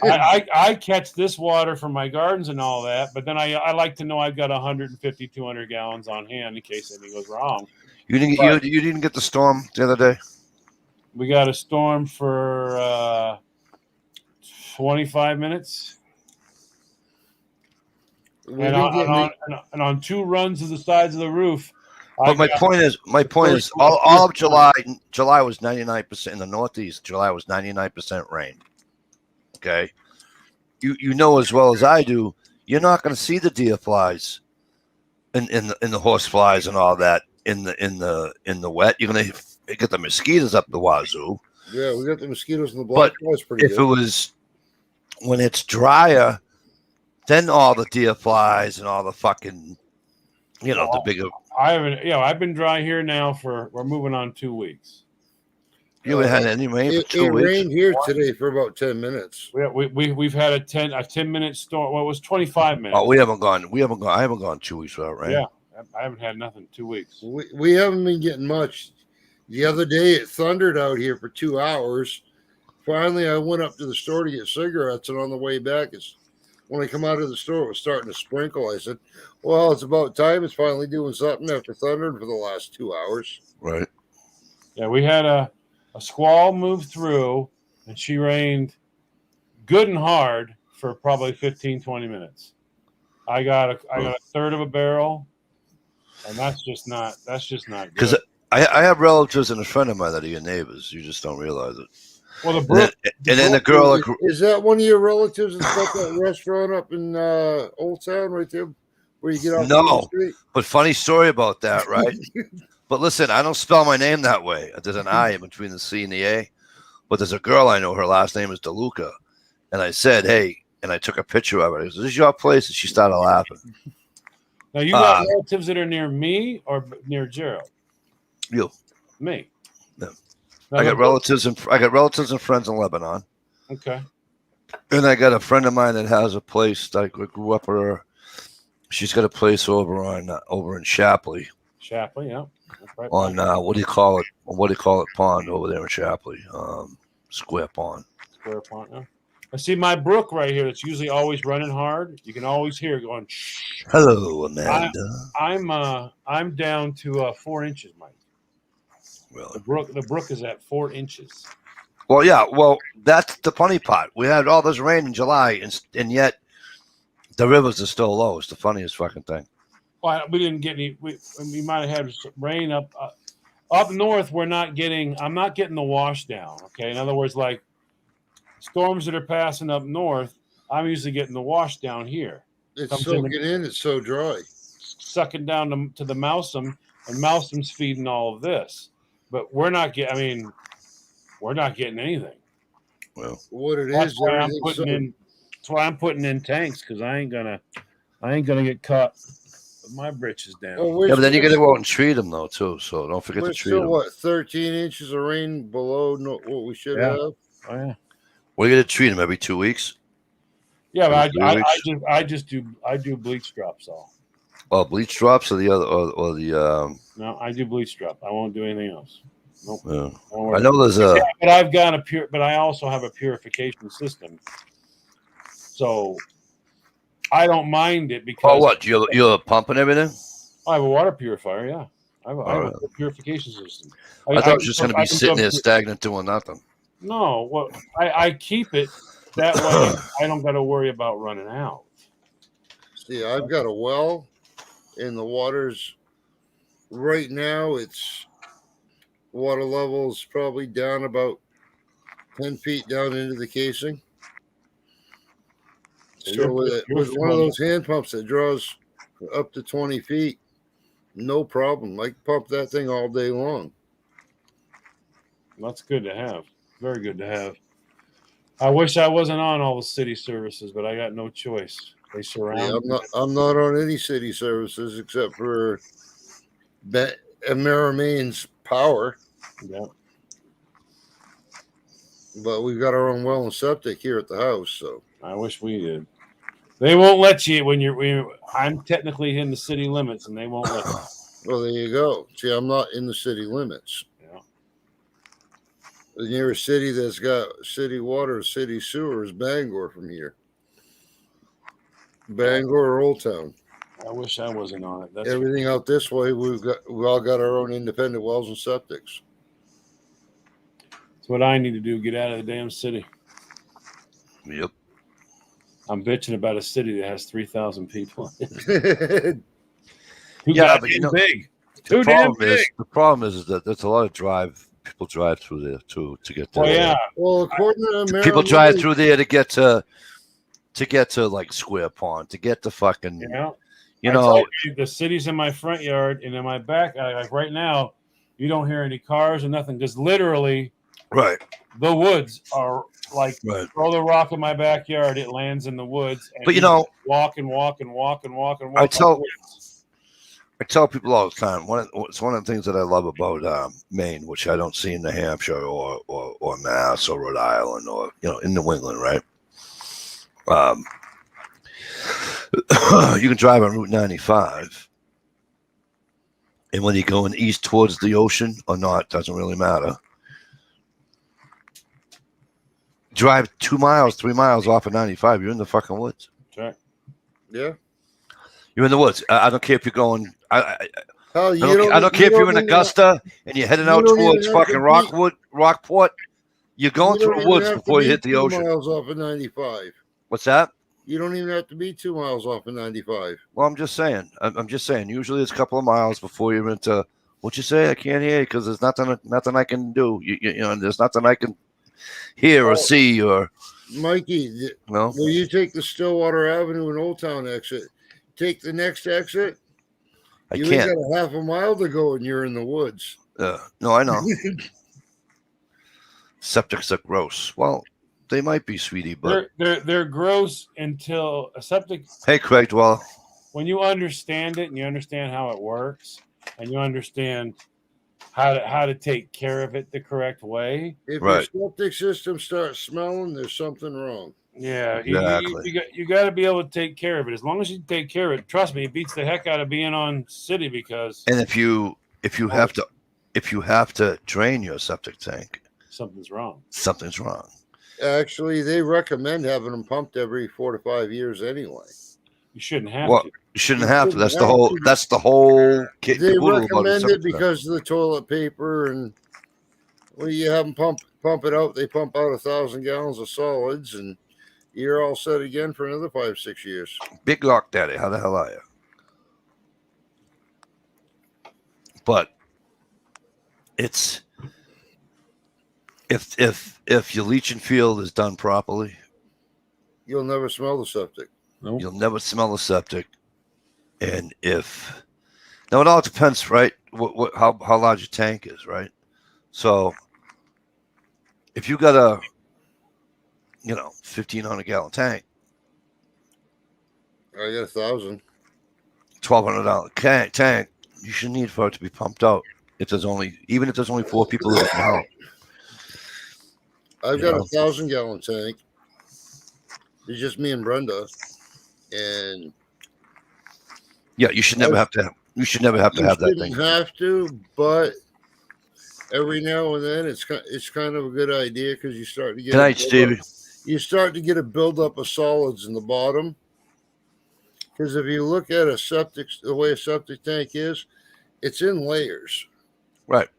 I catch this water from my gardens and all that, but then I like to know I've got 150, 200 gallons on hand in case anything goes wrong. You didn't get the storm the other day? We got a storm for 25 minutes. And on 2 runs of the sides of the roof. But my point is, all of July was 99% in the Northeast. July was 99% rain. Okay, you know as well as I do, you're not going to see the deer flies, in the horse flies and all that in the wet. You're going to get the mosquitoes up the wazoo. Yeah, we got the mosquitoes and the black flies pretty good. If it was when it's drier, then all the deer flies and all the fucking, the bigger. I've been dry here now we're moving on 2 weeks. You haven't had any rain for 2 weeks? It rained here today for about 10 minutes. We've had a 10-minute storm. Well, it was 25 minutes. Oh, I haven't gone 2 weeks without rain. Yeah, I haven't had nothing 2 weeks. We haven't been getting much. The other day it thundered out here for 2 hours. Finally, I went up to the store to get cigarettes, and on the way back, when I come out of the store, it was starting to sprinkle. I said, well, it's about time. It's finally doing something after thundering for the last 2 hours. Right. Yeah, we had a squall move through, and she rained good and hard for probably 15, 20 minutes. I got a third of a barrel, and that's just not good. Because I have relatives and a friend of mine that are your neighbors. You just don't realize it. Well, the girl is that one of your relatives that's got that restaurant up in Old Town right there where you get off the street? But funny story about that, right? But listen, I don't spell my name that way. There's an I in between the C and the A. But there's a girl I know. Her last name is DeLuca, and I said, "Hey," and I took a picture of it. I said, "This is your place," and she started laughing. Now you got relatives that are near me or near Gerald? You, me. Yeah. I got relatives and friends in Lebanon. Okay. And I got a friend of mine that has a place that I grew up with her. She's got a place over in Shapley. Shapley, yeah. Right on what do you call it? Pond over there in Shapley. Square Pond. Square Pond, yeah. I see my brook right here that's usually always running hard. You can always hear it going shh. Hello, Amanda. I'm down to 4 inches, Mike. Really? The brook is at 4 inches. Well, yeah. Well, that's the funny part. We had all this rain in July, and yet The rivers are still low. It's the funniest fucking thing. Well, we didn't get any. We might have had some rain up north. I'm not getting the wash down. Okay, in other words, like storms that are passing up north, I'm usually getting the wash down here. It's soaking in. It's so dry. Sucking down to the Mousam, and Mousam's feeding all of this. But we're not getting. I mean, we're not getting anything. Well, what it that's is, why I'm putting in. That's why I'm putting in tanks, because I ain't gonna get caught with my britches down. Well, yeah, but then you got to go out and treat them though too. So don't forget to treat them. What, 13 inches of rain below what we should have? Oh yeah. We're gonna treat them every 2 weeks. Yeah, but I do bleach drops all. Oh, bleach drops or the other or the No, I do bleach drop. I won't do anything else. Nope. I know there's but I've got but I also have a purification system. So I don't mind it because. Oh, what? You're pumping everything? I have a water purifier. Yeah, I have a purification system. I thought it was just going to be sitting there stagnant doing nothing. No, well, I keep it that way. I don't got to worry about running out. See, I've got a well, and the water's right now. It's water level is probably down about 10 feet down into the casing. So with one of those hand pumps that draws up to 20 feet, no problem. I can pump that thing all day long. That's good to have. Very good to have. I wish I wasn't on all the city services, but I got no choice. They surround. Yeah, I'm not on any city services except for Amerimain's power. Yeah. But we've got our own well and septic here at the house, so I wish we did. They won't let you when I'm technically in the city limits, and they won't let you. Well, there you go. See, I'm not in the city limits. Yeah. The nearest city that's got city water, city sewer is Bangor from here. Bangor or Old Town. I wish I wasn't on it. Everything out this way, we all got our own independent wells and septics. That's what I need to do. Get out of the damn city. Yep. I'm bitching about a city that has 3,000 people. Yeah, but big. The problem is that there's a lot of people drive through there to get there. Oh yeah. Well, according to people drive through there to get to like Square Pond, to get to fucking the city's in my front yard and in my back. Like right now, you don't hear any cars or nothing because literally, right, the woods are like throw the rock in my backyard, it lands in the woods. And but walk. I tell people all the time. It's one of the things that I love about Maine, which I don't see in New Hampshire or Mass or Rhode Island or in New England, right? You can drive on Route 95, and when you're going east towards the ocean or not, doesn't really matter. Drive 2 miles, 3 miles off of 95, you're in the fucking woods. Okay. Yeah. You're in the woods. I don't care if you're going. I don't care if you're in Augusta and you're heading out towards fucking Rockport. You're going through the woods before you hit the ocean. 2 miles off of 95. What's that? You don't even have to be 2 miles off of 95. Well, I'm just saying. Usually it's a couple of miles before you're into. What'd you say? I can't hear you because there's nothing I can do. There's nothing I can hear or see or. Mikey, will you take the Stillwater Avenue and Old Town exit? Take the next exit. You ain't got a half a mile to go, and you're in the woods. No, I know. Septics are gross. Well, they might be, sweetie, but they're gross until a septic. Hey, Craig Dweller. When you understand it and you understand how it works, and you understand how to take care of it the correct way. If your septic system starts smelling, there's something wrong. Yeah, exactly. you got to be able to take care of it. As long as you take care of it, trust me, it beats the heck out of being on city because. And if you have to drain your septic tank, something's wrong. Something's wrong. Actually, they recommend having them pumped every 4 to 5 years anyway. You shouldn't have to. You shouldn't have to. That's the whole kit. They recommend it because of the toilet paper and when you have them pump it out, they pump out 1,000 gallons of solids and you're all set again for another 5-6 years. Big Lock Daddy, how the hell are you? But it's if your leaching field is done properly, You'll never smell the septic. Nope. you'll never smell the septic. And now it all depends, right? How large your tank is, right? So if you got a 1,500 gallon tank, I got 1,000. $1,200 tank, you should need for it to be pumped out. Even if there's only 4 people living in the house. I've got a 1,000-gallon tank. It's just me and Brenda, and yeah, you should never have to have. You should never have to have that thing. You have to, but every now and then it's kind of a good idea because you start to get. Good night, Stevie. You start to get a buildup of solids in the bottom. Because if you look at the way a septic tank is, it's in layers. Right.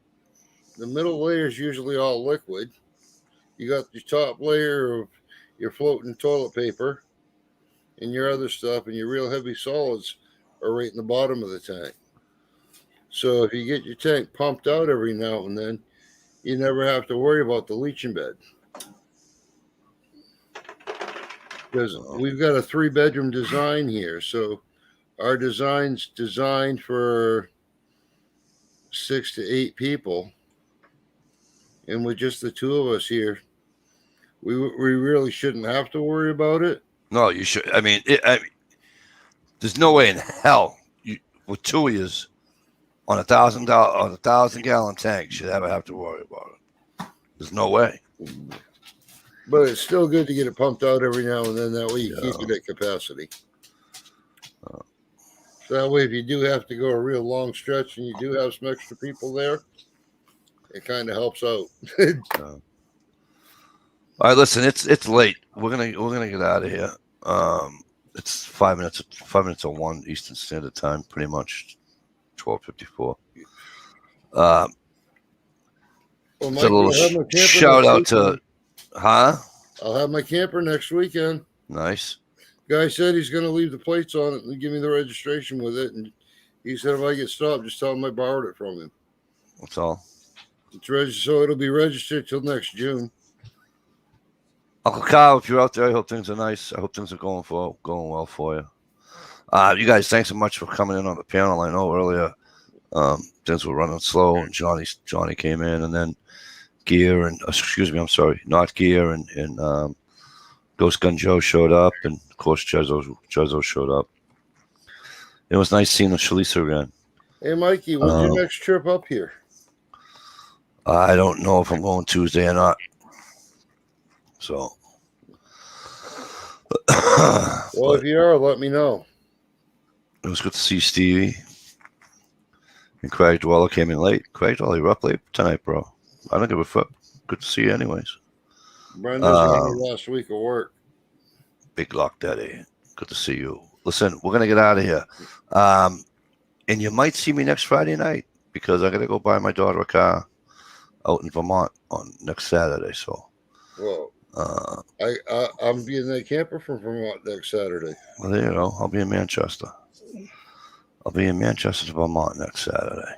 The middle layer is usually all liquid. You got your top layer of your floating toilet paper and your other stuff, and your real heavy solids are right in the bottom of the tank. So if you get your tank pumped out every now and then, you never have to worry about the leaching bed. Because we've got a 3-bedroom design here. So our design's designed for 6 to 8 people. And with just the 2 of us here, we really shouldn't have to worry about it. No, you should. I mean, there's no way in hell with 2 of yous on $1,000-gallon tank should ever have to worry about it. There's no way. But it's still good to get it pumped out every now and then. That way you keep it at capacity. So that way, if you do have to go a real long stretch and you do have some extra people there, it kind of helps out. All right, listen, it's late. We're gonna get out of here. It's 5 minutes or 1 Eastern Standard Time, pretty much 12:54. Well, a little shout out to, I'll have my camper next weekend. Nice. Guy said he's going to leave the plates on it and give me the registration with it. And he said if I get stopped, just tell him I borrowed it from him. That's all. It's registered, so it'll be registered till next June. Uncle Kyle, if you're out there, I hope things are nice. I hope things are going well for you. You guys, thanks so much for coming in on the panel. I know earlier things were running slow, and Johnny came in, and then Gear and not Gear and Ghost Gun Joe showed up, and of course Jezzo showed up. It was nice seeing the Shalisa again. Hey Mikey, when's your next trip up here? I don't know if I'm going Tuesday or not. So well, if you are, let me know. It was good to see Stevie. And Craig Dweller came in late. Craig Dweller, you're up late tonight, bro. I don't give a fuck. Good to see you anyways. Brenda's on her last week of work. Big Lock Daddy. Good to see you. Listen, we're going to get out of here. And you might see me next Friday night because I got to go buy my daughter a car out in Vermont on next Saturday. So, well, I'm being that camper from Vermont next Saturday. Well, there you go. I'll be in Manchester. I'll be in Manchester, Vermont next Saturday.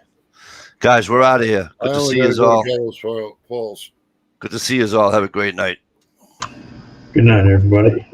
Guys, we're out of here. Good to see you all. Good to see you all. Have a great night. Good night, everybody.